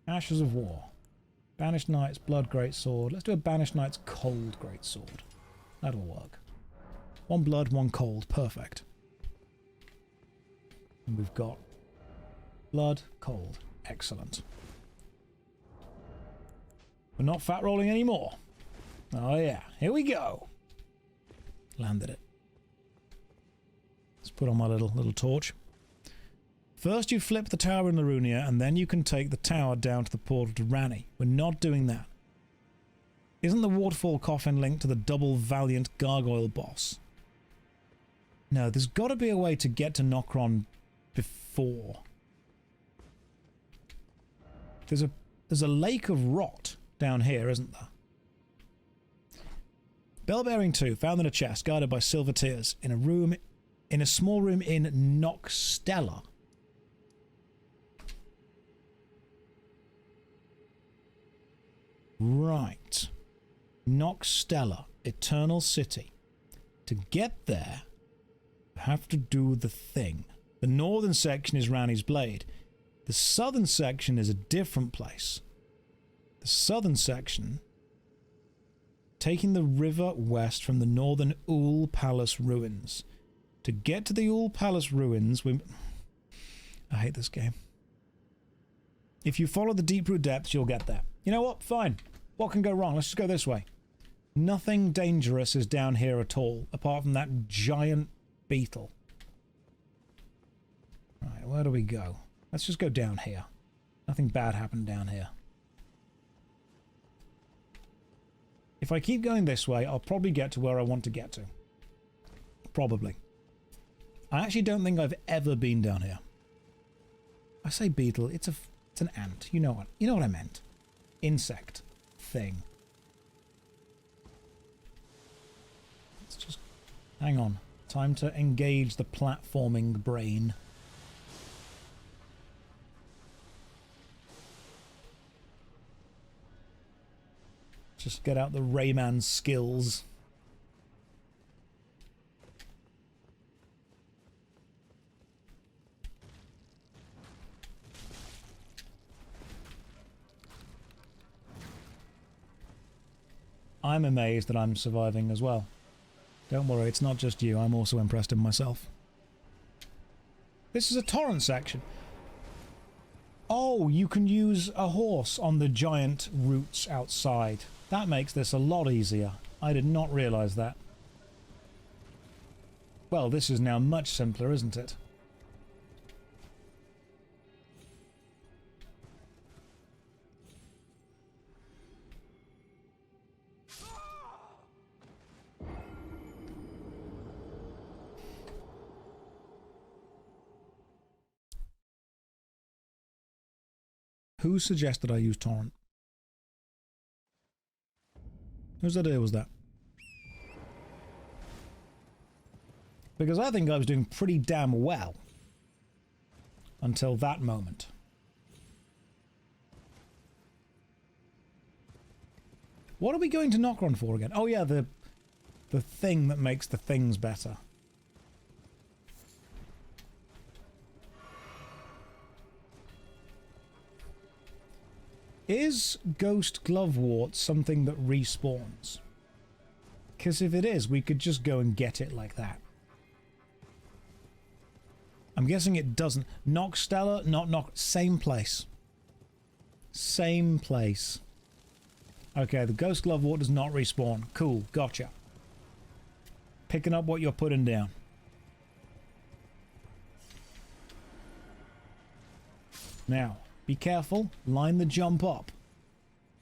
A: Ashes of War. Banished Knight's Blood Greatsword. Let's do a Banished Knight's Cold Greatsword. That'll work. 1 blood, 1 cold. Perfect. And we've got blood, cold. Excellent. We're not fat rolling anymore. Oh yeah, here we go. Landed it. Let's put on my little torch. First you flip the tower in Larunia, and then you can take the tower down to the portal to Ranni. We're not doing that. Isn't the waterfall coffin linked to the double Valiant Gargoyle boss? No, there's got to be a way to get to Nokron before. There's a Lake of Rot down here, isn't there? Bell Bearing 2, found in a chest, guarded by silver tiers, in a small room in Nokstella. Right. Nokstella, Eternal City. To get there, you have to do the thing. The northern section is Ranni's Blade. The southern section is a different place. The southern section, taking the river west from the northern Ool Palace ruins. To get to the Ool Palace ruins, I hate this game. If you follow the Deeproot Depths, you'll get there. You know what? Fine. What can go wrong? Let's just go this way. Nothing dangerous is down here at all, apart from that giant beetle. Right, where do we go? Let's just go down here. Nothing bad happened down here. If I keep going this way, I'll probably get to where I want to get to. Probably. I actually don't think I've ever been down here. I say beetle, it's an ant. You know what I meant. Insect thing. Let's just hang on. Time to engage the platforming brain. Just get out the Rayman skills. I'm amazed that I'm surviving as well. Don't worry, it's not just you. I'm also impressed in myself. This is a torrent section. Oh, you can use a horse on the giant roots outside. That makes this a lot easier. I did not realize that. Well, this is now much simpler, isn't it? Who suggested I use torrent? Whose idea was that? Because I think I was doing pretty damn well until that moment. What are we going to Nokron for again? Oh yeah, the thing that makes the things better. Is Ghost Glovewort something that respawns? Because if it is, we could just go and get it like that. I'm guessing it doesn't. Nokstella, same place. Same place. Okay, the Ghost Glovewort does not respawn. Cool, gotcha. Picking up what you're putting down. Now, be careful. Line the jump up.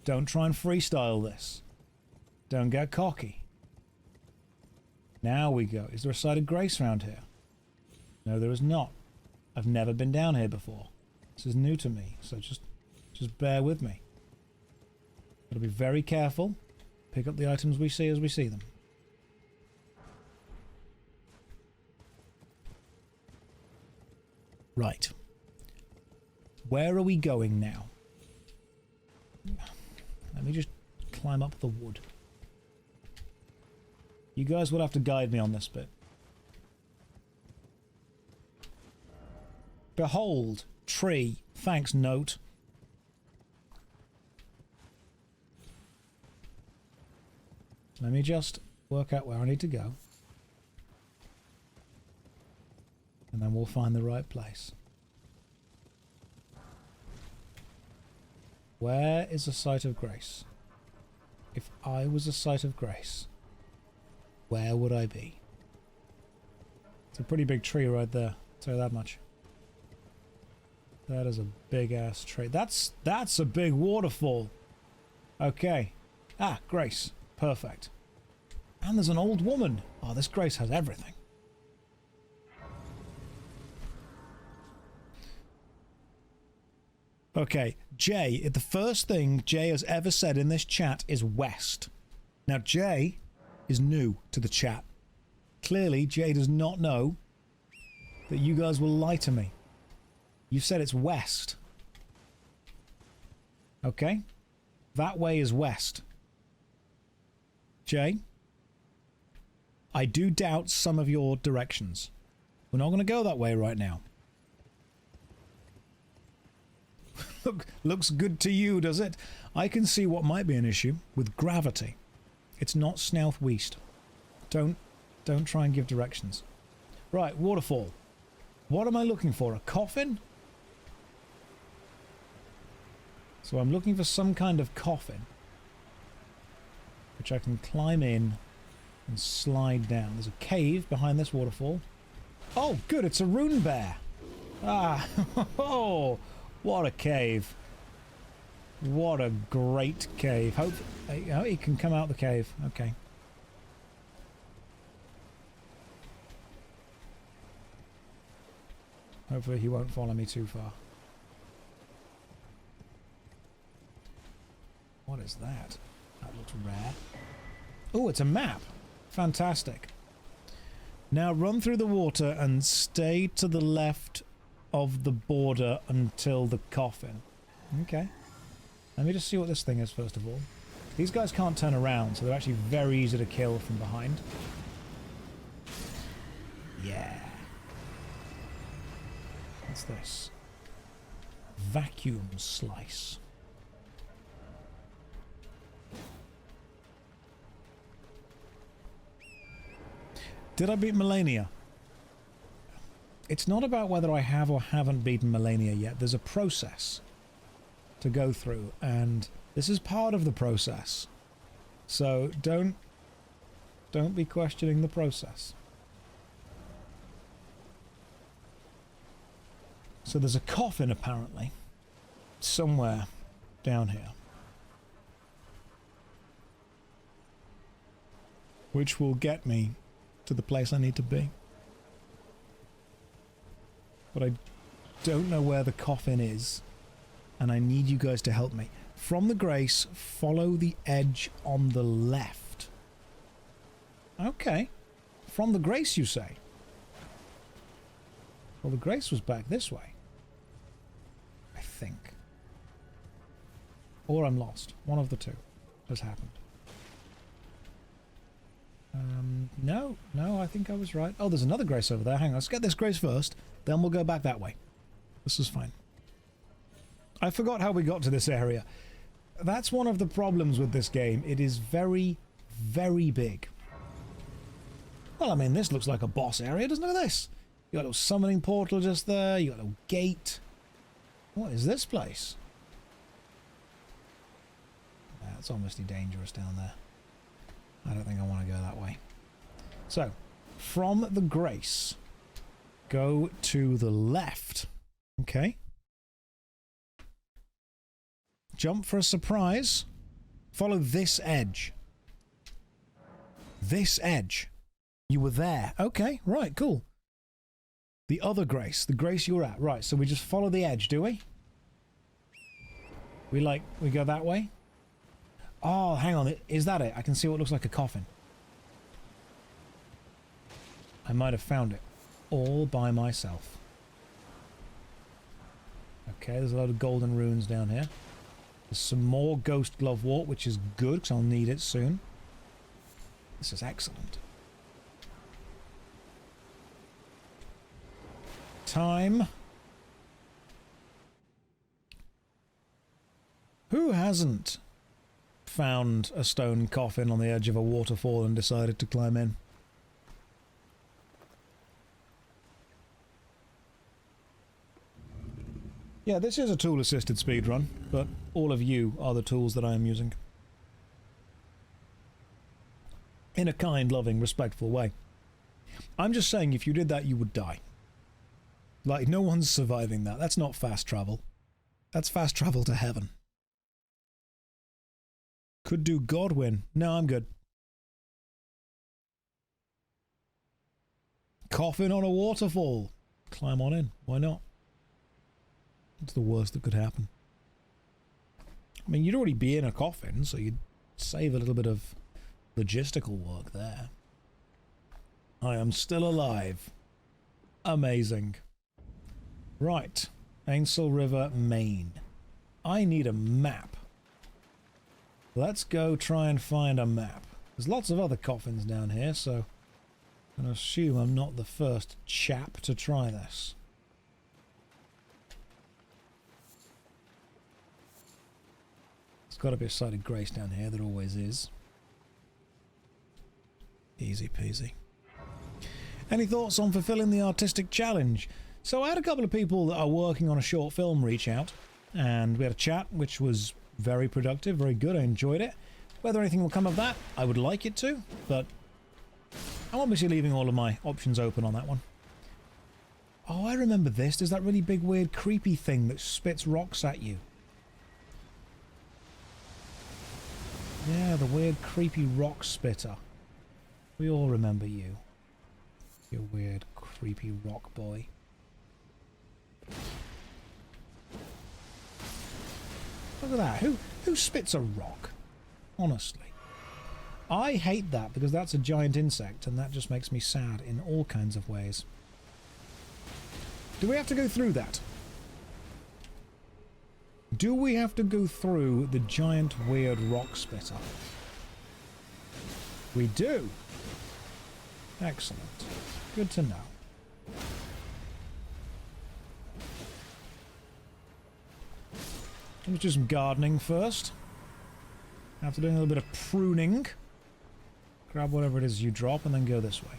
A: Don't try and freestyle this. Don't get cocky. Now we go. Is there a site of grace around here? No, there is not. I've never been down here before. This is new to me, so just bear with me. Gotta be very careful. Pick up the items we see as we see them. Right. Where are we going now? Let me just climb up the wood. You guys will have to guide me on this bit. Behold, tree. Thanks, note. Let me just work out where I need to go. And then we'll find the right place. Where is a site of grace? If I was a site of grace, where would I be? It's a pretty big tree right there, I'll tell you that much. That is a big ass tree. That's a big waterfall. Okay. Ah, Grace. Perfect. And there's an old woman. Oh, this Grace has everything. Okay, Jay, the first thing Jay has ever said in this chat is west. Now, Jay is new to the chat. Clearly, Jay does not know that you guys will lie to me. You said it's west. Okay? That way is west. Jay? I do doubt some of your directions. We're not going to go that way right now. Looks good to you, does it? I can see what might be an issue with gravity. It's not southwest. Don't try and give directions. Right, waterfall. What am I looking for? A coffin? So I'm looking for some kind of coffin. The which I can climb in and slide down. There's a cave behind this waterfall. Oh, good, it's a rune bear. Ah, oh, what a cave. What a great cave. Hope he can come out the cave. Okay. Hopefully he won't follow me too far. What is that? That looks rare. Oh, it's a map. Fantastic. Now run through the water and stay to the left of the border until the coffin. Okay. Let me just see what this thing is first of all. These guys can't turn around, so they're actually very easy to kill from behind. Yeah. What's this? Vacuum slice. Did I beat Melania? It's not about whether I have or haven't beaten Melania yet. There's a process to go through, and this is part of the process. So don't be questioning the process. So there's a coffin apparently somewhere down here, which will get me to the place I need to be. But I don't know where the coffin is, and I need you guys to help me. From the Grace, follow the edge on the left. Okay. From the Grace, you say? Well, the Grace was back this way. I think. Or I'm lost. One of the two has happened. No, I think I was right. Oh, there's another Grace over there. Hang on, let's get this Grace first, then we'll go back that way. This is fine. I forgot how we got to this area. That's one of the problems with this game. It is very, very big. Well, I mean, this looks like a boss area, doesn't it? Look at this. You got a little summoning portal just there. You got a little gate. What is this place? It's obviously dangerous down there. I don't think I want to go that way. So, from the Grace, go to the left. Okay. Jump for a surprise. Follow this edge. This edge. You were there. Okay, right, cool. The other Grace. The Grace you were at. Right, so we just follow the edge, do we? We go that way? Oh, hang on. Is that it? I can see what looks like a coffin. I might have found it all by myself. Okay, there's a load of golden runes down here. There's some more ghost glove wart, which is good because I'll need it soon. This is excellent. Time. Who hasn't found a stone coffin on the edge of a waterfall and decided to climb in? Yeah, this is a tool-assisted speedrun, but all of you are the tools that I am using. In a kind, loving, respectful way. I'm just saying, if you did that, you would die. Like, no one's surviving that. That's not fast travel. That's fast travel to heaven. Could do Godwin. No, I'm good. Coffin on a waterfall. Climb on in. Why not? It's the worst that could happen. I mean, you'd already be in a coffin, so you'd save a little bit of logistical work there. I am still alive. Amazing. Right. Ainsel River, Maine. I need a map. Let's go try and find a map. There's lots of other coffins down here, so I'm going to assume I'm not the first chap to try this. There's got to be a site of grace down here. There always is. Easy peasy. Any thoughts on fulfilling the artistic challenge? So I had a couple of people that are working on a short film reach out, and we had a chat, which was very productive, very good. I enjoyed it. Whether anything will come of that, I would like it to, but I'm obviously leaving all of my options open on that one. Oh, I remember this. There's that really big, weird, creepy thing that spits rocks at you. Yeah, the weird, creepy rock spitter. We all remember you. You weird, creepy rock boy. Look at that. Who spits a rock? Honestly. I hate that because that's a giant insect and that just makes me sad in all kinds of ways. Do we have to go through that? Do we have to go through the giant weird rock spitter? We do. Excellent. Good to know. Let's do some gardening first. After doing a little bit of pruning. Grab whatever it is you drop and then go this way.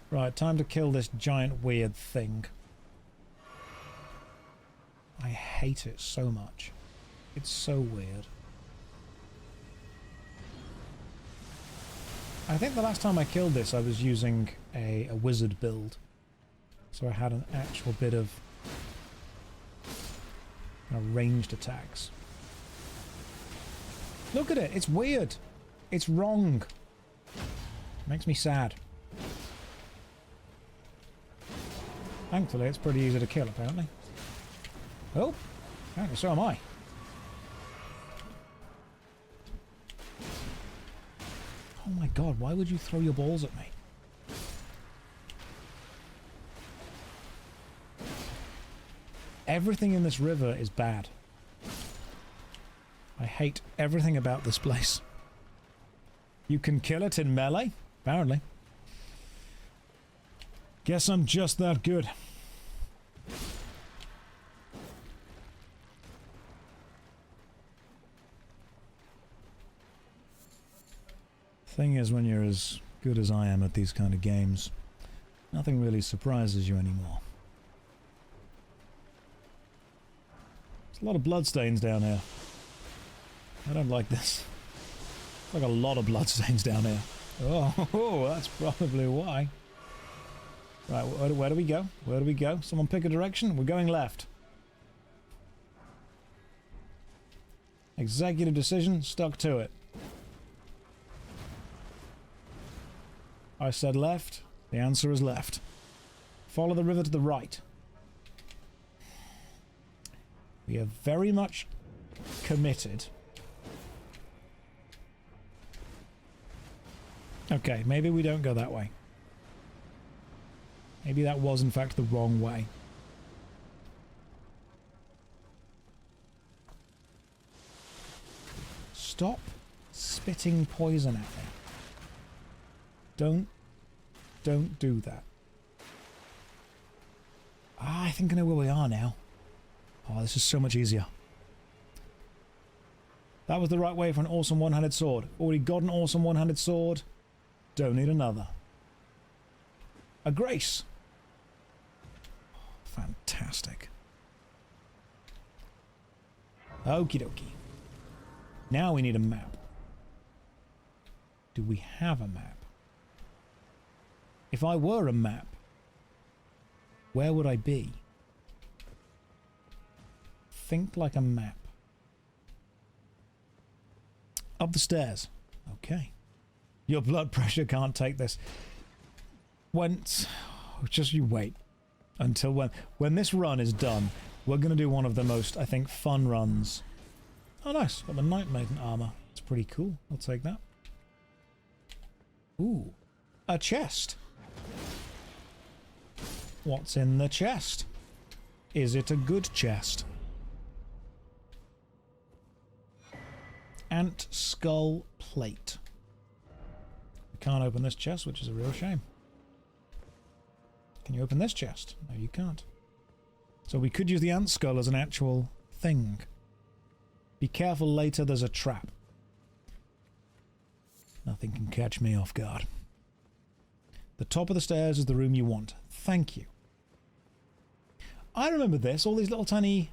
A: Right, time to kill this giant weird thing. I hate it so much. It's so weird. I think the last time I killed this I was using a wizard build. So I had an actual bit of ranged attacks. Look at it, it's weird. It's wrong. Makes me sad. Thankfully it's pretty easy to kill apparently. Oh, apparently so am I. Oh my god, why would you throw your balls at me? Everything in this river is bad. I hate everything about this place. You can kill it in melee? Apparently. Guess I'm just that good. Thing is, when you're as good as I am at these kind of games, nothing really surprises you anymore. There's a lot of bloodstains down here. I don't like this. Like a lot of bloodstains down here. Oh, that's probably why. Right, where do we go? Where do we go? Someone pick a direction? We're going left. Executive decision, stuck to it. I said left. The answer is left. Follow the river to the right. We are very much committed. Okay, maybe we don't go that way. Maybe that was in fact the wrong way. Stop spitting poison at me. Don't do that. Ah, I think I know where we are now. Oh, this is so much easier. That was the right way for an awesome one-handed sword. Already got an awesome one-handed sword. Don't need another. A grace. Fantastic. Okie dokie. Now we need a map. Do we have a map? If I were a map, where would I be? Think like a map. Up the stairs. Okay. Your blood pressure can't take this. Just you wait. Until when this run is done, we're going to do one of the most, I think, fun runs. Oh, nice. Got the Knight Maiden armor. It's pretty cool. I'll take that. Ooh. A chest. What's in the chest? Is it a good chest? Ant skull plate. We can't open this chest, which is a real shame. Can you open this chest? No, you can't. So we could use the ant skull as an actual thing. Be careful later, there's a trap. Nothing can catch me off guard. The top of the stairs is the room you want. Thank you. I remember this. All these little tiny...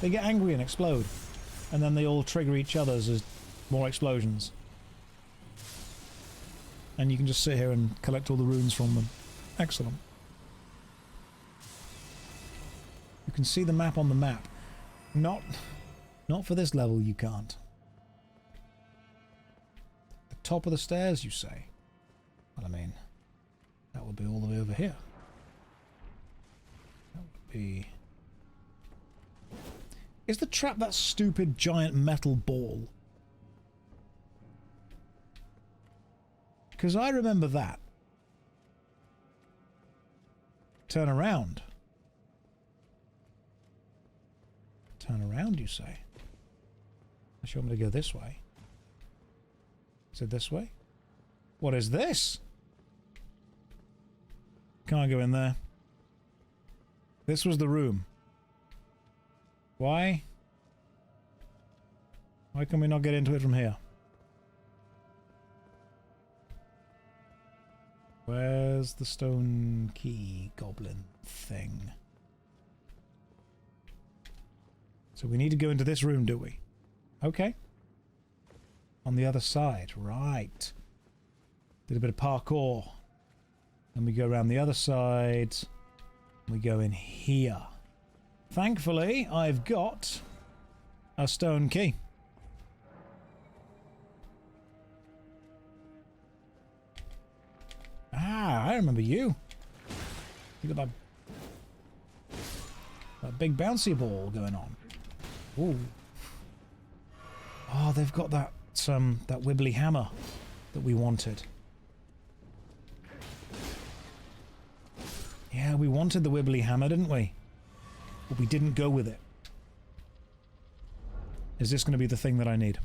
A: They get angry and explode. And then they all trigger each other's as More explosions. And you can just sit here and collect all the runes from them. Excellent. You can see the map on the map. Not for this level, you can't. The top of the stairs, you say? Well, I mean, that would be all the way over here. That would be... Is the trap that stupid giant metal ball? Because I remember that. Turn around. Turn around, you say? Unless you want me to go this way. Is it this way? What is this? Can't go in there. This was the room. Why? Why can we not get into it from here? Where's the stone key goblin thing? So we need to go into this room, do we? Okay. On the other side, right. Did a bit of parkour. Then we go around the other side. We go in here. Thankfully, I've got a stone key. Ah, I remember you. You got that big bouncy ball going on. Ooh. Oh, they've got that wibbly hammer that we wanted. Yeah, we wanted the wibbly hammer, didn't we? But we didn't go with it. Is this going to be the thing that I need?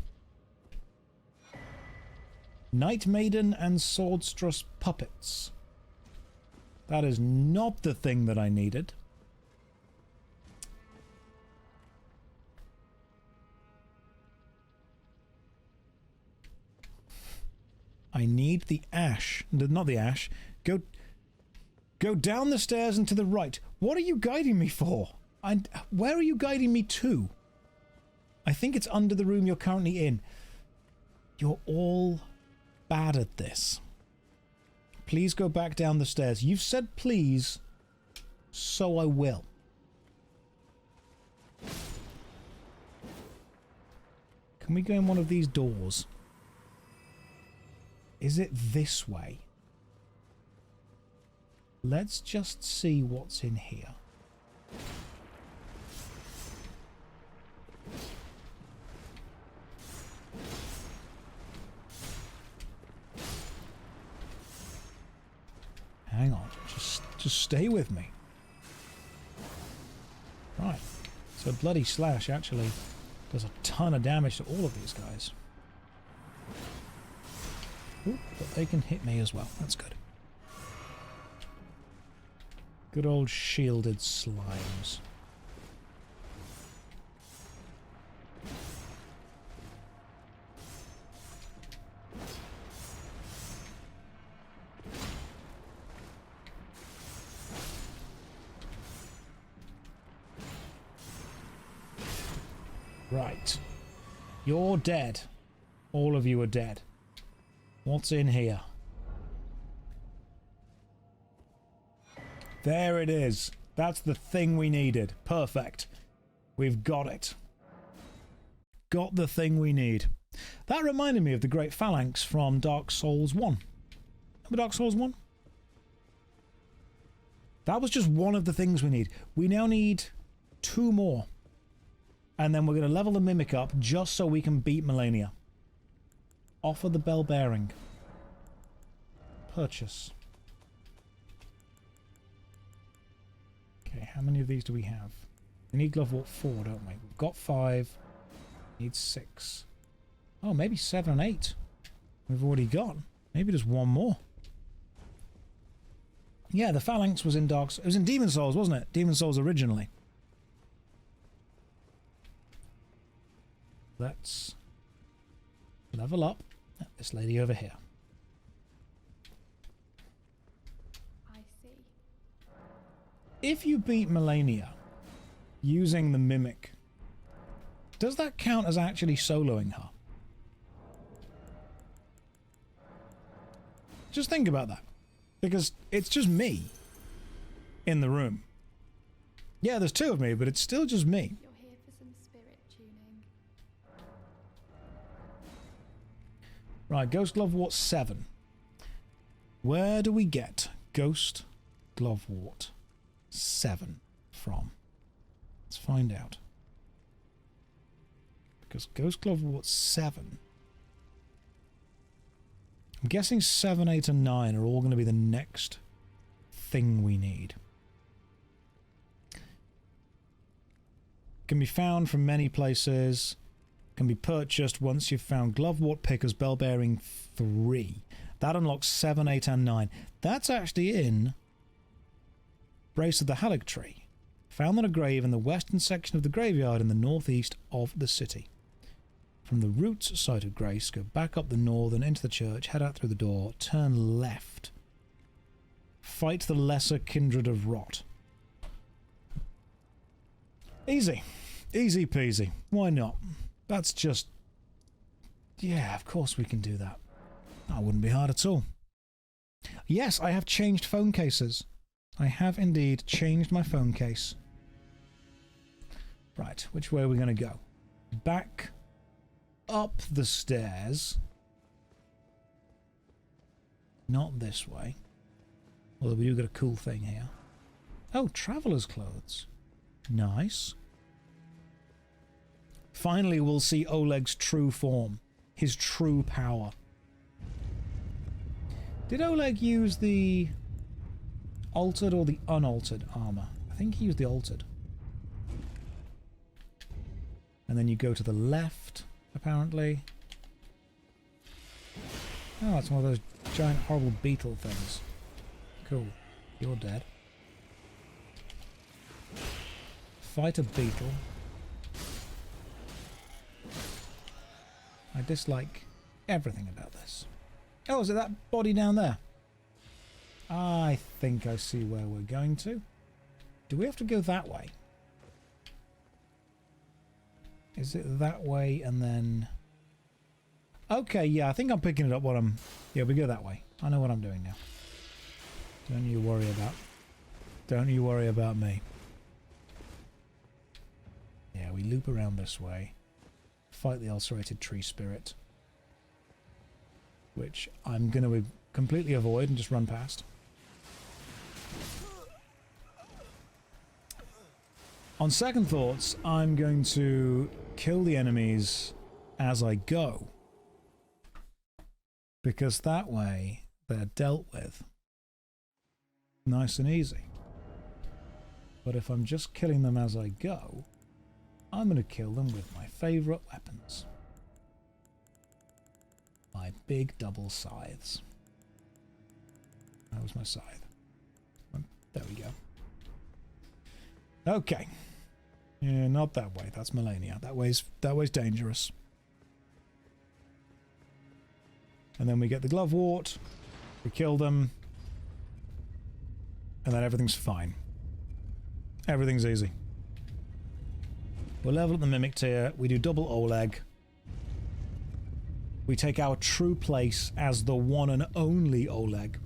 A: Night Maiden and Swordstress puppets. That is not the thing that I needed. I need the ash. Not the ash. Go down the stairs and to the right. What are you guiding me for? Where are you guiding me to? I think it's under the room you're currently in. You're all bad at this. Please go back down the stairs. You've said please, so I will. Can we go in one of these doors? Is it this way? Let's just see what's in here. Hang on, just stay with me. Right, so Bloody Slash actually does a ton of damage to all of these guys. Ooh, but they can hit me as well, that's good. Good old shielded slimes. Right. You're dead. All of you are dead. What's in here? There it is. That's the thing we needed. Perfect. We've got it. Got the thing we need. That reminded me of the Great Phalanx from Dark Souls 1. Remember Dark Souls 1? That was just one of the things we need. We now need 2 more. And then we're going to level the Mimic up just so we can beat Melania. Offer the bell bearing. Purchase. Okay, how many of these do we have? We need Glovewort 4, don't we? We've got 5. Need 6. Oh, maybe 7 and 8. We've already got. Maybe just 1 more. Yeah, the Phalanx was in Dark Souls. It was in Demon Souls, wasn't it? Demon Souls originally. Let's level up this lady over here.
B: I see.
A: If you beat Melania using the Mimic, does that count as actually soloing her? Just think about that. Because it's just me in the room. Yeah, there's two of me, but it's still just me.
B: You're here for some spirit tuning.
A: Right, Ghost Glovewort 7. Where do we get Ghost Glovewort 7 from? Let's find out. Because Ghost Glovewort 7... I'm guessing 7, 8 and 9 are all going to be the next thing we need. Can be found from many places. Can be purchased once you've found Glovewort Pickers Bell Bearing 3. That unlocks 7, 8 and 9. That's actually in Brace of the Halleck Tree. Found on a grave in the western section of the graveyard in the northeast of the city. From the roots site of Grace, go back up the northern into the church, head out through the door, turn left. Fight the lesser kindred of rot. Easy. Easy peasy. Why not? That's just... Yeah, of course we can do that. That wouldn't be hard at all. Yes, I have changed phone cases. I have indeed changed my phone case. Right, which way are we going to go? Back... up the stairs. Not this way. Although we do get a cool thing here. Oh, traveller's clothes. Nice. Finally we'll see Oleg's true form. His true power. Did Oleg use the altered or the unaltered armor? I think he used the altered. And then you go to the left... apparently. Oh, it's one of those giant horrible beetle things. Cool. You're dead. Fight a beetle. I dislike everything about this. Oh, is it that body down there? I think I see where we're going to. Do we have to go that way? Is it that way and then... Okay, yeah, I think I'm picking it up what I'm... Yeah, we go that way. I know what I'm doing now. Don't you worry about... Don't you worry about me. Yeah, we loop around this way. Fight the ulcerated tree spirit. Which I'm going to completely avoid and just run past. On second thoughts, I'm going to kill the enemies as I go. Because that way, they're dealt with. Nice and easy. But if I'm just killing them as I go, I'm going to kill them with my favourite weapons. My big double scythes. That was my scythe. There we go. Okay. Yeah, not that way. That's Melania. That way's dangerous. And then we get the Glovewort. We kill them. And then everything's fine. Everything's easy. We'll level up the Mimic tier. We do double Oleg. We take our true place as the one and only Oleg.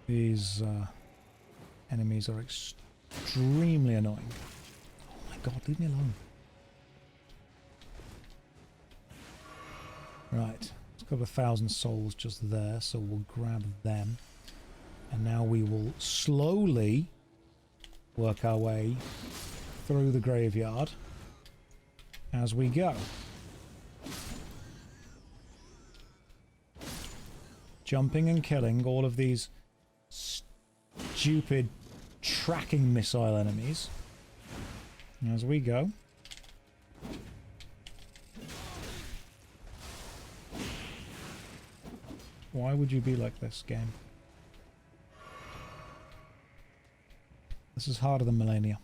A: These enemies are extremely annoying. Oh my god, leave me alone. Right, there's a couple of thousand souls just there, so we'll grab them. And now we will slowly work our way through the graveyard as we go. Jumping and killing all of these stupid tracking missile enemies as we go. Why would you be like this, game? This is harder than Melania.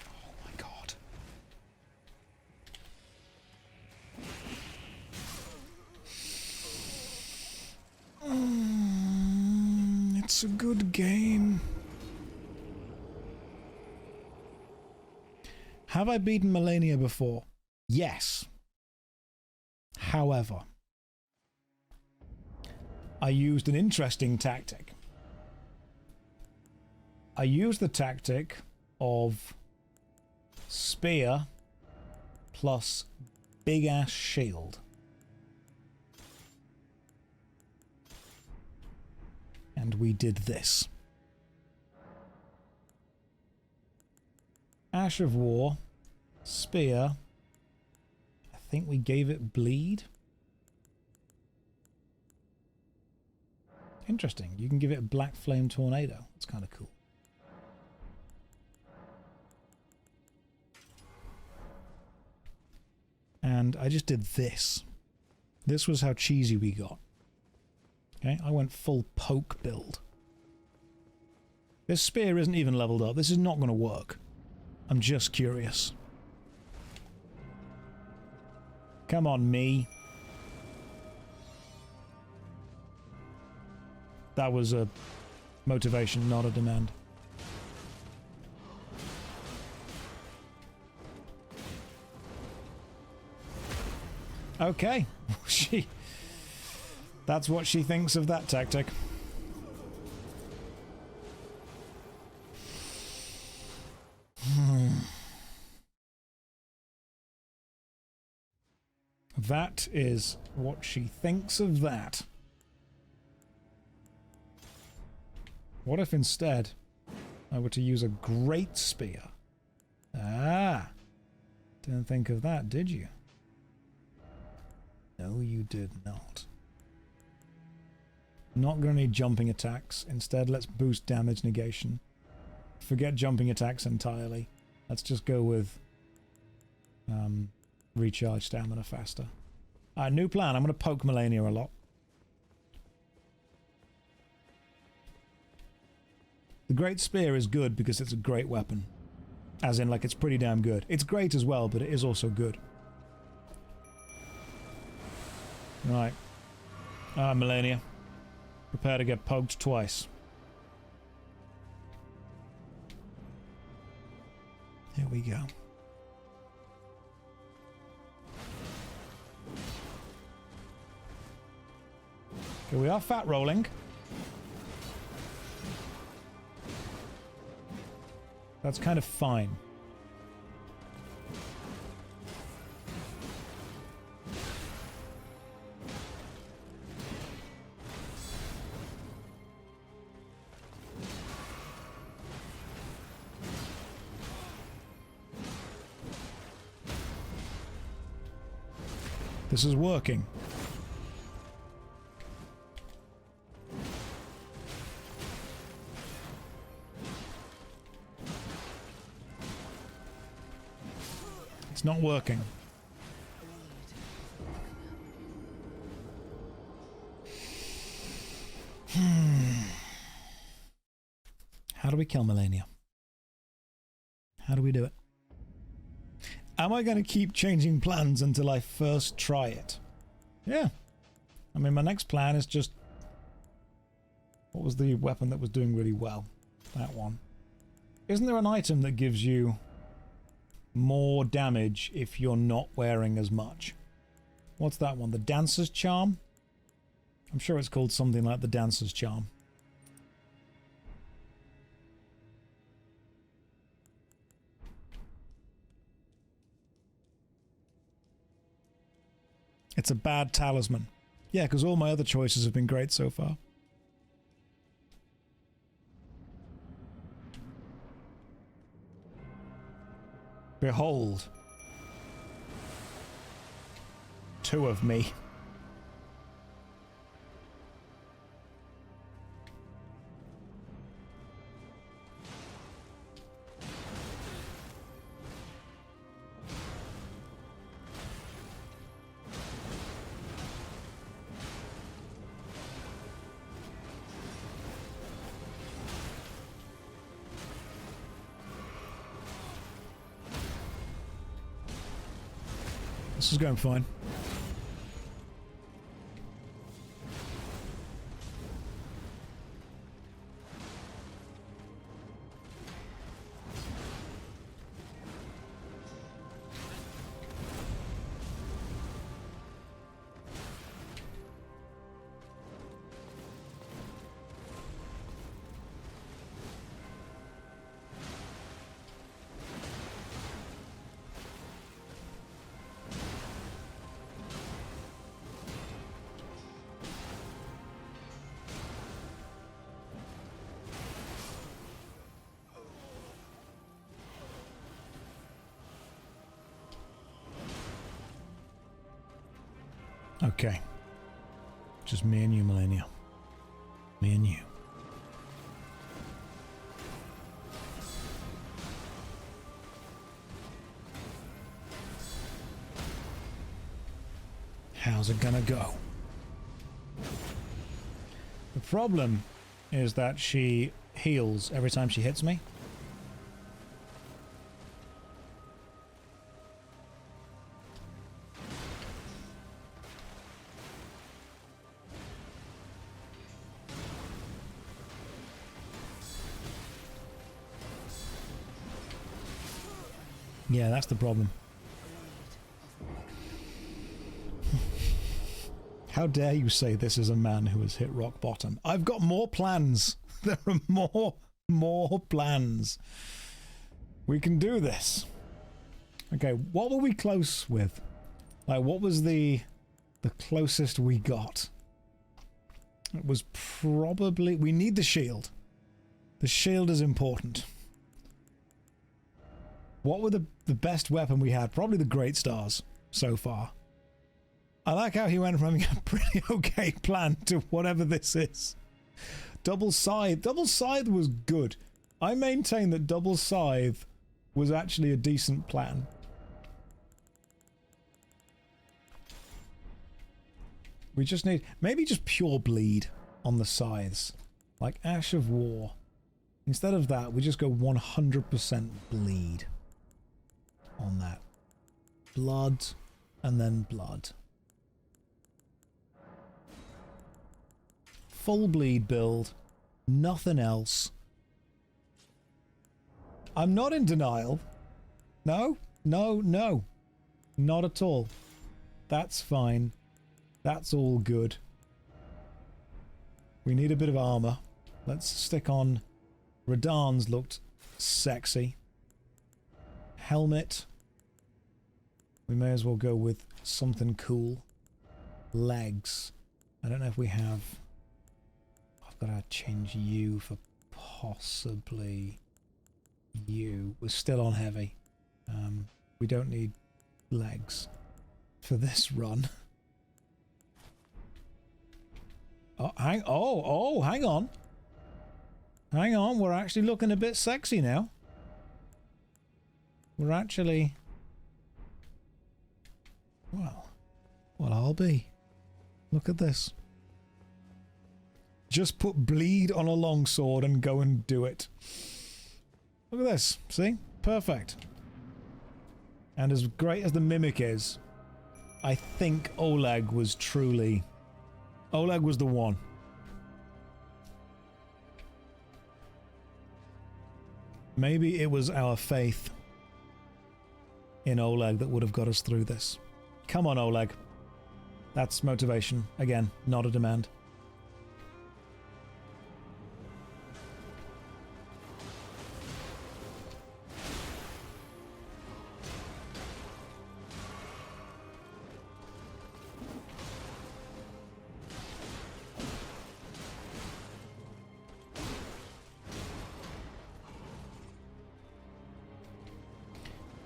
A: Oh my god. It's It's a good game. Have I beaten Melania before? Yes. However, I used an interesting tactic. I used the tactic of spear plus big-ass shield. And we did this. Ash of War, spear. I think we gave it bleed. Interesting. You can give it a black flame tornado. It's kind of cool. And I just did this. This was how cheesy we got. Okay, I went full poke build. This spear isn't even leveled up. This is not going to work. I'm just curious. Come on, me. That was a motivation, not a demand. Okay. That's what she thinks of that tactic. That is what she thinks of that. What if instead I were to use a great spear? Ah! Didn't think of that, did you? No, you did not. Not going to need jumping attacks. Instead, let's boost damage negation. Forget jumping attacks entirely. Let's just go with recharge stamina faster. Alright, new plan. I'm going to poke Melania a lot. The Great Spear is good because it's a great weapon. As in, like, it's pretty damn good. It's great as well, but it is also good. Right. Melania. Prepare to get poked twice. Here we go. Okay, we are fat rolling. That's kind of fine. This is working. It's not working. How do we kill Melania? How do we do it? Am I going to keep changing plans until I first try it? Yeah. I mean, my next plan is just... What was the weapon that was doing really well? That one. Isn't there an item that gives you more damage if you're not wearing as much? What's that one? The Dancer's Charm? I'm sure it's called something like the Dancer's Charm. It's a bad talisman. Yeah, because all my other choices have been great so far. Behold. 2 of me. This is going fine. Okay. Just me and you, Melania. Me and you. How's it gonna go? The problem is that she heals every time she hits me. Yeah, that's the problem. How dare you say this is a man who has hit rock bottom? I've got more plans. There are more plans. We can do this. Okay, what were we close with? Like, what was the closest we got? It was probably... We need the shield. The shield is important. What were the best weapon we had? Probably the Great Stars so far. I like how he went from having a pretty okay plan to whatever this is. Double Scythe. Double Scythe was good. I maintain that Double Scythe was actually a decent plan. We just need... Maybe just pure bleed on the scythes. Like Ash of War. Instead of that, we just go 100% bleed on that. Blood and then blood. Full bleed build, nothing else. I'm not in denial. No, no, no. Not at all. That's fine. That's all good. We need a bit of armor. Let's stick on... Radahn's looked sexy. Helmet. We may as well go with something cool. Legs. I don't know if we have... I've got to change you for possibly you. We're still on heavy. We don't need legs for this run. Oh, hang on. Hang on, we're actually looking a bit sexy now. We're actually... Well, I'll be. Look at this. Just put bleed on a longsword and go and do it. Look at this. See? Perfect. And as great as the Mimic is, I think Oleg was truly... Oleg was the one. Maybe it was our faith in Oleg that would have got us through this. Come on, Oleg. That's motivation. Again, not a demand.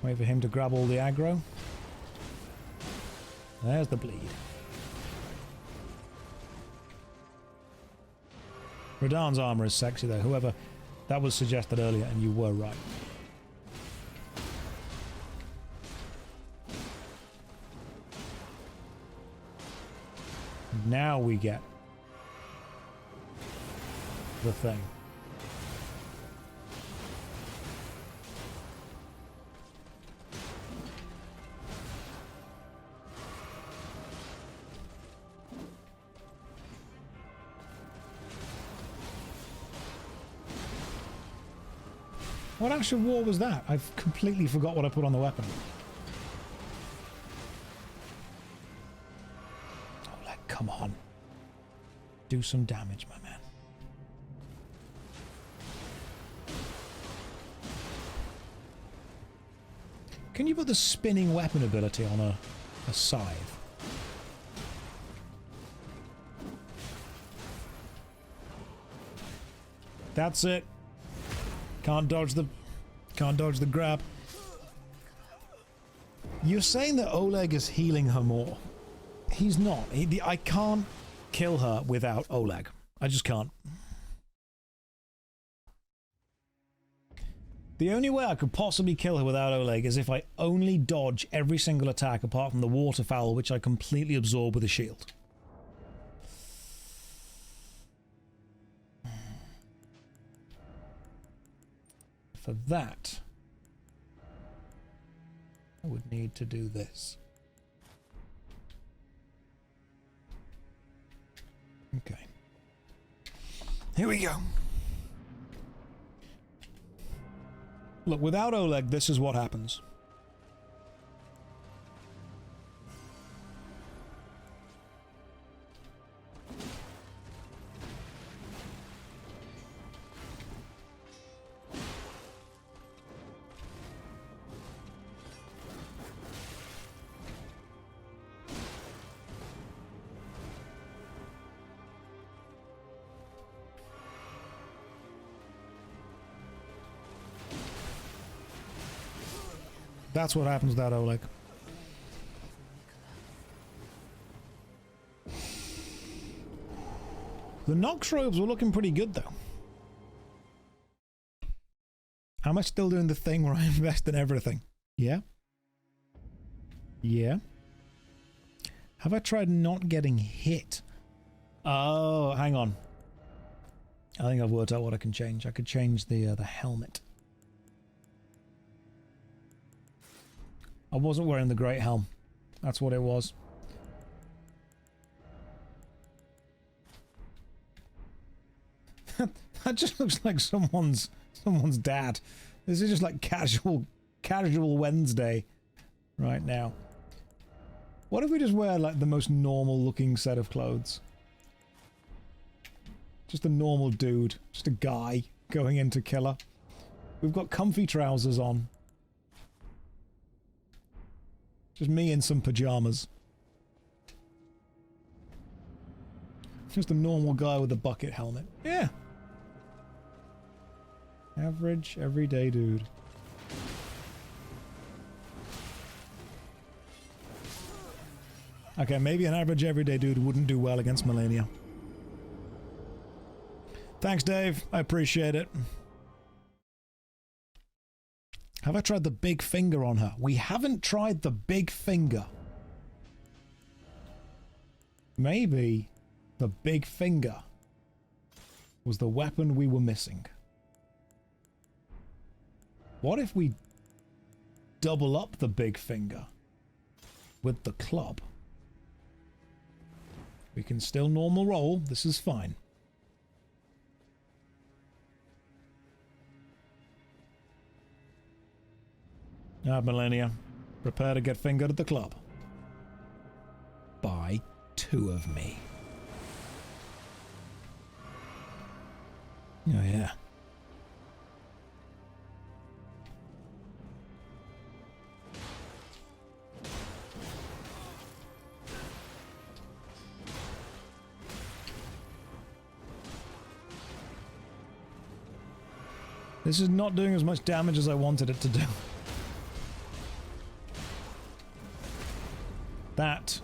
A: Wait for him to grab all the aggro. There's the bleed. Radahn's armor is sexy though. Whoever... That was suggested earlier and you were right. Now we get the thing. What Ash of War was that? I've completely forgot what I put on the weapon. Oh, like, come on. Do some damage, my man. Can you put the spinning weapon ability on a scythe? That's it. Can't dodge the grab. You're saying that Oleg is healing her more. He's not. I can't kill her without Oleg. I just can't. The only way I could possibly kill her without Oleg is if I only dodge every single attack apart from the waterfowl, which I completely absorb with a shield. For that, I would need to do this. Okay. Here we go. Look, without Oleg, this is what happens. That's what happens without Oleg. The Nox robes were looking pretty good, though. Am I still doing the thing where I invest in everything? Yeah? Yeah? Have I tried not getting hit? Oh, hang on. I think I've worked out what I can change. I could change the helmet. I wasn't wearing the great helm. That's what it was. That just looks like someone's dad. This is just like casual Wednesday right now. What if we just wear like the most normal looking set of clothes? Just a normal dude, just a guy going into killer. We've got comfy trousers on. Just me in some pajamas. Just a normal guy with a bucket helmet. Yeah. Average, everyday dude. Okay, maybe an average, everyday dude wouldn't do well against Melania. Thanks, Dave. I appreciate it. Have I tried the big finger on her? We haven't tried the big finger. Maybe the big finger was the weapon we were missing. What if we double up the big finger with the club? We can still normal roll. This is fine. Ah, Melania, prepare to get fingered at the club. By two of me. Oh, yeah. This is not doing as much damage as I wanted it to do. That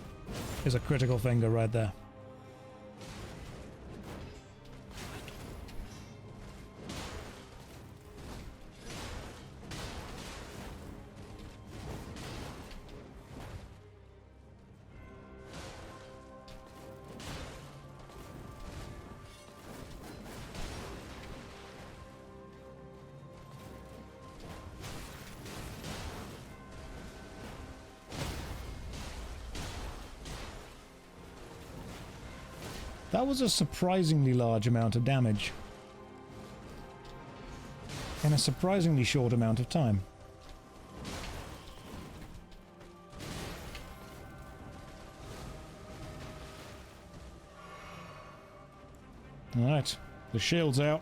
A: is a critical finger right there. That was a surprisingly large amount of damage. In a surprisingly short amount of time. Alright, the shield's out.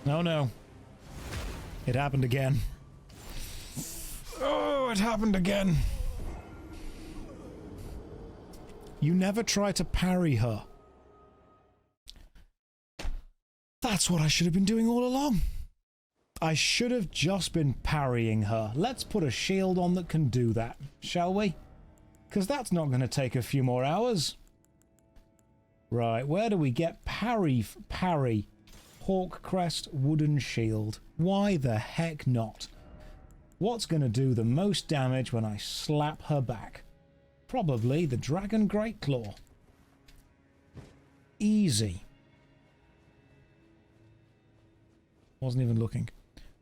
A: Oh no. It happened again. Oh, it happened again. You never try to parry her. That's what I should have been doing all along. I should have just been parrying her. Let's put a shield on that can do that, shall we? Because that's not going to take a few more hours. Right, where do we get parry? Hawk crest, wooden shield. Why the heck not? What's going to do the most damage when I slap her back? Probably the Dragon Great Claw. Easy. Wasn't even looking.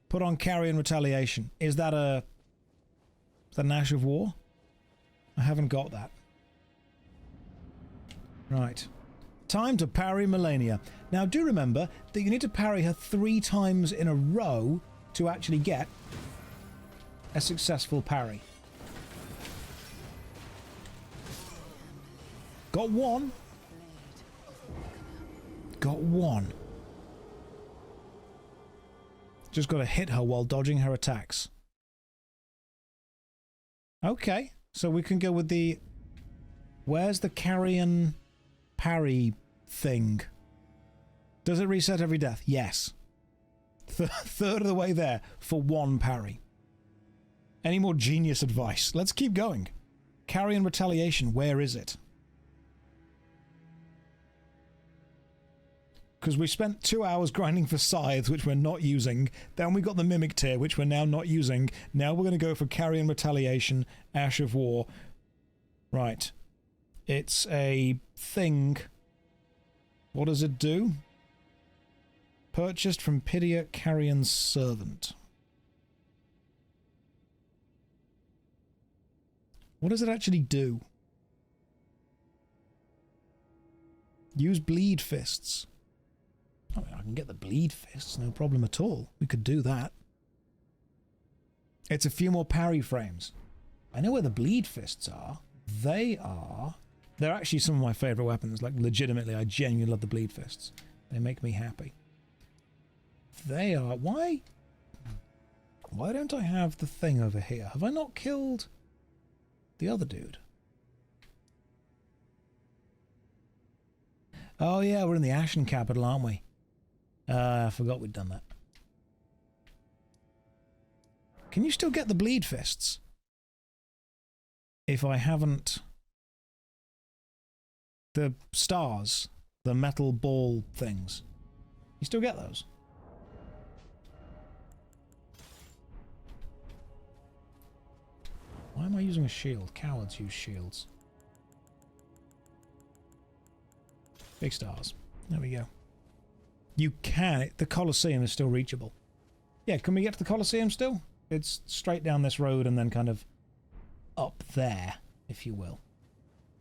A: Put on Carrion Retaliation. Is that a Ash of War? I haven't got that. Right. Time to parry Melania. Now do remember that you need to parry her 3 times in a row to actually get a successful parry. Got one. Got one. Just got to hit her while dodging her attacks. Okay, so we can go with the... Where's the carrion parry thing? Does it reset every death? Yes. Third of the way there for 1 parry. Any more genius advice? Let's keep going. Carrion Retaliation, where is it? Because we spent 2 hours grinding for Scythe, which we're not using. Then we got the Mimic tier, which we're now not using. Now we're going to go for Carrion Retaliation, Ash of War. Right. It's a thing. What does it do? Purchased from Pidia Carrion's servant. What does it actually do? Use Bleed Fists. I mean, I can get the Bleed Fists, no problem at all. We could do that. It's a few more parry frames. I know where the Bleed Fists are. They're actually some of my favourite weapons. Like, legitimately, I genuinely love the Bleed Fists. They make me happy. They are... Why don't I have the thing over here? Have I not killed the other dude? Oh yeah, we're in the Ashen Capital, aren't we? I forgot we'd done that. Can you still get the Bleed Fists? If I haven't... The stars, the metal ball things. You still get those? Why am I using a shield? Cowards use shields. Big stars. There we go. You can. The Colosseum is still reachable. Yeah, can we get to the Colosseum still? It's straight down this road and then kind of up there, if you will.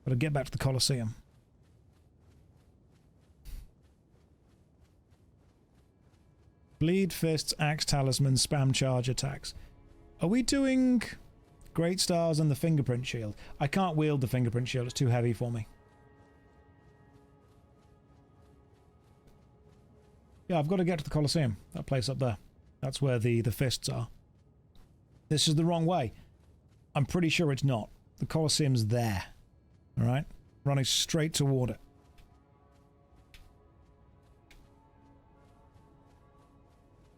A: But I'll get back to the Colosseum. Bleed Fists, Axe Talisman, Spam Charge attacks. Are we doing Great Stars and the Fingerprint Shield? I can't wield the Fingerprint Shield. It's too heavy for me. Yeah, I've got to get to the Colosseum. That place up there. That's where the fists are. This is the wrong way. I'm pretty sure it's not. The Colosseum's there. Alright? Running straight toward it.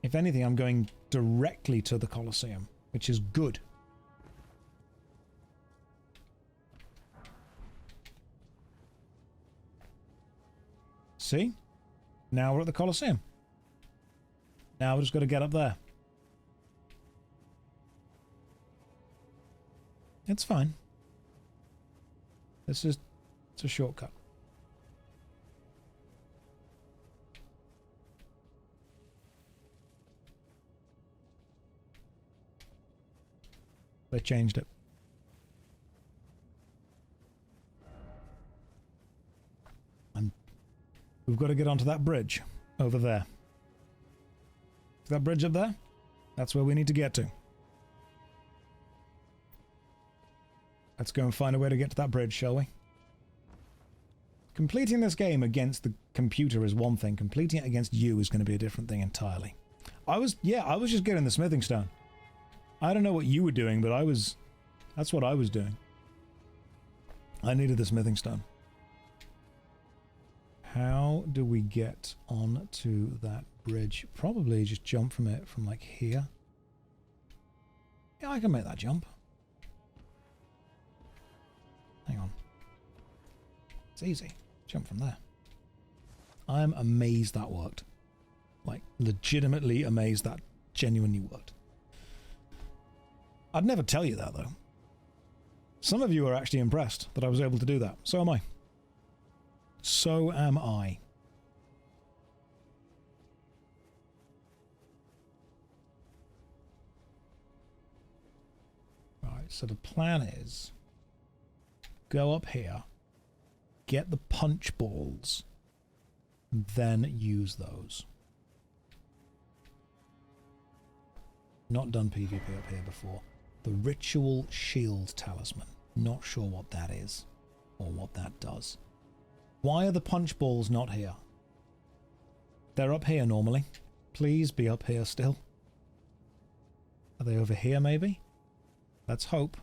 A: If anything, I'm going directly to the Colosseum, which is good. See? Now we're at the Colosseum. Now we've just got to get up there. It's fine. It's a shortcut. They changed it. We've got to get onto that bridge over there. That bridge up there? That's where we need to get to. Let's go and find a way to get to that bridge, shall we? Completing this game against the computer is one thing. Completing it against you is going to be a different thing entirely. I was just getting the smithing stone. I don't know what you were doing, but that's what I was doing. I needed the smithing stone. How do we get onto that bridge? Probably just jump from it from like here. Yeah, I can make that jump. Hang on. It's easy. Jump from there. I'm amazed that worked. Like, legitimately amazed that genuinely worked. I'd never tell you that, though. Some of you are actually impressed that I was able to do that. So am I. So am I. Right, so the plan is go up here, get the punch balls, then use those. Not done PvP up here before. The Ritual Shield Talisman. Not sure what that is or what that does. Why are the punch balls not here? They're up here normally. Please be up here still. Are they over here maybe? Let's hope.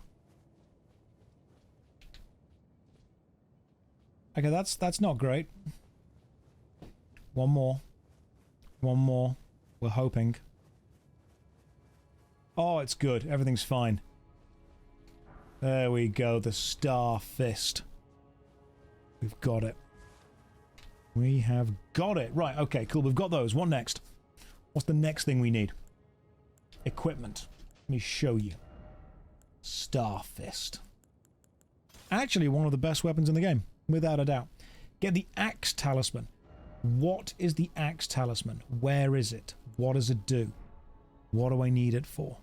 A: Okay, that's not great. One more. One more. We're hoping. Oh, it's good. Everything's fine. There we go. The Star Fist. We've got it. We have got it. Right, okay, cool. We've got those. What next? What's the next thing we need? Equipment. Let me show you. Star Fist. Actually, one of the best weapons in the game. Without a doubt. Get the Axe Talisman. What is the Axe Talisman? Where is it? What does it do? What do I need it for?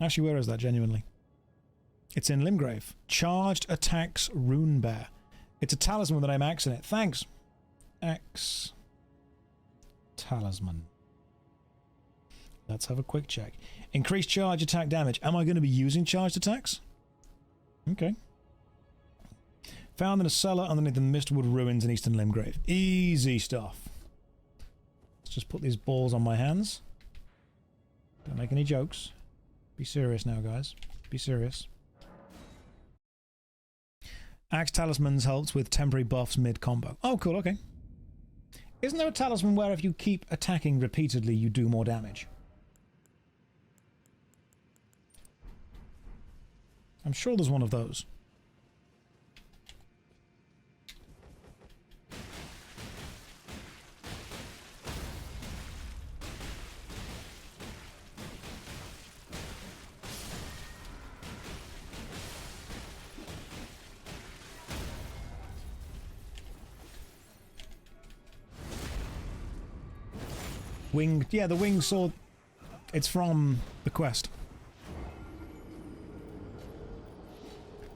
A: Actually, where is that, genuinely? It's in Limgrave. Charged Attacks Rune Bear. It's a talisman that I'm axing it. Thanks. Axe Talisman. Let's have a quick check. Increased charge attack damage. Am I going to be using charged attacks? Okay. Found in a cellar underneath the Mistwood Ruins in Eastern Limgrave. Easy stuff. Let's just put these balls on my hands. Don't make any jokes. Be serious now, guys. Be serious. Axe Talismans helps with temporary buffs mid-combo. Oh, cool, okay. Isn't there a talisman where if you keep attacking repeatedly, you do more damage? I'm sure there's one of those. Winged, yeah, the winged sword. It's from the quest.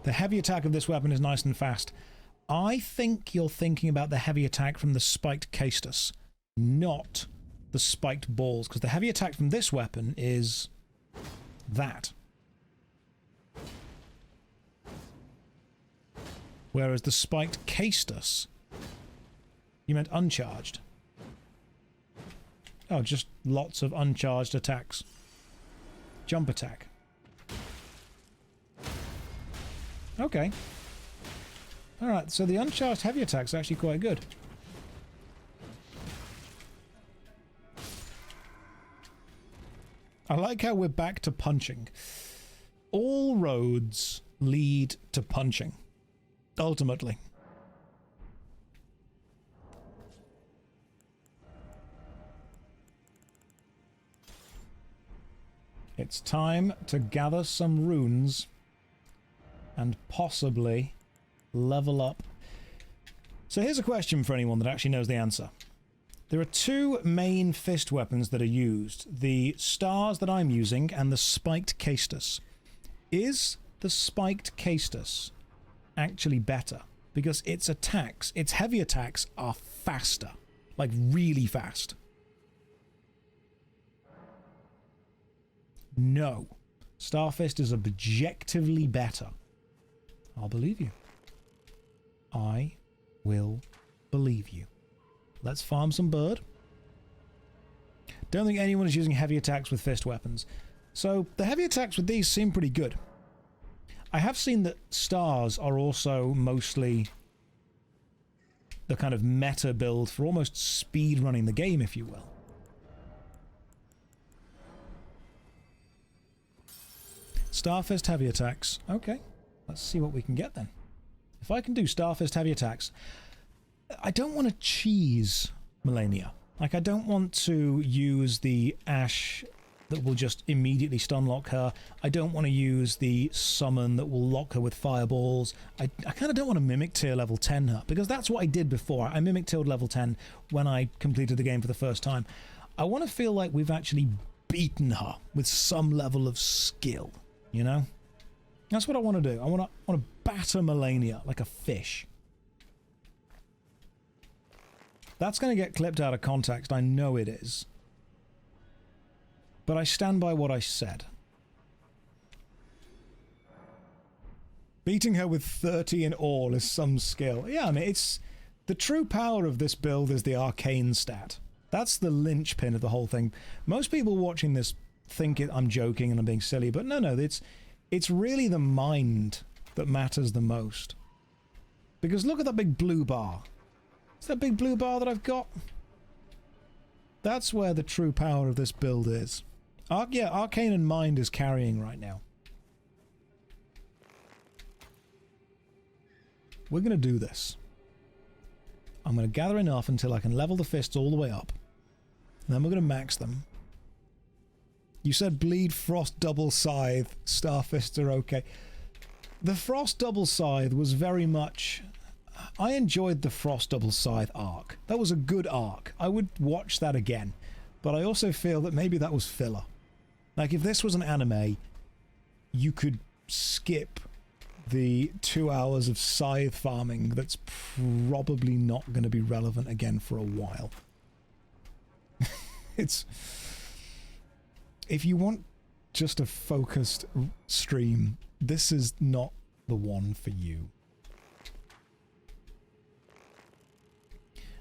A: The heavy attack of this weapon is nice and fast. I think you're thinking about the heavy attack from the spiked Caestus, not the spiked balls, because the heavy attack from this weapon is that. Whereas the spiked Caestus, you meant uncharged. Oh, just lots of uncharged attacks. Jump attack. Okay. Alright, so the uncharged heavy attack's actually quite good. I like how we're back to punching. All roads lead to punching. Ultimately. It's time to gather some runes and possibly level up. So here's a question for anyone that actually knows the answer. There are two main fist weapons that are used. The stars that I'm using and the spiked Caestus. Is the spiked Caestus actually better? Because its attacks, its heavy attacks are faster. Like really fast. No. Starfist is objectively better. I'll believe you. I will believe you. Let's farm some bird. Don't think anyone is using heavy attacks with fist weapons. So the heavy attacks with these seem pretty good. I have seen that stars are also mostly the kind of meta build for almost speed running the game, if you will. Starfist heavy attacks. Okay, let's see what we can get then. If I can do Starfist heavy attacks, I don't want to cheese Melania. Like, I don't want to use the Ash that will just immediately stun lock her. I don't want to use the summon that will lock her with fireballs. I kind of don't want to mimic tier level 10 her, because that's what I did before. I mimicked tier level 10 when I completed the game for the first time. I want to feel like we've actually beaten her with some level of skill, you know? That's what I want to do. I want to batter Melania like a fish. That's going to get clipped out of context. I know it is. But I stand by what I said. Beating her with 30 in all is some skill. Yeah, I mean, it's... The true power of this build is the arcane stat. That's the linchpin of the whole thing. Most people watching this think I'm joking and I'm being silly, but no, it's really the mind that matters the most. Because look at that big blue bar. Is that big blue bar that I've got? That's where the true power of this build is. Yeah, Arcane and Mind is carrying right now. We're going to do this. I'm going to gather enough until I can level the fists all the way up. And then we're going to max them. You said Bleed, Frost, Double Scythe, Starfists are okay. The Frost Double Scythe was very much... I enjoyed the Frost Double Scythe arc. That was a good arc. I would watch that again. But I also feel that maybe that was filler. Like, if this was an anime, you could skip the 2 hours of Scythe farming that's probably not going to be relevant again for a while. It's... If you want just a focused stream, this is not the one for you.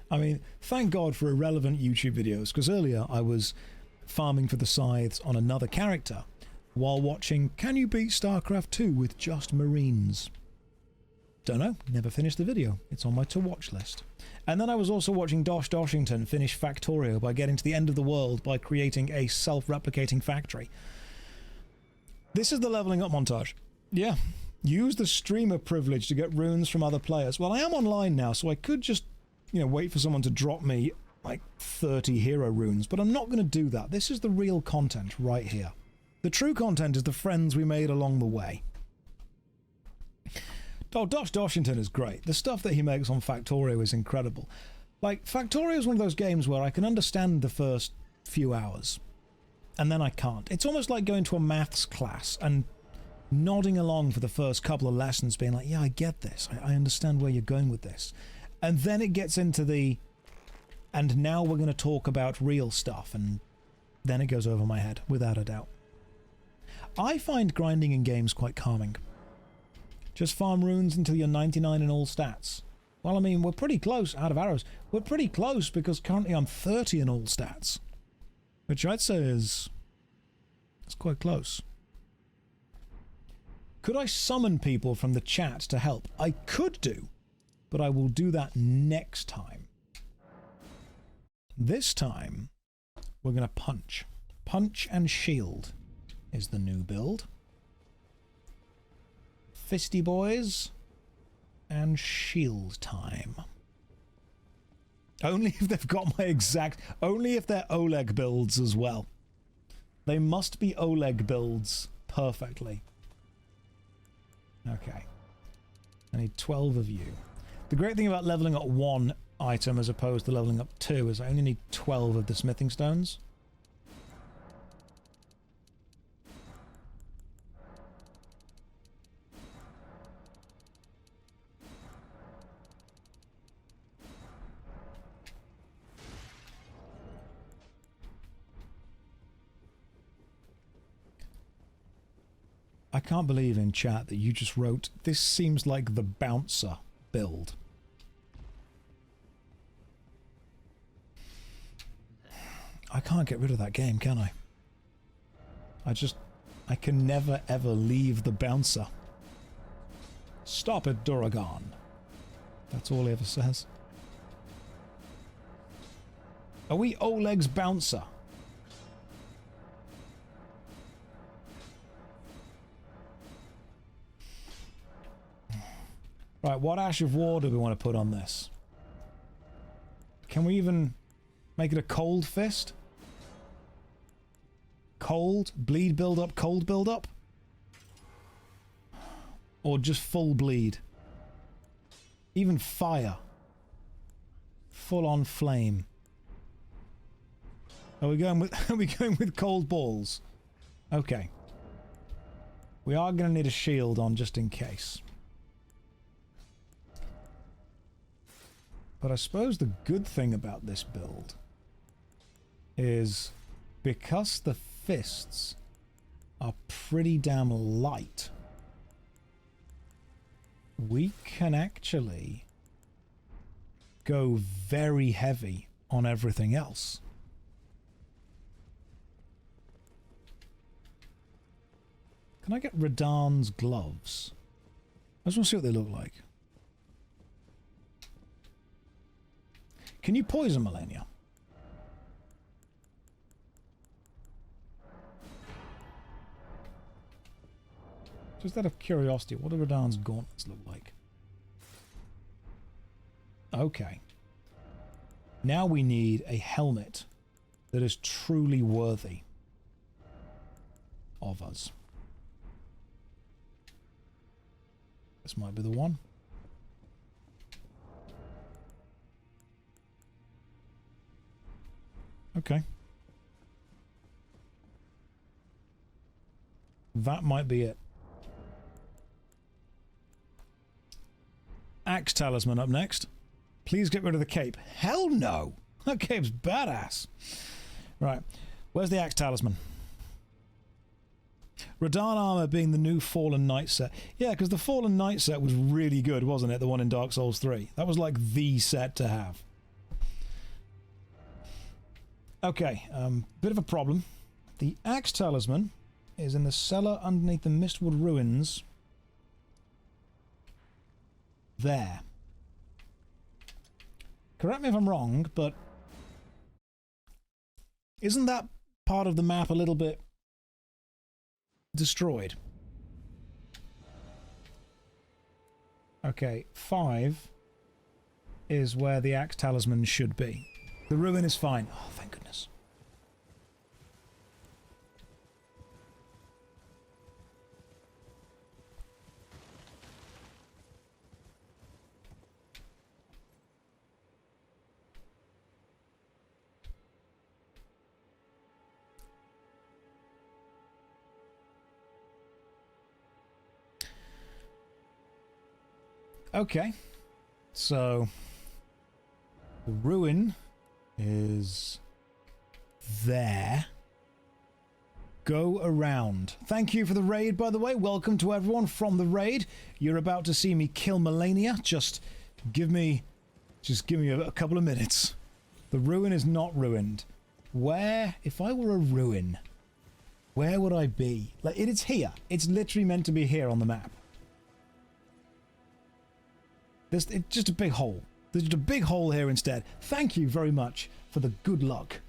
A: I mean, thank God for irrelevant YouTube videos, because earlier I was farming for the scythes on another character while watching Can You Beat StarCraft 2 with Just Marines? Don't know, never finished the video. It's on my to-watch list. And then I was also watching JoshStrifeHayes finish Factorio by getting to the end of the world by creating a self-replicating factory. This is the leveling up montage. Yeah, use the streamer privilege to get runes from other players. Well, I am online now, so I could just, you know, wait for someone to drop me like 30 hero runes, but I'm not going to do that. This is the real content right here. The true content is the friends we made along the way. Oh, JoshStrifeHayes is great. The stuff that he makes on Factorio is incredible. Like, Factorio is one of those games where I can understand the first few hours, and then I can't. It's almost like going to a maths class and nodding along for the first couple of lessons, being like, yeah, I get this. I understand where you're going with this. And then it gets into the... And now we're going to talk about real stuff, and then it goes over my head, without a doubt. I find grinding in games quite calming. Just farm runes until you're 99 in all stats. Well, I mean, we're pretty close, out of arrows. We're pretty close because currently I'm 30 in all stats. Which I'd say is... It's quite close. Could I summon people from the chat to help? I could do, but I will do that next time. This time, we're going to punch. Punch and shield is the new build. Fisty boys and shield time. Only if they've got my exact... Only if they're Oleg builds as well. They must be Oleg builds perfectly. Okay. I need 12 of you. The great thing about leveling up one item as opposed to leveling up two is I only need 12 of the smithing stones. I can't believe in chat that you just wrote, this seems like the bouncer build. I can't get rid of that game, can I? I can never ever leave the bouncer. Stop it, Duragon. That's all he ever says. Are we Oleg's bouncer? Right, what Ash of War do we want to put on this? Can we even make it a cold fist? Cold? Bleed build up, cold build up? Or just full bleed? Even fire? Full on flame? Are we going with cold balls? Okay. We are going to need a shield on just in case. But I suppose the good thing about this build is because the fists are pretty damn light, we can actually go very heavy on everything else. Can I get Radahn's gloves? I just want to see what they look like. Can you poison Melania? Just out of curiosity, what do Radahn's gauntlets look like? Okay. Now we need a helmet that is truly worthy of us. This might be the one. Okay. That might be it. Axe Talisman up next. Please get rid of the cape. Hell no! That cape's badass. Right. Where's the Axe Talisman? Radahn armor being the new Fallen Knight set. Yeah, because the Fallen Knight set was really good, wasn't it? The one in Dark Souls 3. That was like the set to have. Okay, bit of a problem. The Axe Talisman is in the cellar underneath the Mistwood Ruins. There. Correct me if I'm wrong, but isn't that part of the map a little bit destroyed? Okay, 5 is where the Axe Talisman should be. The ruin is fine. Oh, thank goodness. Okay, so the ruin is there. Go around. Thank you for the raid, by the way. Welcome to everyone from the raid. You're about to see me kill Melania. Just give me a couple of minutes. The ruin is not ruined. Where, if I were a ruin, where would I be? Like, it's here. It's literally meant to be here on the map. It's just a big hole. There's just a big hole here instead. Thank you very much for the good luck.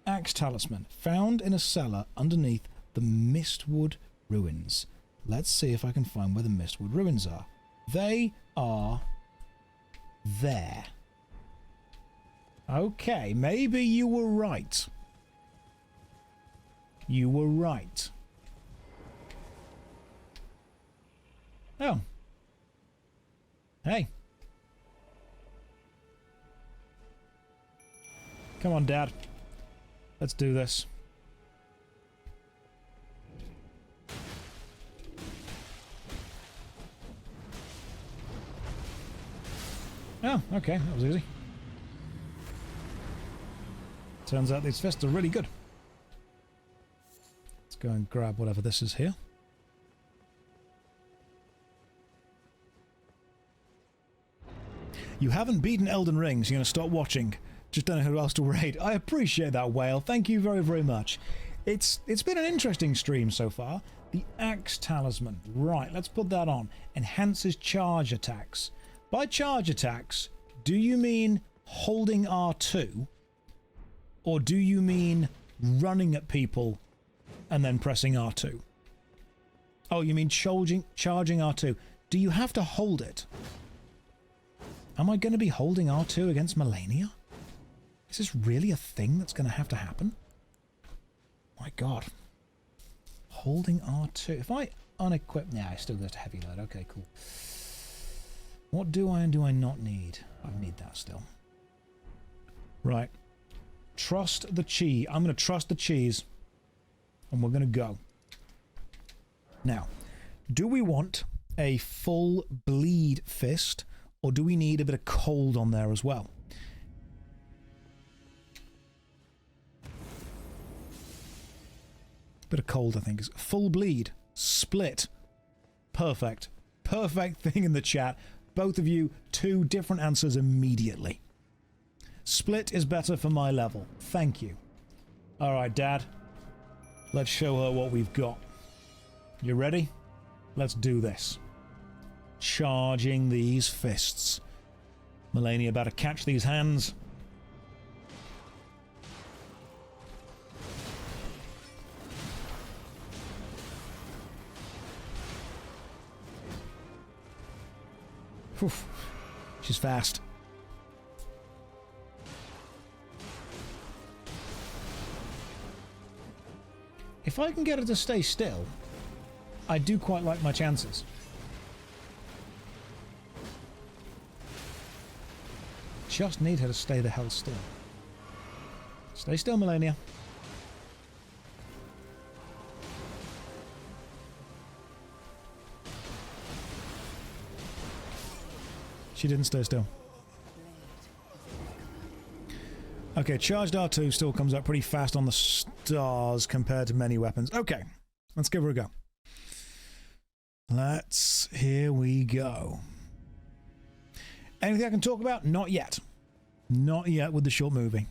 A: Axe Talisman, found in a cellar underneath the Mistwood Ruins. Let's see if I can find where the Mistwood Ruins are. They are there. Okay, maybe you were right. You were right. Oh. Hey. Come on, Dad. Let's do this. Oh, okay. That was easy. Turns out these fists are really good. Let's go and grab whatever this is here. You haven't beaten Elden Ring, so you're going to stop watching. Just don't know who else to raid. I appreciate that, Whale. Thank you very, very much. It's been an interesting stream so far. The Axe Talisman. Right, let's put that on. Enhances charge attacks. By charge attacks, do you mean holding R2? Or do you mean running at people and then pressing R2? Oh, you mean charging R2. Do you have to hold it? Am I going to be holding R2 against Melania? Is this really a thing that's going to have to happen? My god. Holding R2. If I unequip... Nah, I still go to heavy load. Okay, cool. What do I and do I not need? I need that still. Right. Trust the chi. I'm going to trust the cheese. And we're going to go. Now, do we want a full bleed fist, or do we need a bit of cold on there as well? Bit of cold, I think. Is full bleed. Split. Perfect. Perfect thing in the chat. Both of you, 2 different answers immediately. Split is better for my level. Thank you. Alright, Dad. Let's show her what we've got. You ready? Let's do this. Charging these fists. Melania about to catch these hands. Oof. She's fast. If I can get her to stay still, I do quite like my chances. Just need her to stay the hell still. Stay still, Melania. She didn't stay still. Okay, charged R2 still comes up pretty fast on the stars compared to many weapons. Okay, let's give her a go. Here we go. Anything I can talk about? Not yet. Not yet with the short movie.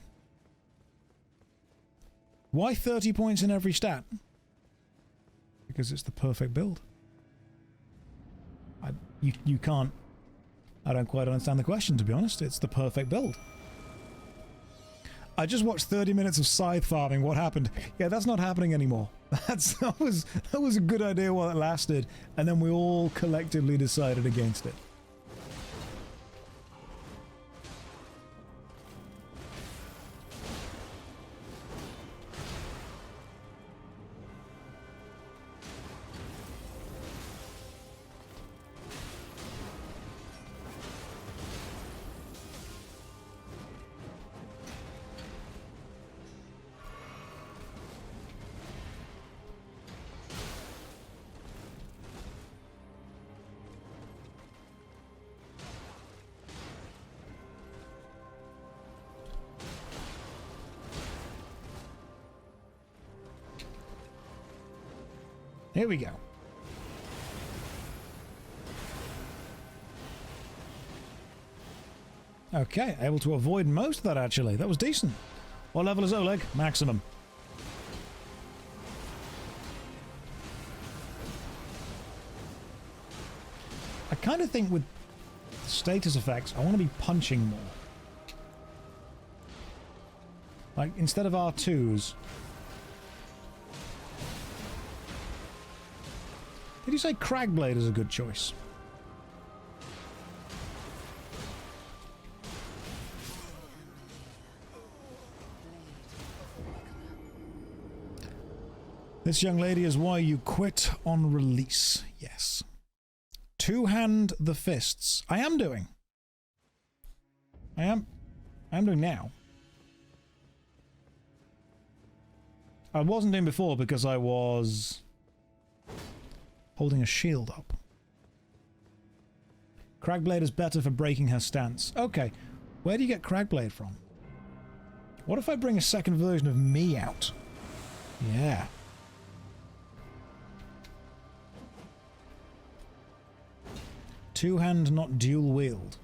A: Why 30 points in every stat? Because it's the perfect build. You can't... I don't quite understand the question, to be honest. It's the perfect build. I just watched 30 minutes of Scythe farming. What happened? Yeah, that's not happening anymore. That was a good idea while it lasted, and then we all collectively decided against it. Here we go. Okay, able to avoid most of that, actually. That was decent. What level is Oleg? Maximum. I kind of think with status effects, I want to be punching more. Like, instead of R2s... Did you say Cragblade is a good choice? This young lady is why you quit on release. Yes. Two-hand the fists. I am doing. I am doing now. I wasn't doing before because I was... holding a shield up. Cragblade is better for breaking her stance. Okay, where do you get Cragblade from? What if I bring a second version of me out? Yeah. Two-hand, not dual-wield.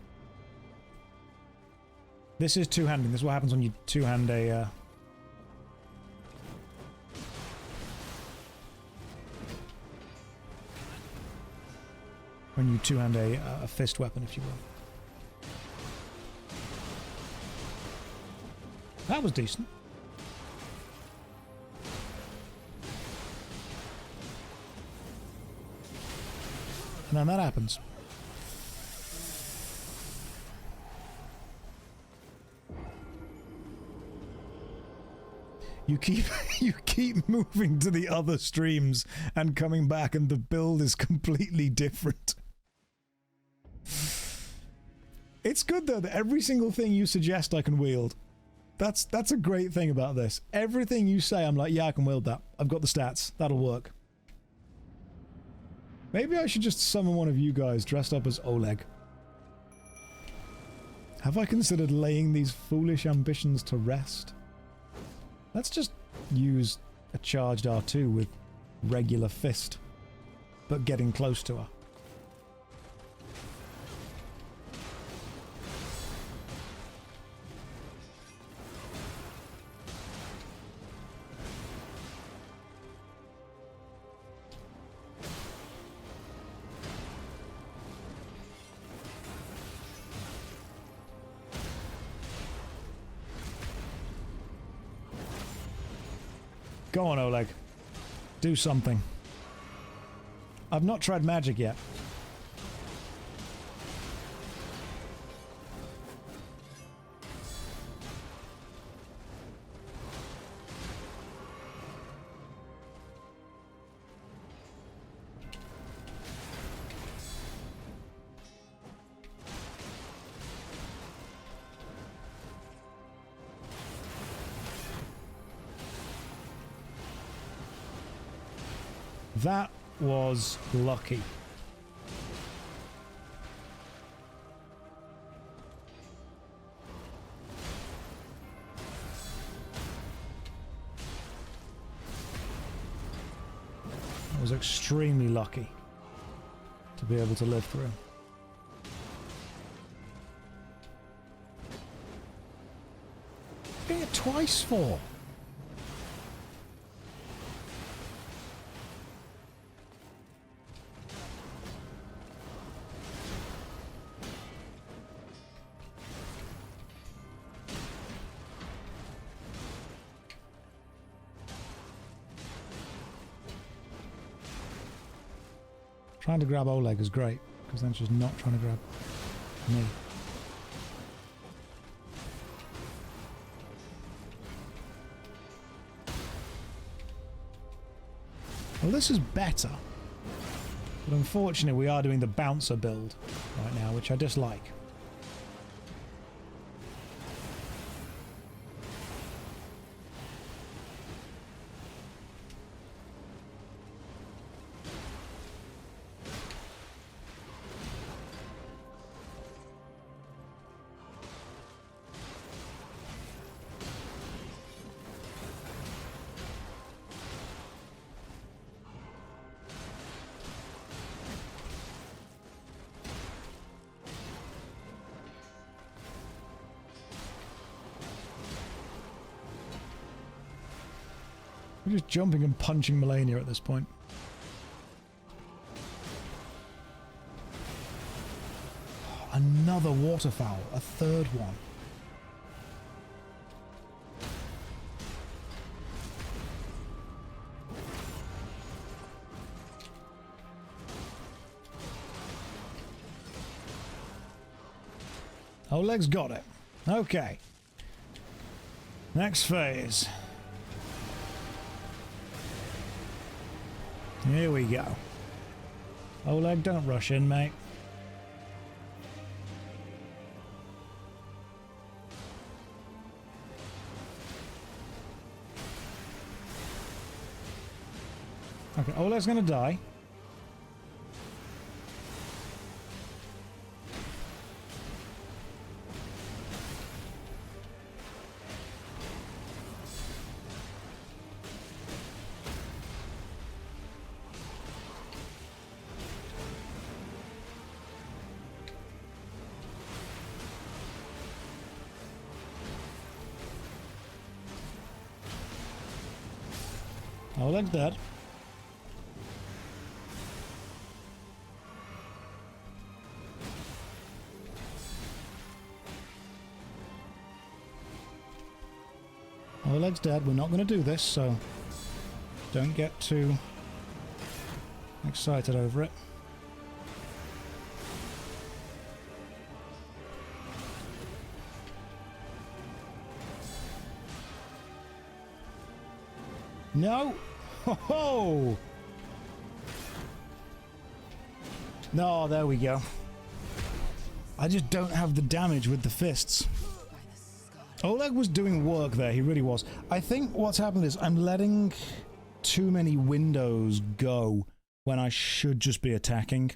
A: This is two-handing. This is what happens when you two-hand a... When you two-hand a fist weapon, if you will. That was decent. And then that happens. You keep moving to the other streams and coming back, and the build is completely different. It's good though that every single thing you suggest I can wield. That's a great thing about this. Everything you say, I'm like, yeah, I can wield that. I've got the stats. That'll work. Maybe I should just summon one of you guys dressed up as Oleg. Have I considered laying these foolish ambitions to rest? Let's just use a charged R2 with regular fist, but getting close to her. Go on, Oleg. Do something. I've not tried magic yet. That was lucky. That was extremely lucky to be able to live through. Getting it twice for. Trying to grab Oleg is great, because then she's not trying to grab me. Well, this is better. But unfortunately, we are doing the bouncer build right now, which I dislike. We're just jumping and punching Melania at this point. Another waterfowl, a third one. Oleg's got it. Okay. Next phase. Here we go. Oleg, don't rush in, mate. Okay, Oleg's gonna die. Oleg's dead. Oleg's dead. We're not going to do this, so don't get too excited over it. No! Ho ho! No, there we go. I just don't have the damage with the fists. Oleg was doing work there, he really was. I think what's happened is I'm letting too many windows go when I should just be attacking.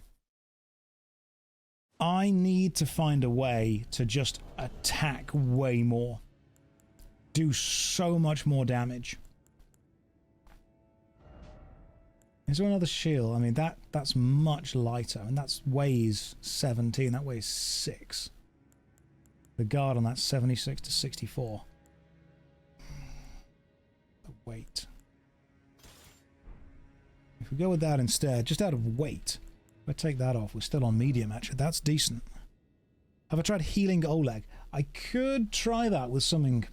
A: I need to find a way to just attack way more. Do so much more damage. Is there another shield? I mean, that's much lighter, and that weighs 17, that weighs 6. The guard on that's 76 to 64. The weight. If we go with that instead, just out of weight, if I take that off, we're still on medium actually, that's decent. Have I tried healing Oleg? I could try that with something.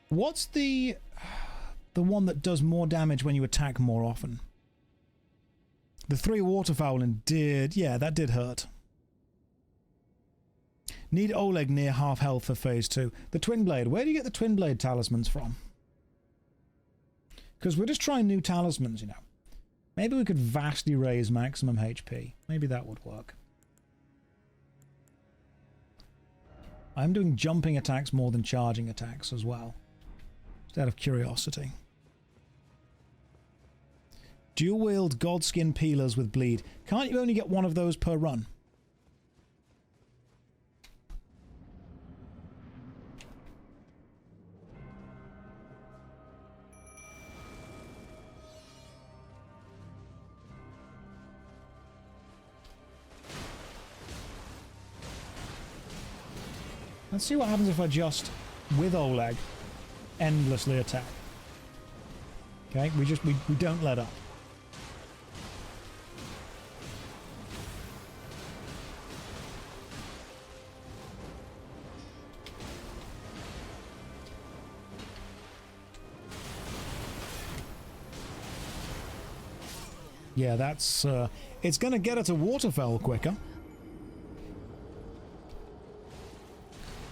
A: What's the one that does more damage when you attack more often? The 3 waterfowling did, yeah, that did hurt. Need Oleg near half health for phase 2. The twin blade, where do you get the twin blade talismans from? Because we're just trying new talismans, you know. Maybe we could vastly raise maximum HP. Maybe that would work. I'm doing jumping attacks more than charging attacks as well. Just out of curiosity. Dual wield Godskin peelers with bleed. Can't you only get one of those per run? Let's see what happens if I just, with Oleg, endlessly attack. Okay, we don't let up. Yeah, that's, it's going to get her to waterfowl quicker.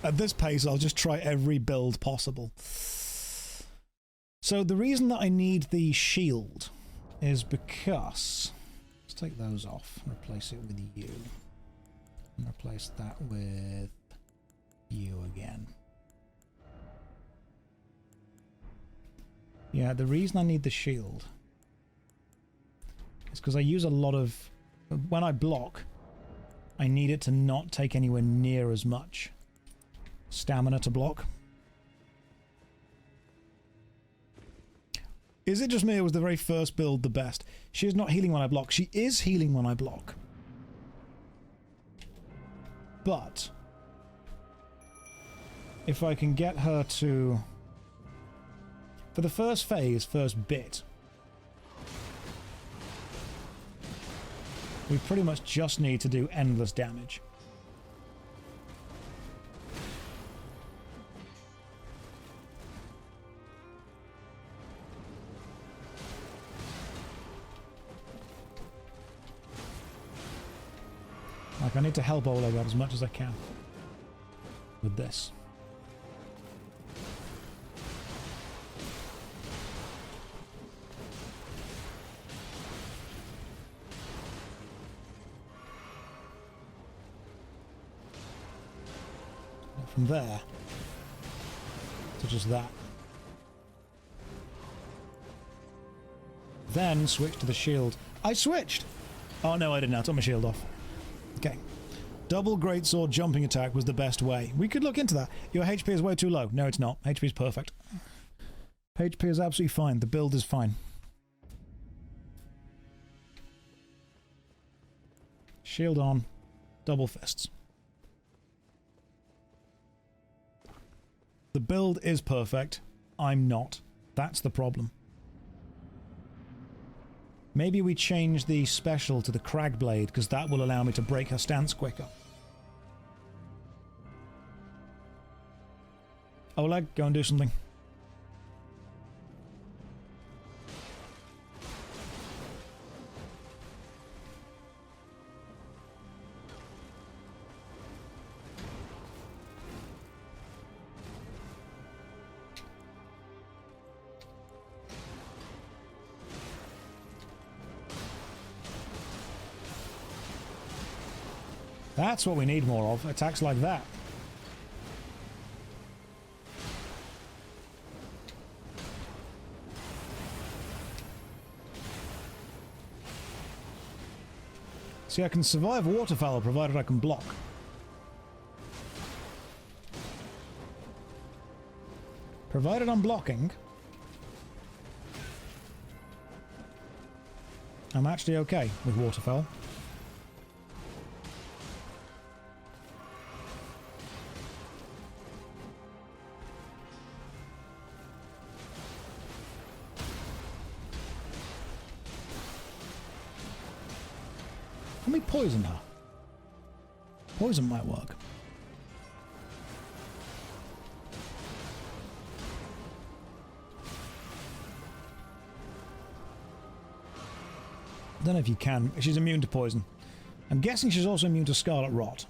A: At this pace, I'll just try every build possible. So the reason that I need the shield is because... Let's take those off and replace it with you. And replace that with you again. Yeah, the reason I need the shield is because I use a lot of... When I block, I need it to not take anywhere near as much stamina to block. Is it just me or was the very first build the best? She is not healing when I block. She is healing when I block. But if I can get her to... For the first phase, first bit, we pretty much just need to do endless damage. Like, I need to help Oleg out as much as I can with this. And from there to just that. Then switch to the shield. I switched! Oh no, I didn't. I took my shield off. Okay. Double greatsword jumping attack was the best way. We could look into that. Your HP is way too low. No, it's not. HP is perfect. HP is absolutely fine. The build is fine. Shield on. Double fists. The build is perfect. I'm not. That's the problem. Maybe we change the special to the Crag Blade, because that will allow me to break her stance quicker. Oleg, go and do something. That's what we need more of. Attacks like that. See, I can survive waterfowl provided I can block. Provided I'm blocking, I'm actually okay with waterfowl. Let me poison her. Poison might work. I don't know if you can. She's immune to poison. I'm guessing she's also immune to Scarlet Rot.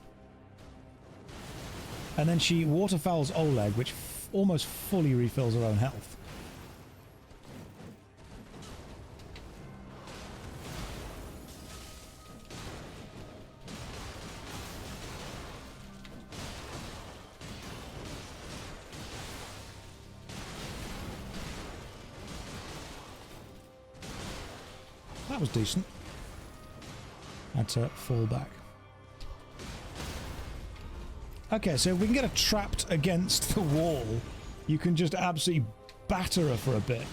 A: And then she waterfowls Oleg, which almost fully refills her own health. That was decent. Had to fall back. Okay, so if we can get her trapped against the wall, you can just absolutely batter her for a bit.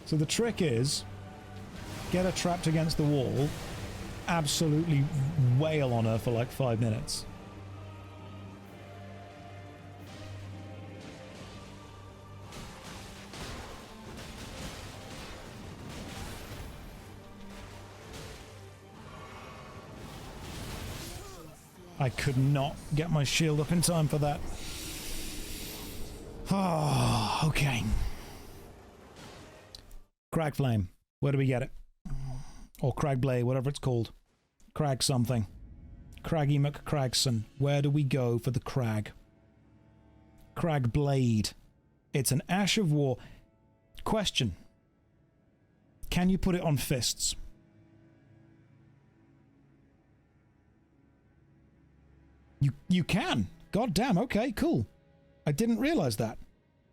A: So the trick is, get her trapped against the wall, absolutely wail on her for like 5 minutes. I could not get my shield up in time for that. Oh, okay. Crag Flame. Where do we get it? Or Crag Blade, whatever it's called. Crag something. Craggy McCragson. Where do we go for the crag? Crag Blade. It's an Ash of War. Question. Can you put it on fists? You can. God damn, okay, cool. I didn't realize that.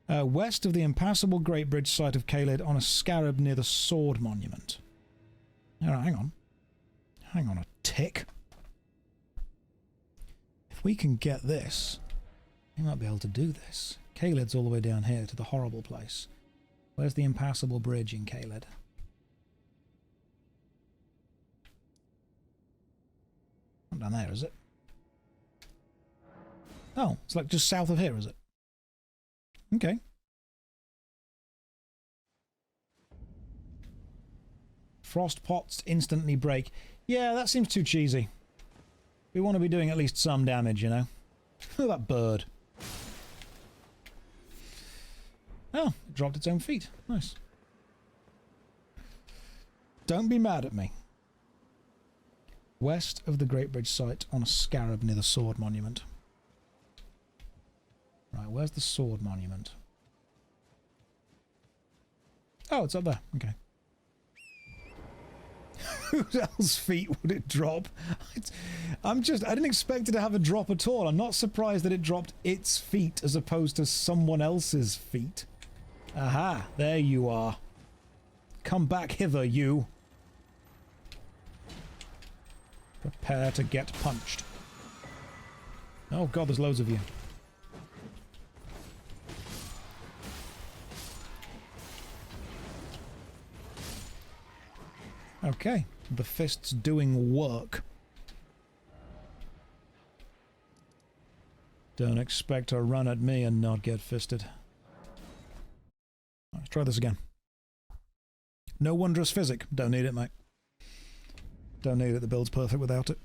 A: West of the impassable Great Bridge site of Caelid on a scarab near the Sword Monument. Alright, hang on. Hang on a tick. If we can get this, we might be able to do this. Caelid's all the way down here to the horrible place. Where's the impassable bridge in Caelid? Not down there, is it? Oh, it's like just south of here, is it? Okay. Frost pots instantly break. Yeah, that seems too cheesy. We want to be doing at least some damage, you know? Look at that bird. Oh, it dropped its own feet. Nice. Don't be mad at me. West of the Great Bridge site on a scarab near the Sword Monument. Right, where's the Sword Monument? Oh, it's up there. Okay. Whose else's feet would it drop? I didn't expect it to have a drop at all. I'm not surprised that it dropped its feet as opposed to someone else's feet. Aha, there you are. Come back hither, you. Prepare to get punched. Oh god, there's loads of you. Okay, the fist's doing work. Don't expect to run at me and not get fisted. Let's try this again. No wondrous physic. Don't need it, mate. Don't need it. The build's perfect without it.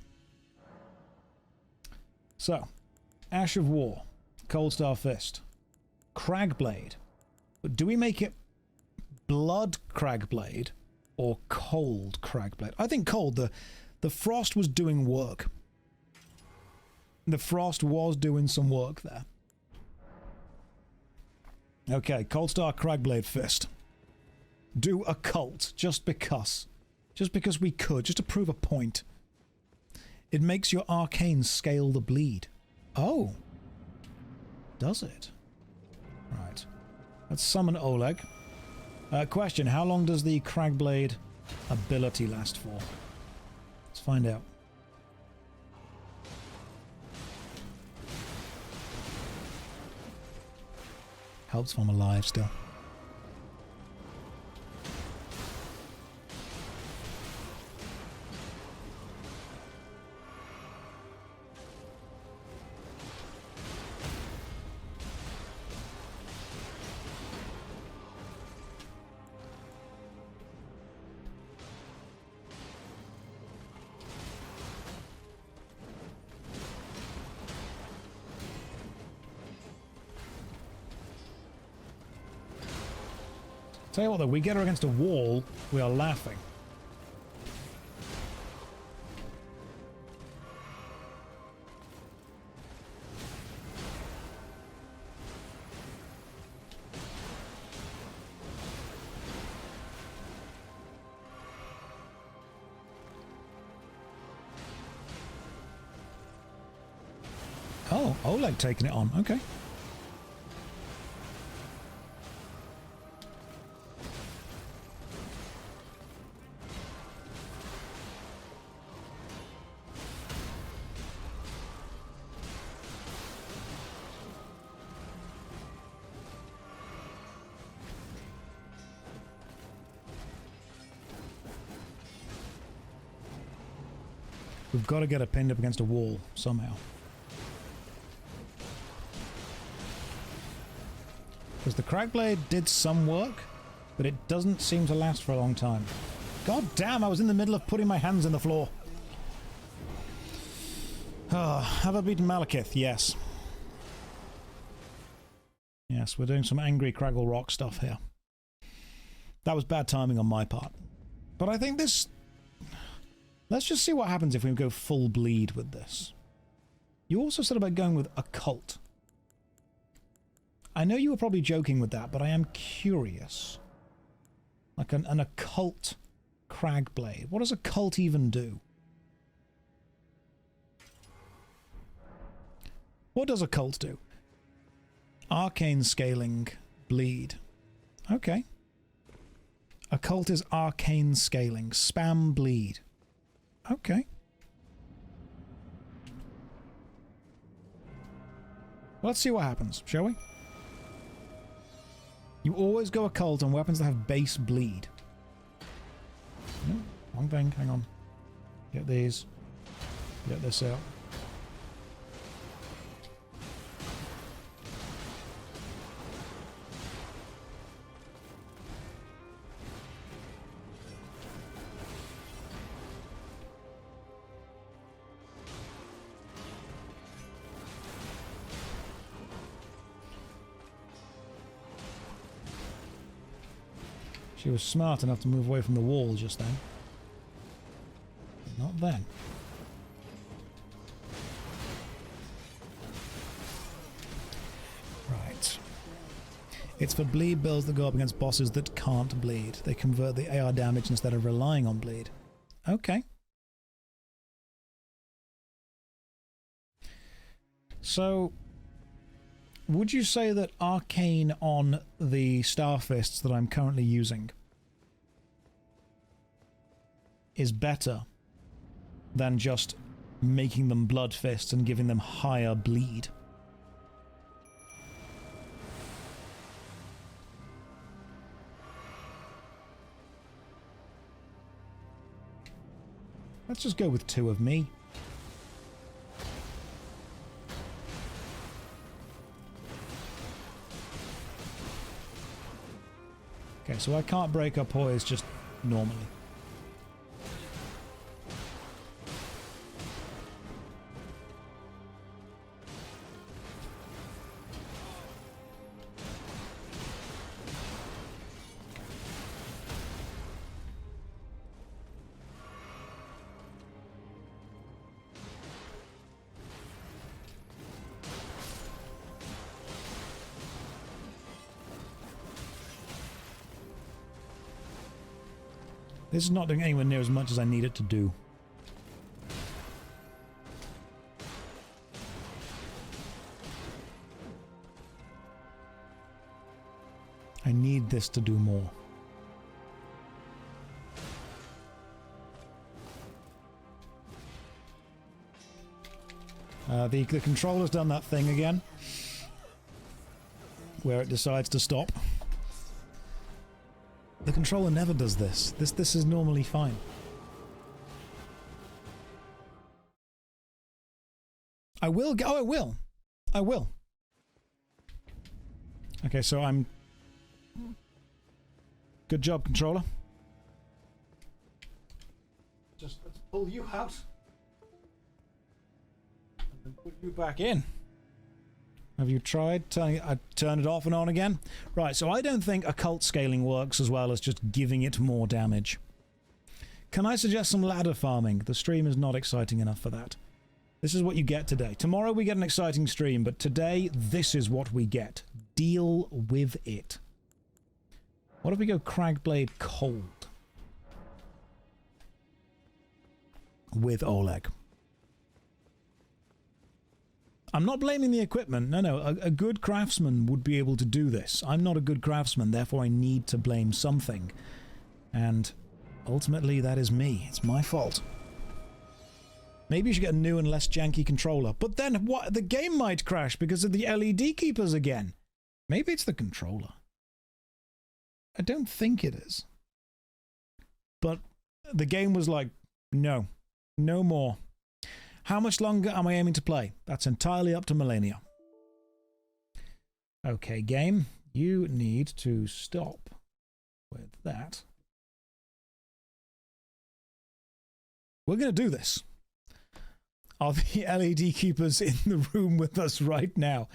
A: So, Ash of War, Cold Star Fist, Crag Blade. But do we make it Blood Crag Blade or Cold Crag Blade? I think Cold. The Frost was doing work. The Frost was doing some work there. Okay, Cold Star Crag Blade Fist. Do a cult, just because. Just because we could, just to prove a point. It makes your arcane scale the bleed. Oh. Does it? Right. Let's summon Oleg. Question, how long does the Cragblade ability last for? Let's find out. Helps if I'm alive still. Tell you what though, we get her against a wall, we are laughing. Oh, Oleg taking it on, okay. We've got to get her pinned up against a wall somehow. Because the Cragblade did some work, but it doesn't seem to last for a long time. God damn, I was in the middle of putting my hands in the floor. Oh, have I beaten Malekith? Yes. Yes, we're doing some angry Craggle Rock stuff here. That was bad timing on my part. But I think this... Let's just see what happens if we go full bleed with this. You also said about going with occult. I know you were probably joking with that, but I am curious. Like an occult Cragblade. What does occult even do? What does occult do? Arcane scaling, bleed. Okay. Occult is arcane scaling, spam bleed. Okay. Let's see what happens, shall we? You always go occult on weapons that have base bleed. No, wrong thing, hang on. Get these. Get this out. She was smart enough to move away from the wall just then. But not then. Right. It's for bleed builds that go up against bosses that can't bleed. They convert the AR damage instead of relying on bleed. Okay. So... would you say that Arcane on the Starfists that I'm currently using is better than just making them Blood Fists and giving them higher bleed? Let's just go with 2 of me. Okay, so I can't break up poise just normally. This is not doing anywhere near as much as I need it to do. I need this to do more. The controller's done that thing again, where it decides to stop. The controller never does this. This is normally fine. I will go. Oh, I will. I will. Okay, so I'm... Good job, controller. Just let's pull you out. And put you back in. Have you tried turning it? I turn it off and on again. Right, so I don't think occult scaling works as well as just giving it more damage. Can I suggest some ladder farming? The stream is not exciting enough for that. This is what you get today. Tomorrow we get an exciting stream, but today this is what we get. Deal with it. What if we go Cragblade Cold? With Oleg. I'm not blaming the equipment. No, a good craftsman would be able to do this. I'm not a good craftsman, therefore I need to blame something. And ultimately that is me. It's my fault. Maybe you should get a new and less janky controller. But then what? The game might crash because of the LED keepers again. Maybe it's the controller. I don't think it is. But the game was like, no. No more. How much longer am I aiming to play? That's entirely up to Melania. Okay, game. You need to stop with that. We're going to do this. Are the LED keepers in the room with us right now?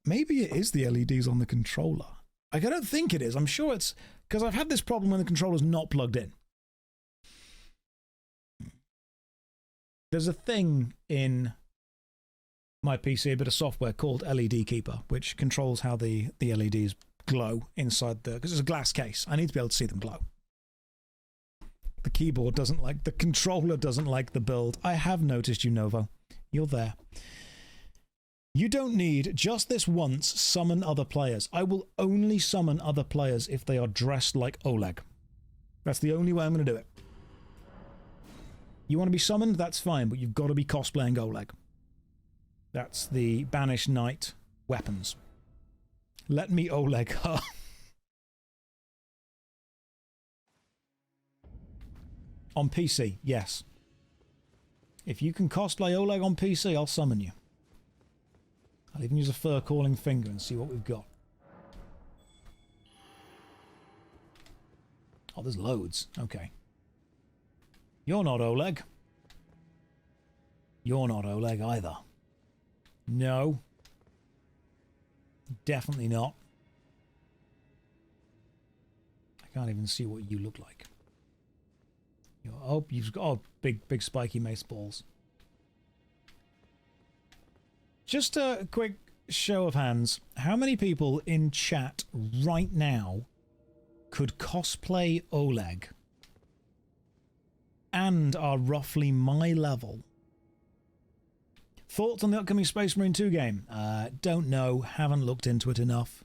A: Maybe it is the LEDs on the controller. Like, I don't think it is. I'm sure it's... Because I've had this problem when the controller's not plugged in. There's a thing in my PC, a bit of software called LED Keeper, which controls how the LEDs glow inside the... Because it's a glass case. I need to be able to see them glow. The keyboard doesn't like... The controller doesn't like the build. I have noticed you, Novo. You're there. You don't need, just this once, summon other players. I will only summon other players if they are dressed like Oleg. That's the only way I'm going to do it. You want to be summoned? That's fine, but you've got to be cosplaying Oleg. That's the Banished Knight weapons. Let me Oleg her. On PC, yes. If you can cosplay Oleg on PC, I'll summon you. I'll even use a fur calling finger and see what we've got. Oh, there's loads. Okay. You're not Oleg. You're not Oleg either. No. Definitely not. I can't even see what you look like. Oh, you've got big spiky mace balls. Just a quick show of hands. How many people in chat right now could cosplay Oleg and are roughly my level? Thoughts on the upcoming Space Marine 2 game? Don't know. Haven't looked into it enough.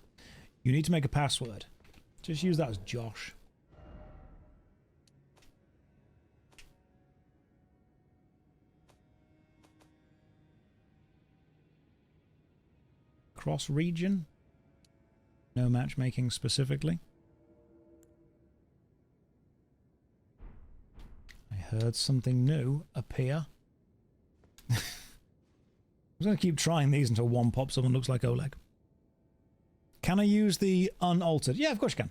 A: You need to make a password. Just use that as Josh. Cross region? No matchmaking specifically. I heard something new appear. I'm going to keep trying these until one pops up and looks like Oleg. Can I use the unaltered? Yeah, of course you can.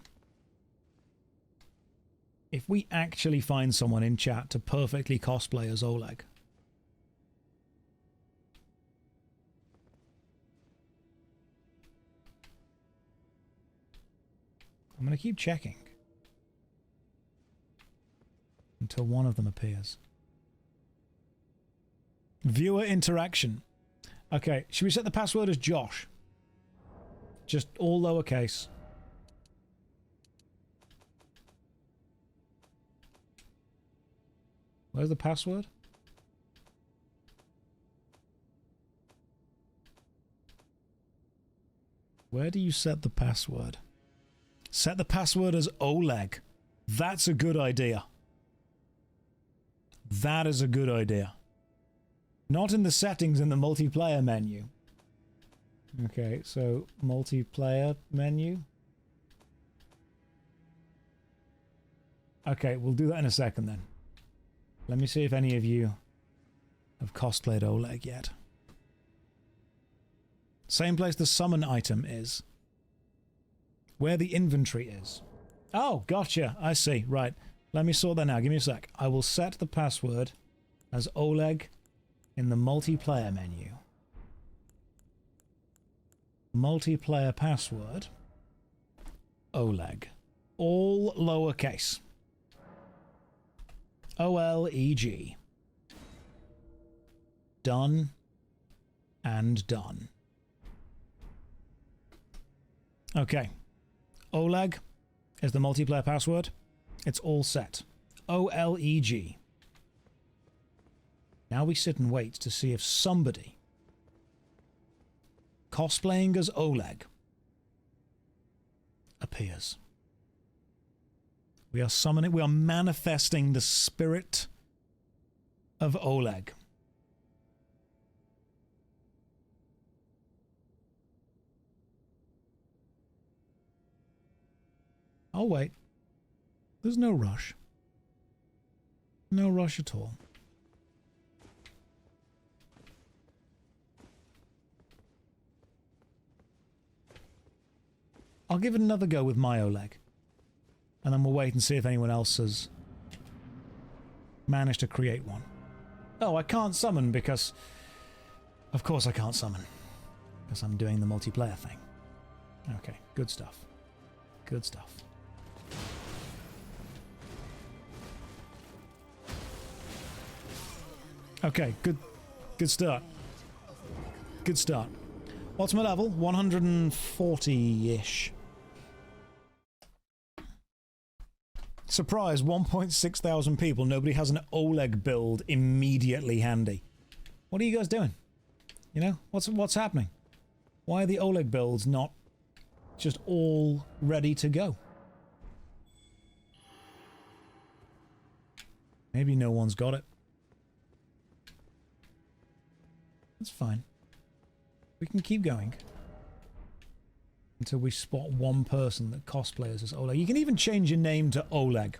A: If we actually find someone in chat to perfectly cosplay as Oleg. I'm going to keep checking until one of them appears. Viewer interaction. Okay, should we set the password as Josh? Just all lowercase. Where's the password? Where do you set the password? Set the password as Oleg. That's a good idea. That is a good idea. Not in the settings in the multiplayer menu. Okay, so multiplayer menu. Okay, we'll do that in a second then. Let me see if any of you have cosplayed Oleg yet. Same place the summon item is. Where the inventory is. Oh, gotcha. I see. Right. Let me sort that now. Give me a sec. I will set the password as Oleg in the multiplayer menu. Multiplayer password. Oleg. All lowercase. O-L-E-G. Done. And done. Okay. Oleg is the multiplayer password. It's all set. O-L-E-G. Now we sit and wait to see if somebody cosplaying as Oleg appears. We are summoning, we are manifesting the spirit of Oleg. I'll wait. There's no rush. No rush at all. I'll give it another go with my Oleg. And then we'll wait and see if anyone else has managed to create one. Oh, I can't summon because... Of course I can't summon. Because I'm doing the multiplayer thing. Okay, good stuff. Good stuff. Okay, good start. Good start. What's my level? 140-ish. Surprise, 1.6 thousand people. Nobody has an Oleg build immediately handy. What are you guys doing? You know, what's happening? Why are the Oleg builds not just all ready to go? Maybe no one's got it. That's fine. We can keep going until we spot one person that cosplays as Oleg. You can even change your name to Oleg.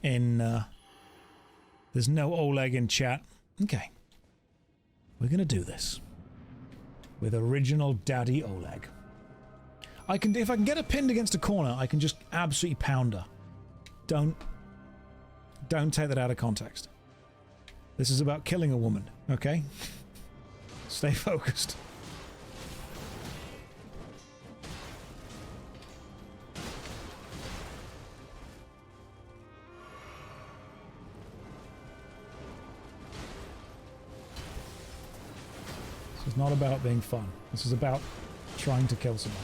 A: There's no Oleg in chat. Okay. We're gonna do this with original Daddy Oleg. If I can get her pinned against a corner, I can just absolutely pound her. Don't take that out of context. This is about killing a woman, okay? Stay focused. This is not about being fun. This is about trying to kill someone.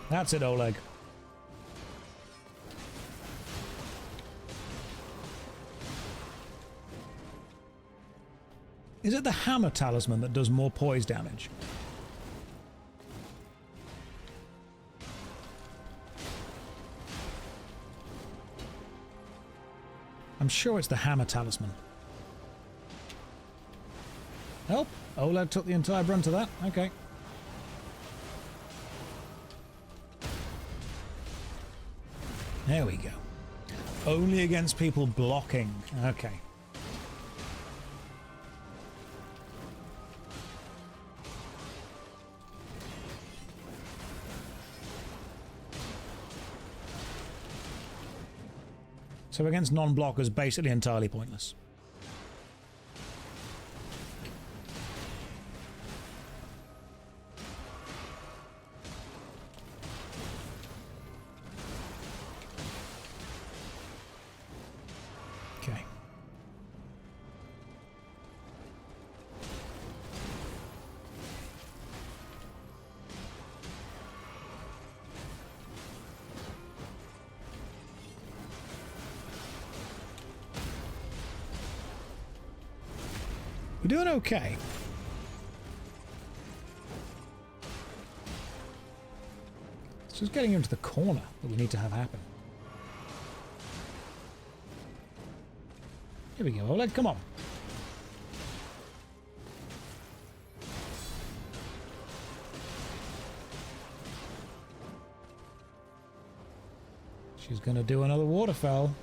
A: That's it, Oleg. Is it the hammer talisman that does more poise damage? I'm sure it's the hammer talisman. Oh, Oleg took the entire brunt of that. Okay. There we go. Only against people blocking. Okay. So against non-blockers, basically entirely pointless. We're doing okay. It's just getting into the corner that we need to have happen. Here we go, Oleg, come on. She's gonna do another waterfowl.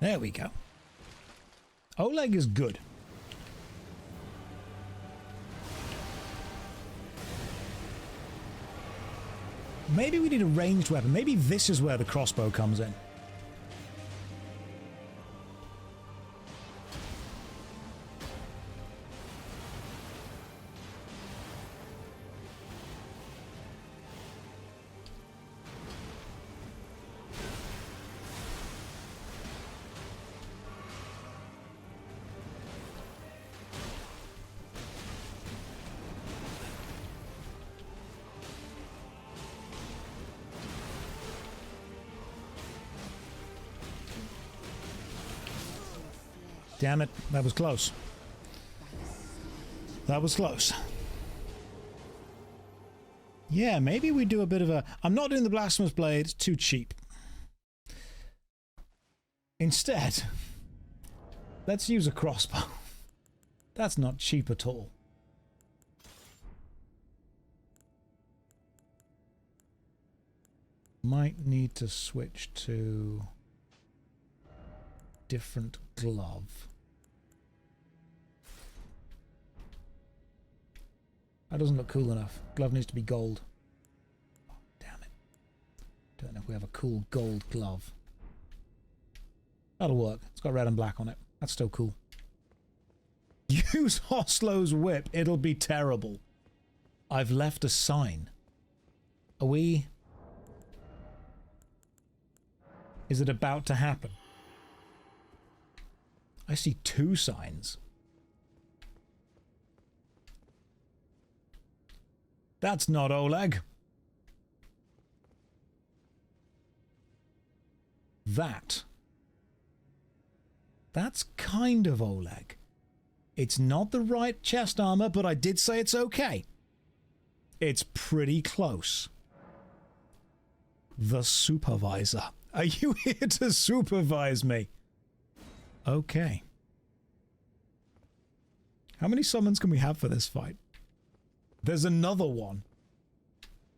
A: There we go. Oleg is good. Maybe we need a ranged weapon. Maybe this is where the crossbow comes in. Damn it, that was close. That was close. Yeah, maybe we do a bit of a... I'm not doing the Blasphemous Blade, it's too cheap. Instead, let's use a crossbow. That's not cheap at all. Might need to switch to... different glove. That doesn't look cool enough. Glove needs to be gold. Oh, damn it. Don't know if we have a cool gold glove. That'll work. It's got red and black on it. That's still cool. Use Hoslo's whip. It'll be terrible. I've left a sign. Are we... Is it about to happen? I see 2 signs. That's not Oleg. That's kind of Oleg. It's not the right chest armor, but I did say it's okay. It's pretty close. The supervisor. Are you here to supervise me? Okay. How many summons can we have for this fight? There's another one.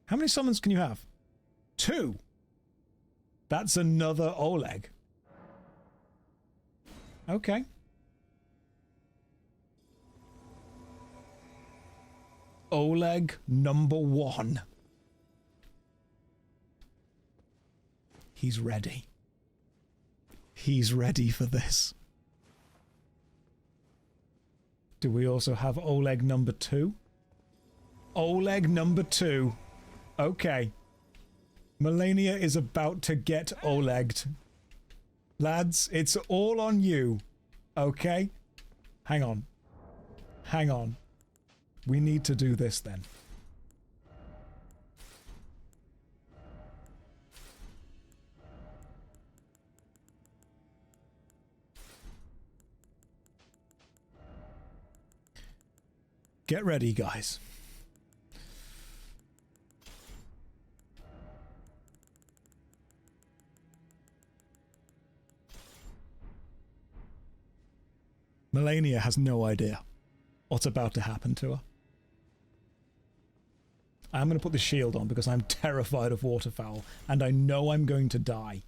A: How many summons can you have? 2. That's another Oleg. Okay. Oleg number 1. He's ready. He's ready for this. Do we also have Oleg number 2? Oleg number 2. Okay. Melania is about to get Olegged. Lads, it's all on you. Okay? Hang on. Hang on. We need to do this then. Get ready, guys. Melania has no idea what's about to happen to her. I'm going to put the shield on because I'm terrified of waterfowl, and I know I'm going to die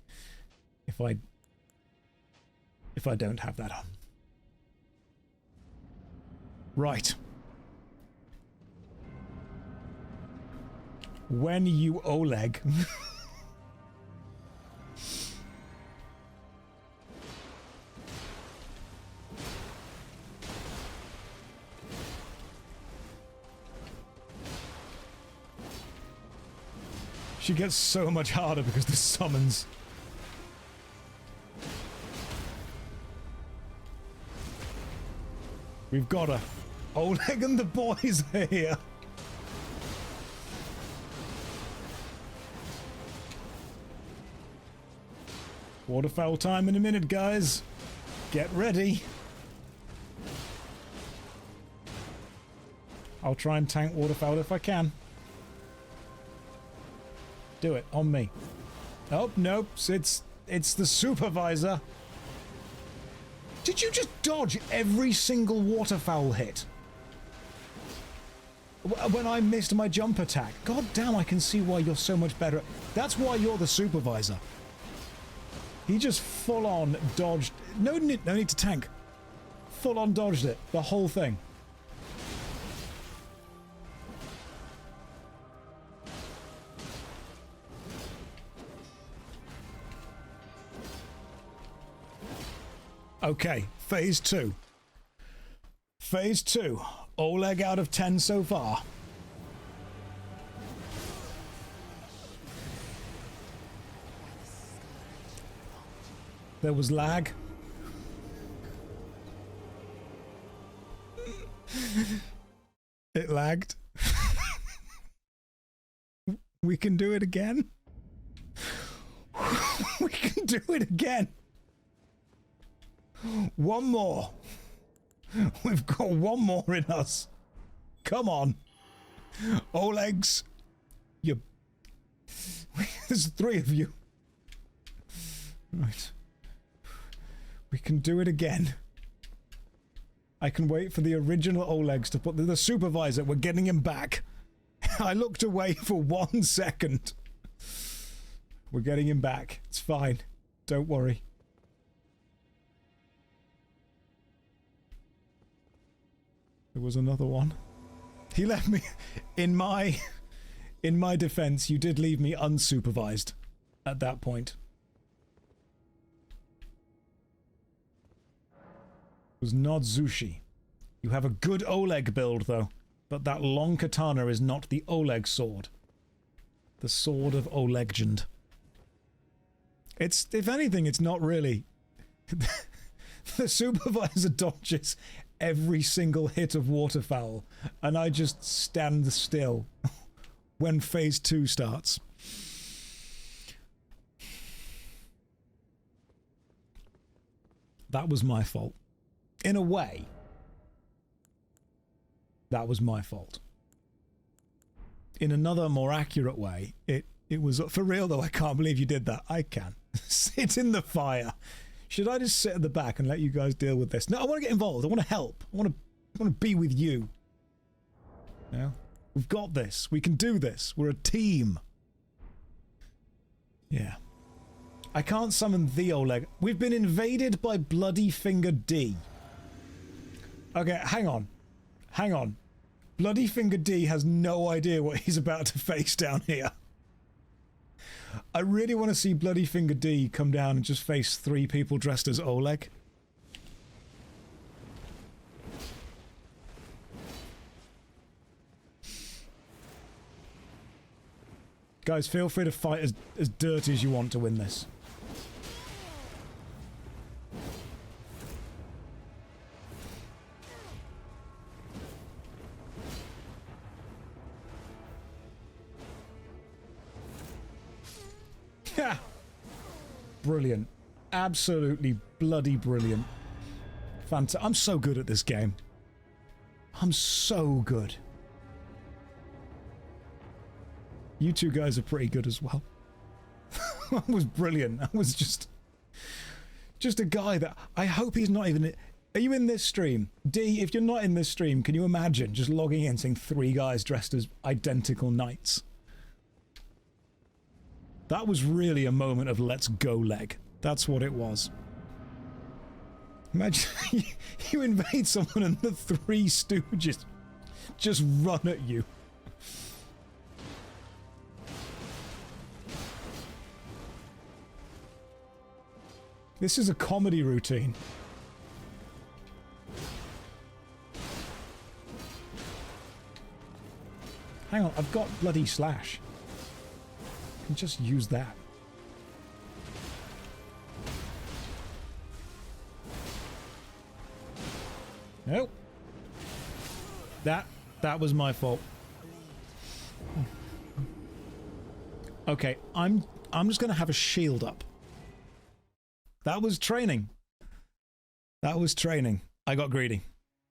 A: if I don't have that on. Right. When you Oleg. She gets so much harder because the summons. We've got her. Oleg and the boys are here. Waterfowl time in a minute, guys. Get ready. I'll try and tank waterfowl if I can. Do it on me. Oh, nope. It's the supervisor. Did you just dodge every single waterfowl hit? When I missed my jump attack. God damn, I can see why you're so much better. That's why you're the supervisor. He just full on dodged. No need to tank. Full on dodged it. The whole thing. Okay, phase 2. Phase 2. Oleg out of 10 so far. There was lag. It lagged. We can do it again. We can do it again. One more. We've got one more in us. Come on. Olegs. You. There's 3 of you. Right. We can do it again. I can wait for the original Olegs to put the supervisor. We're getting him back. I looked away for 1 second. We're getting him back. It's fine. Don't worry. There was another one. He left me in my defense. You did leave me unsupervised at that point. It was not Zushi. You have a good Oleg build though, but that long katana is not the Oleg sword. The sword of Olegend. It's, if anything, it's not really. The supervisor dodges every single hit of waterfowl, and I just stand still when phase 2 starts. That was my fault. In a way, that was my fault. In another, more accurate way, it was for real though. I can't believe you did that. I can. Sit in the fire. Should I just sit at the back and let you guys deal with this? No, I want to get involved. I want to help. I want to be with you. Yeah, we've got this. We can do this. We're a team. Yeah. I can't summon the Oleg. We've been invaded by Bloody Finger D. Okay, hang on. Hang on. Bloody Finger D has no idea what he's about to face down here. I really want to see Bloody Finger D come down and just face 3 people dressed as Oleg. Guys, feel free to fight as dirty as you want to win this. Yeah. Brilliant. Absolutely bloody brilliant. Fantastic. I'm so good at this game. I'm so good. You 2 guys are pretty good as well. That was brilliant. That was just a guy that I hope he's not even. Are you in this stream? D, if you're not in this stream, can you imagine just logging in seeing 3 guys dressed as identical knights? That was really a moment of let's go leg. That's what it was. Imagine you invade someone and the 3 stooges just run at you. This is a comedy routine. Hang on, I've got bloody slash. I can just use that. Nope. That was my fault. Okay, I'm just gonna have a shield up. That was training. That was training. I got greedy.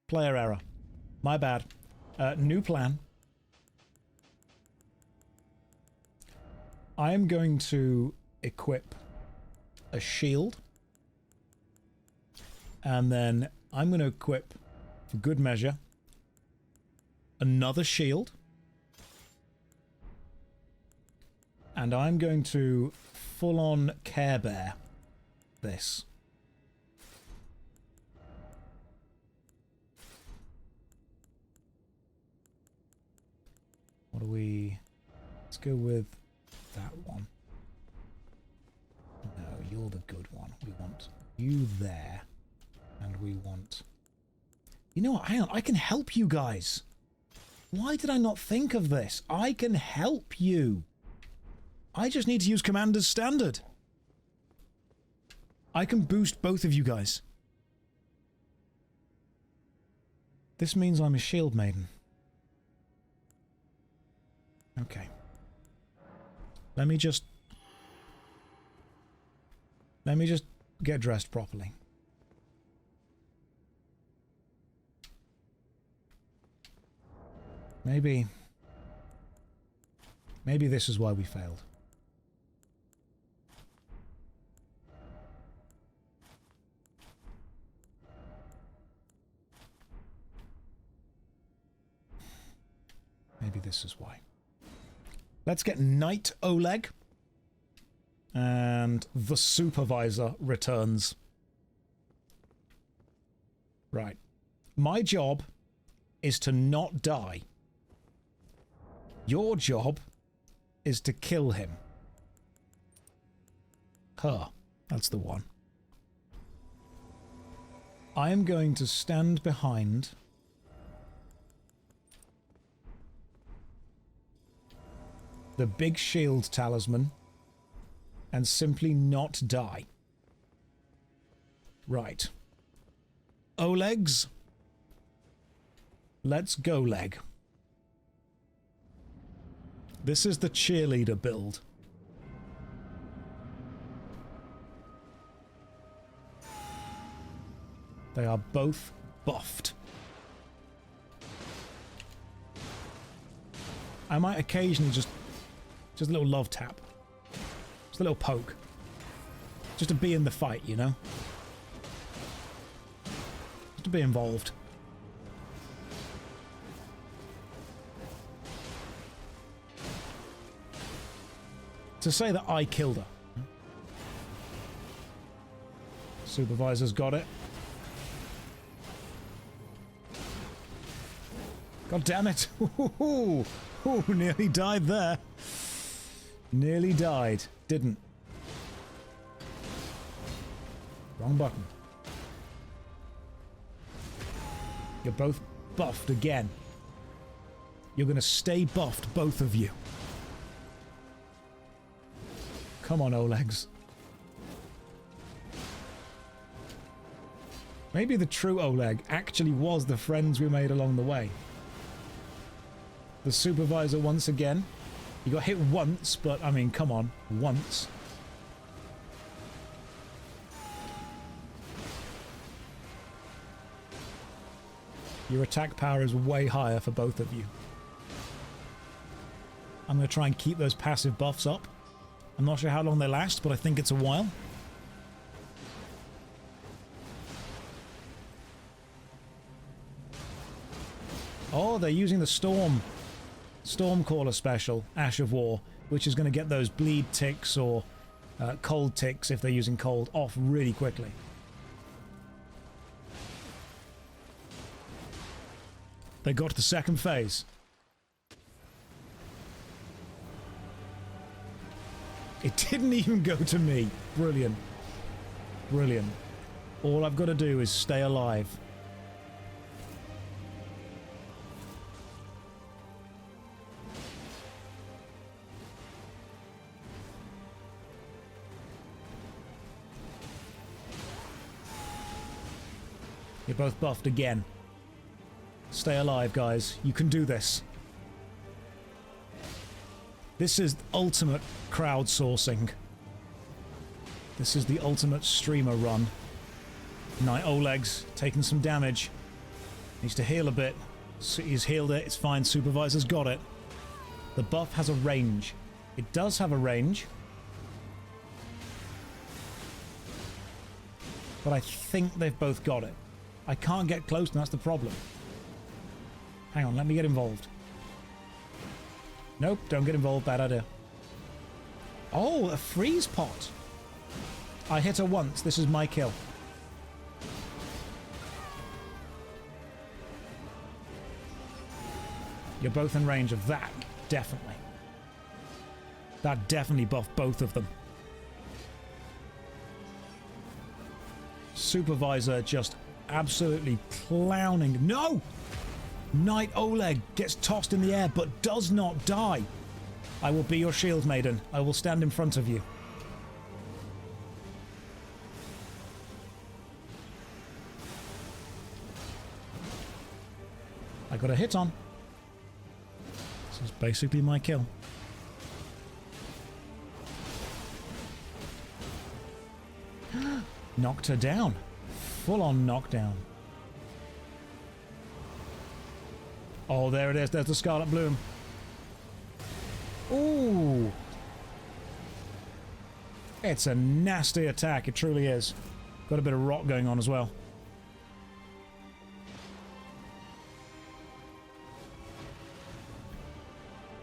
A: Player error. My bad. New plan. I am going to equip a shield. And then I'm going to equip, for good measure, another shield. And I'm going to full-on Care Bear this. What do we... Let's go with that one. No, you're the good one. We want you there. And we want... You know what? Hang on. I can help you guys. Why did I not think of this? I can help you. I just need to use Commander's Standard. I can boost both of you guys. This means I'm a shield maiden. Okay. Let me just get dressed properly. Maybe this is why we failed. Maybe this is why. Let's get Knight Oleg. And the Supervisor returns. Right. My job is to not die. Your job is to kill him. Her. That's the one. I am going to stand behind... the big shield talisman and simply not die. Right. Oleg's. Let's go, leg. This is the cheerleader build. They are both buffed. I might occasionally just a little love tap. Just a little poke. Just to be in the fight, you know? Just to be involved. To say that I killed her. Supervisor's got it. God damn it. Ooh, nearly died there. Nearly died. Didn't. Wrong button. You're both buffed again. You're going to stay buffed, both of you. Come on, Olegs. Maybe the true Oleg actually was the friends we made along the way. The Supervisor once again. You got hit once, but, I mean, come on. Once. Your attack power is way higher for both of you. I'm going to try and keep those passive buffs up. I'm not sure how long they last, but I think it's a while. Oh, they're using the Stormcaller special, Ash of War, which is going to get those bleed ticks or cold ticks, if they're using cold, off really quickly. They got to the second phase. It didn't even go to me. Brilliant. Brilliant. All I've got to do is stay alive. You're both buffed again. Stay alive, guys. You can do this. This is ultimate crowdsourcing. This is the ultimate streamer run. Knight Oleg's taking some damage. Needs to heal a bit. He's healed it. It's fine. Supervisor's got it. The buff has a range. It does have a range. But I think they've both got it. I can't get close, and that's the problem. Hang on, let me get involved. Nope, don't get involved. Bad idea. Oh, a freeze pot. I hit her once. This is my kill. You're both in range of that, definitely. That definitely buffed both of them. Supervisor just absolutely clowning. No! Knight Oleg gets tossed in the air but does not die. I will be your shield maiden. I will stand in front of you. I got a hit on. This is basically my kill. Knocked her down. Full on knockdown. Oh, there it is. There's the Scarlet Bloom. Ooh. It's a nasty attack. It truly is. Got a bit of rot going on as well.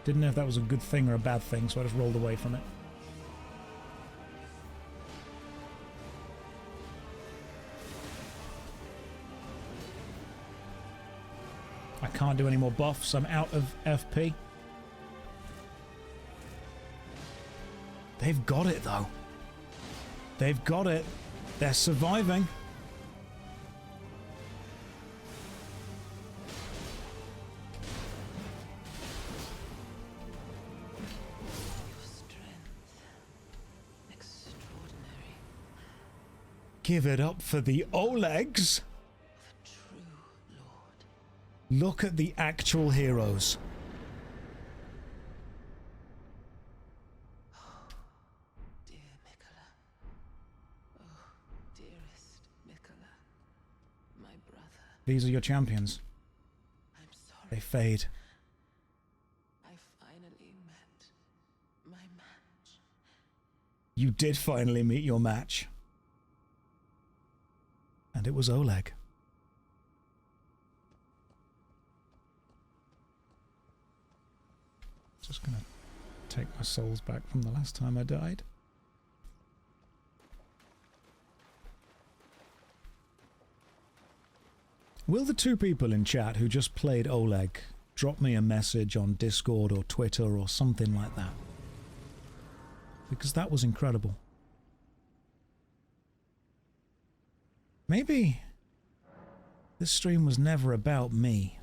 A: Didn't know if that was a good thing or a bad thing, so I just rolled away from it. I can't do any more buffs. I'm out of FP. They've got it, though. They've got it. They're surviving. Give it up for the Olegs. Look at the actual heroes.
C: Oh, dear Mikola. Oh, dearest Mikola. My brother.
A: These are your champions.
C: I'm sorry.
A: They fade.
C: I finally met my match.
A: You did finally meet your match. And it was Oleg. Just gonna take my souls back from the last time I died. Will the two people in chat who just played Oleg drop me a message on Discord or Twitter or something like that? Because that was incredible. Maybe this stream was never about me.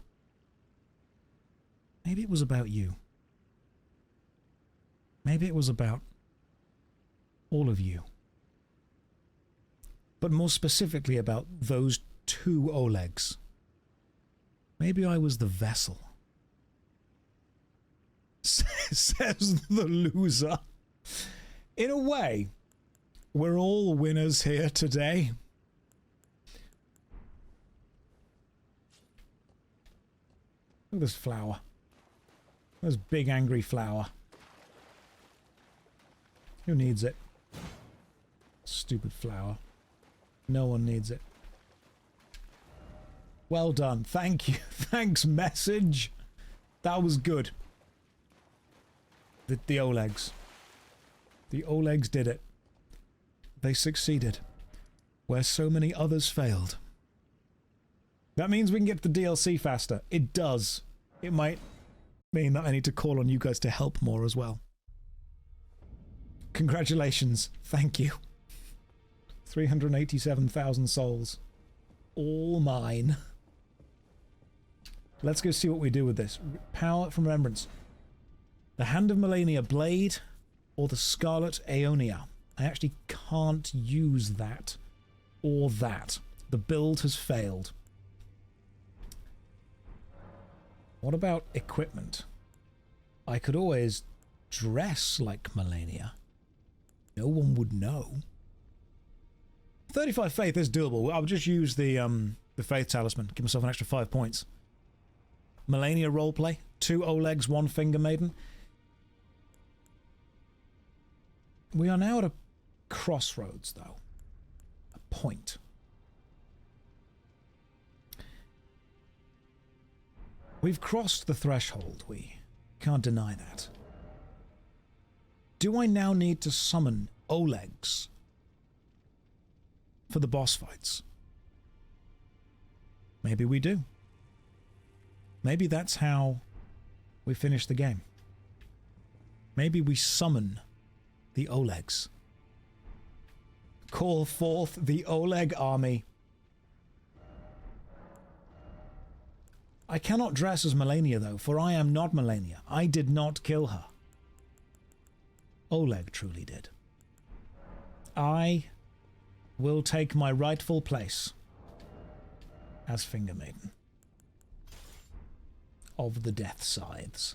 A: Maybe it was about you. Maybe it was about all of you. But more specifically about those two Olegs. Maybe I was the vessel. Says the loser. In a way, we're all winners here today. Look at this flower. This big angry flower. Who needs it? Stupid flower. No one needs it. Well done. Thank you. Thanks, message. That was good. The Olegs. The Olegs did it. They succeeded. Where so many others failed. That means we can get the DLC faster. It does. It might mean that I need to call on you guys to help more as well. Congratulations. Thank you. 387,000 souls. All mine. Let's go see what we do with this. Power from Remembrance. The Hand of Melania Blade or the Scarlet Aeonia. I actually can't use that or that. The build has failed. What about equipment? I could always dress like Melania. No one would know. 35 faith is doable. I'll just use the faith talisman. Give myself an extra 5 points. Melania roleplay. 2 Olegs, 1 finger maiden. We are now at a crossroads, though. A point. We've crossed the threshold. We can't deny that. Do I now need to summon Olegs for the boss fights? Maybe we do. Maybe that's how we finish the game. Maybe we summon the Olegs. Call forth the Oleg army. I cannot dress as Melania, though, for I am not Melania. I did not kill her. Oleg truly did. I will take my rightful place as Finger Maiden of the Death Scythes.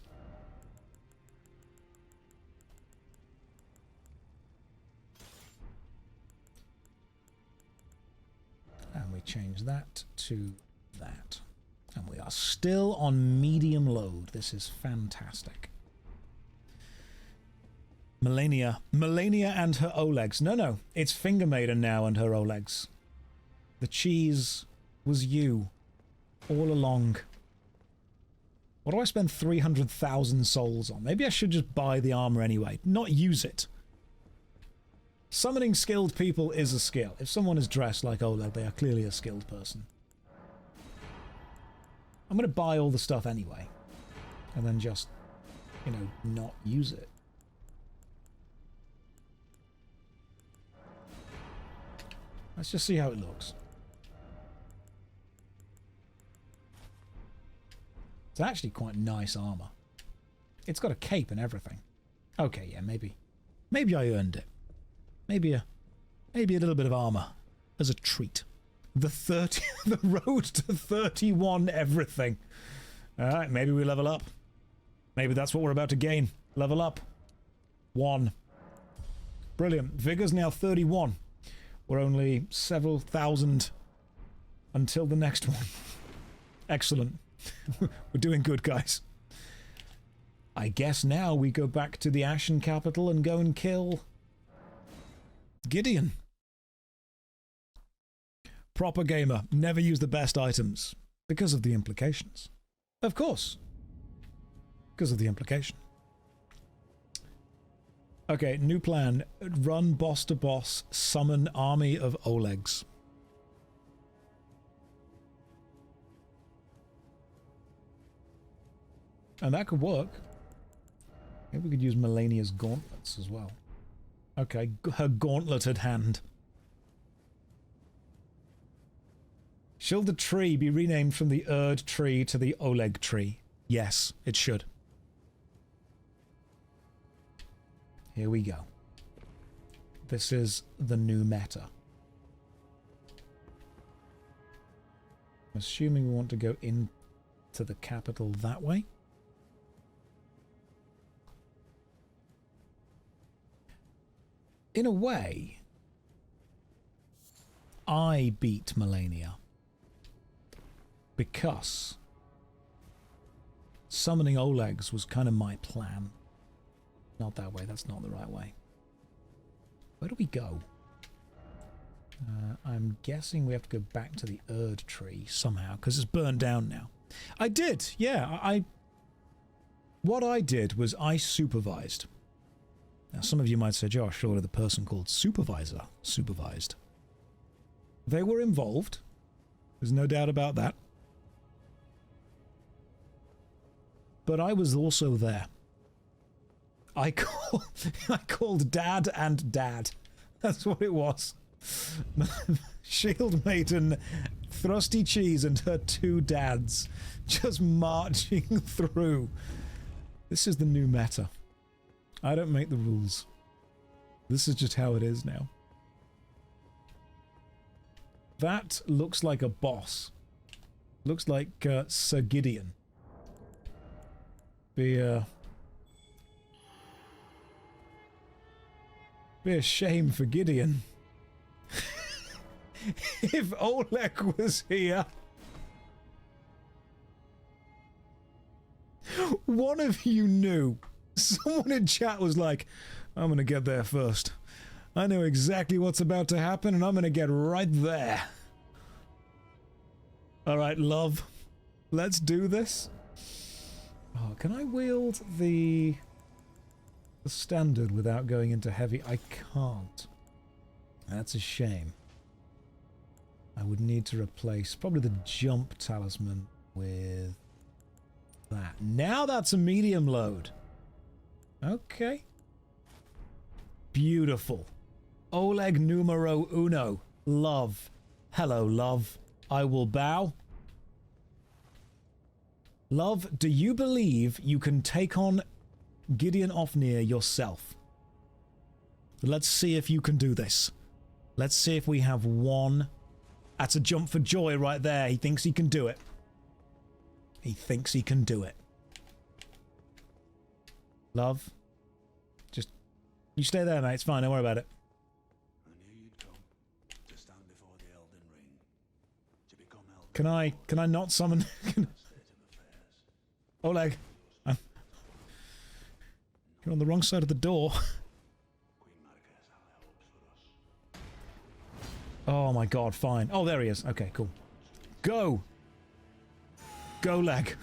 A: And we change that to that. And we are still on medium load. This is fantastic. Melania and her Olegs. No, it's Finger Maiden now and her Olegs. The cheese was you all along. What do I spend 300,000 souls on? Maybe I should just buy the armor anyway, not use it. Summoning skilled people is a skill. If someone is dressed like Oleg, they are clearly a skilled person. I'm going to buy all the stuff anyway. And then just, you know, not use it. Let's just see how it looks. It's actually quite nice armor. It's got a cape and everything. Okay, yeah, maybe I earned it. Maybe a little bit of armor as a treat. The road to 31 everything. Alright, maybe we level up. Maybe that's what we're about to gain. Level up. 1. Brilliant. Vigor's now 31. We're only several thousand until the next one. Excellent. We're doing good, guys. I guess now we go back to the Ashen Capital and go and kill Gideon. Proper gamer. Never use the best items. Because of the implications. Of course. Because of the implication. Okay, new plan. Run boss to boss. Summon army of Olegs. And that could work. Maybe we could use Melania's gauntlets as well. Okay, her gauntleted hand. Shall the tree be renamed from the Erd tree to the Oleg tree? Yes, it should. Here we go. This is the new meta. I'm assuming we want to go into the capital that way. In a way, I beat Melania because summoning Olegs was kind of my plan. Not that way, that's not the right way. Where do we go? I'm guessing we have to go back to the Erd tree somehow, because it's burned down now. I did, yeah. What I did was I supervised. Now, some of you might say, Josh, surely the person called Supervisor supervised. They were involved. There's no doubt about that. But I was also there. I called Dad and Dad. That's what it was. Shield Maiden, Thrusty Cheese and her 2 dads just marching through. This is the new meta. I don't make the rules. This is just how it is now. That looks like a boss. Looks like Sir Gideon. Be a shame for Gideon. If Oleg was here. One of you knew. Someone in chat was like, I'm gonna get there first. I know exactly what's about to happen and I'm gonna get right there. Alright, love. Let's do this. Oh, can I wield the standard without going into heavy? I can't. That's a shame. I would need to replace probably the jump talisman with that. Now that's a medium load. Okay. Beautiful. Oleg numero uno. Love. Hello, love. I will bow. Love, do you believe you can take on Gideon Ofnir yourself? Let's see if you can do this. Let's see if we have one. That's a jump for joy right there. He thinks he can do it. He thinks he can do it. Love. Just, you stay there, mate. It's fine. Don't worry about it.
D: I knew you'd come to stand before the Elden Ring. To become Elden.
A: Can I not summon? Oleg. You're on the wrong side of the door. Oh my god, fine. Oh, there he is. Okay, cool. Go! Go, leg.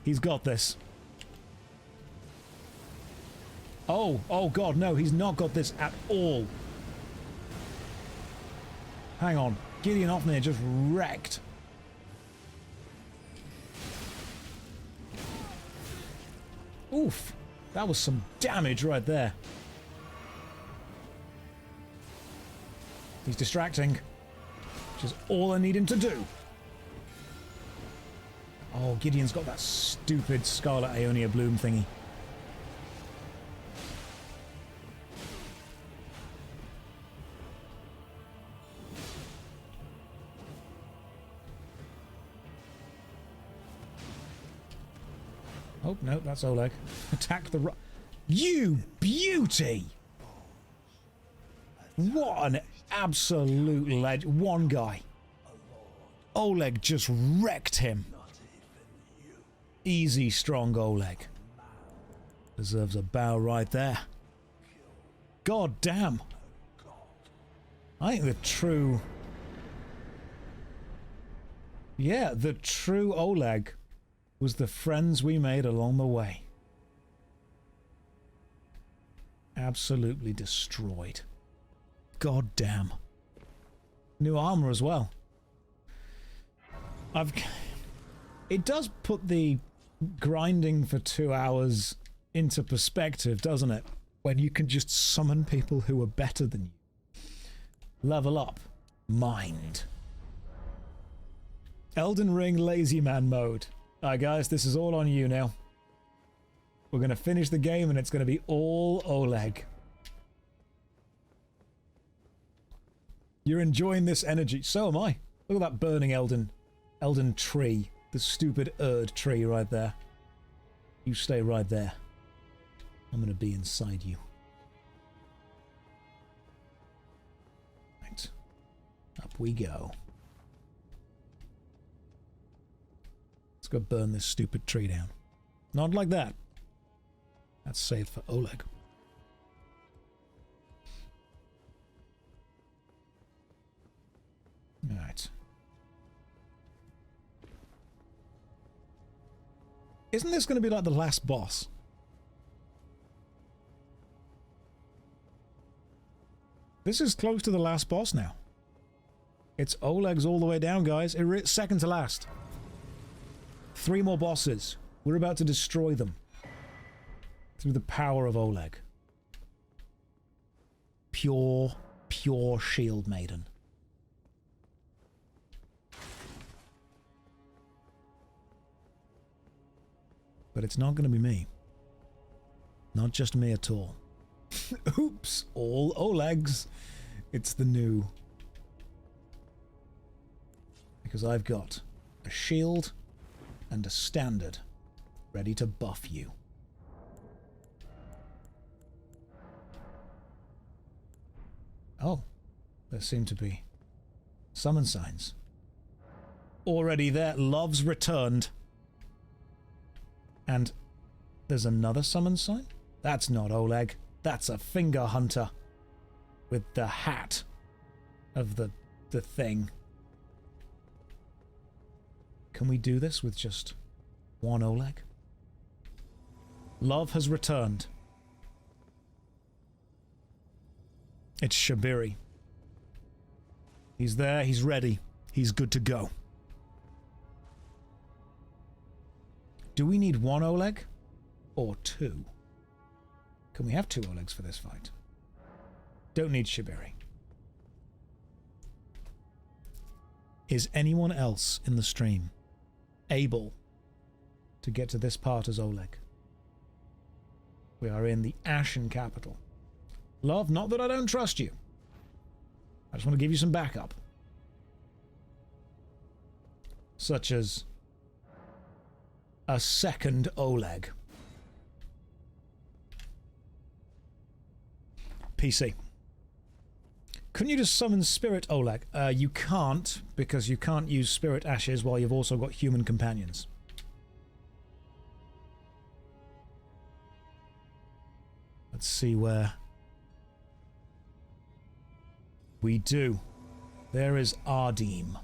A: He's got this. Oh god, no, he's not got this at all. Hang on. Gideon Ofnir just wrecked. Oof. That was some damage right there. He's distracting, which is all I need him to do. Oh, Gideon's got that stupid Scarlet Aeonia Bloom thingy. Oh, no, that's Oleg. Attack the You beauty! What an absolute legend. One guy. Oleg just wrecked him. Easy, strong Oleg. Deserves a bow right there. God damn. I think the true... Yeah, the true Oleg was the friends we made along the way. Absolutely destroyed. God damn. New armor as well. It does put the grinding for 2 hours into perspective, doesn't it? When you can just summon people who are better than you. Level up. Mind. Elden Ring Lazy Man mode. Alright guys, this is all on you now. We're going to finish the game and it's going to be all Oleg. You're enjoying this energy. So am I. Look at that burning Elden tree. The stupid Erd tree right there. You stay right there. I'm going to be inside you. Right. Up we go. Let's go burn this stupid tree down. Not like that. That's saved for Oleg. Alright. Isn't this going to be like the last boss? This is close to the last boss now. It's Oleg's all the way down, guys. It's second to last. 3 more bosses. We're about to destroy them. Through the power of Oleg. Pure shield maiden. But it's not going to be me. Not just me at all. Oops, all Olegs. It's the new. Because I've got a shield and a standard ready to buff you. Oh, there seem to be summon signs. Already there, love's returned. And there's another summon sign? That's not Oleg. That's a finger hunter with the hat of the thing. Can we do this with just one Oleg? Love has returned. It's Shabiri. He's there, he's ready, he's good to go. Do we need one Oleg? Or two? Can we have two Olegs for this fight? Don't need Shabiri. Is anyone else in the stream able to get to this part as Oleg? We are in the Ashen capital. Love, not that I don't trust you. I just want to give you some backup. Such as a second Oleg. PC. Couldn't you just summon Spirit Oleg? You can't, because you can't use Spirit Ashes while you've also got human companions. Let's see where... We do. There is Ardim.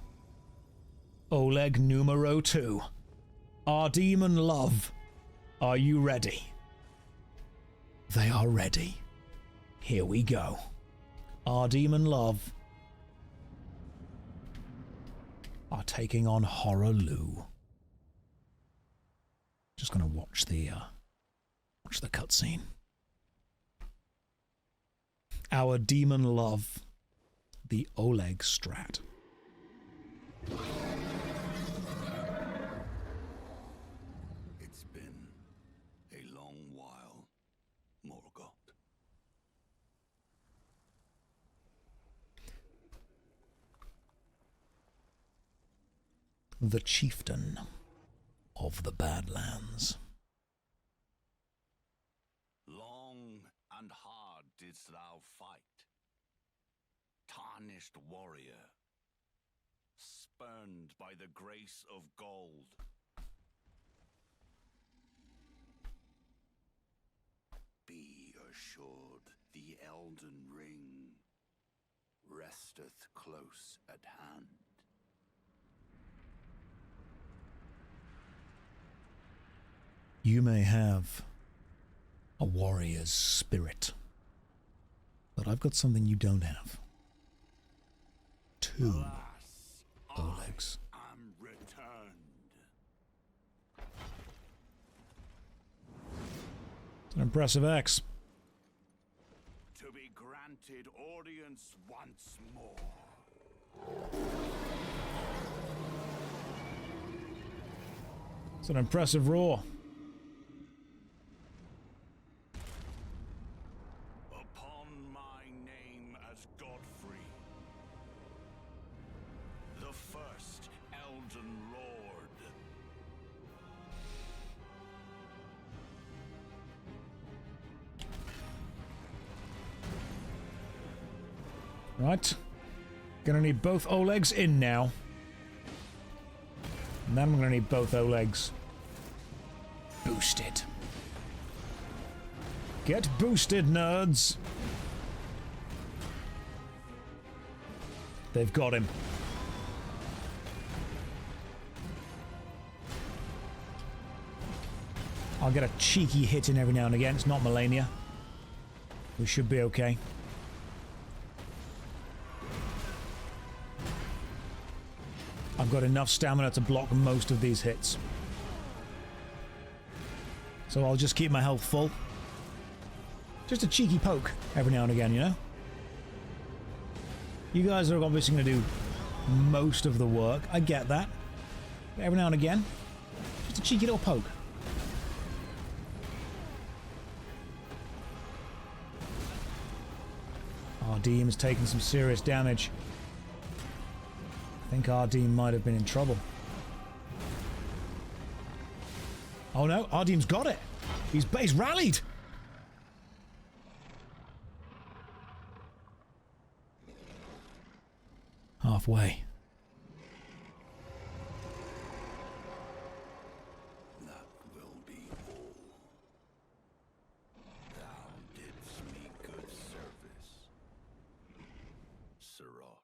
A: Oleg numero 2. Ardim and Love. Are you ready? They are ready. Here we go. Ardim and Love are taking on Horrorloo. Just gonna watch the cutscene. Our demon Love, the Oleg strat.
D: It's been a long while, Morgoth.
A: The chieftain of the Badlands.
D: Long and hard didst thou fight. Tarnished warrior, spurned by the grace of gold. Be assured the Elden Ring resteth close at hand.
A: You may have a warrior's spirit, but I've got something you don't have. Two
D: Alas,
A: Olegs.
D: I am returned.
A: It's an impressive axe.
D: To be granted audience once more.
A: It's an impressive roar.
D: Upon my name as Godfrey, the first Elden Lord.
A: Right. Gonna need both Olegs in now. And then I'm gonna need both Olegs boosted. Get boosted, nerds! They've got him. I'll get a cheeky hit in every now and again. It's not Melania. We should be okay. I've got enough stamina to block most of these hits. So I'll just keep my health full. Just a cheeky poke every now and again, you know? You guys are obviously going to do most of the work. I get that. But every now and again, just a cheeky little poke. Ardim has taken some serious damage. I think Ardim might have been in trouble. Oh no, Ardim's got it. He's rallied. Halfway.
D: That will be all. Thou didst me good service, Sirach.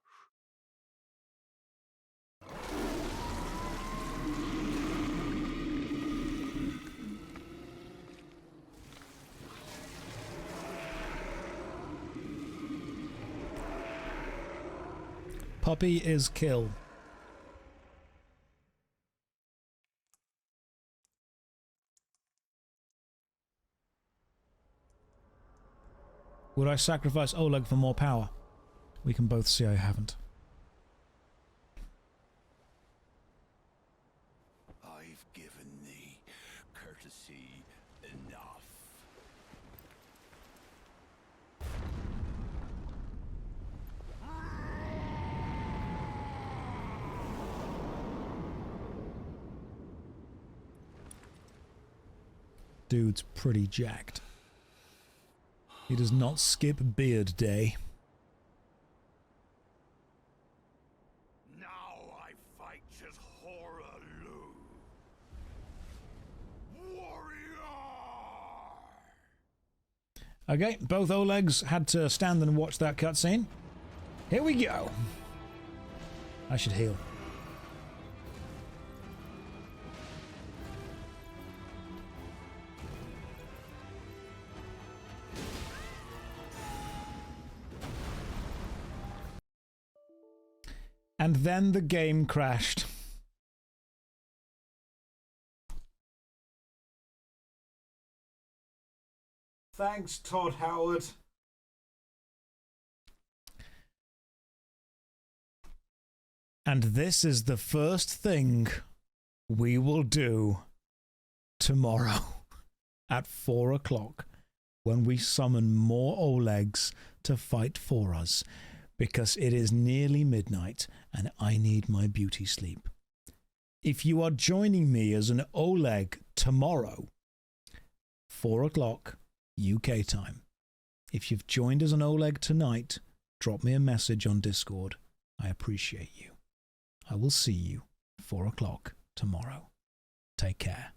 A: Puppy is kill. Would I sacrifice Oleg for more power? We can both see I haven't.
D: I've given thee courtesy enough.
A: Dude's pretty jacked. He does not skip beard day.
D: Now I fight as Horaloo. Warrior!
A: Okay, both Olegs had to stand and watch that cutscene. Here we go. I should heal. And then the game crashed.
E: Thanks, Todd Howard.
A: And this is the first thing we will do tomorrow at 4 o'clock when we summon more Olegs to fight for us, because it is nearly midnight and I need my beauty sleep. If you are joining me as an Oleg tomorrow, 4 o'clock UK time. If you've joined as an Oleg tonight, drop me a message on Discord. I appreciate you. I will see you 4 o'clock tomorrow. Take care.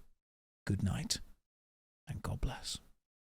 A: Good night. And God bless.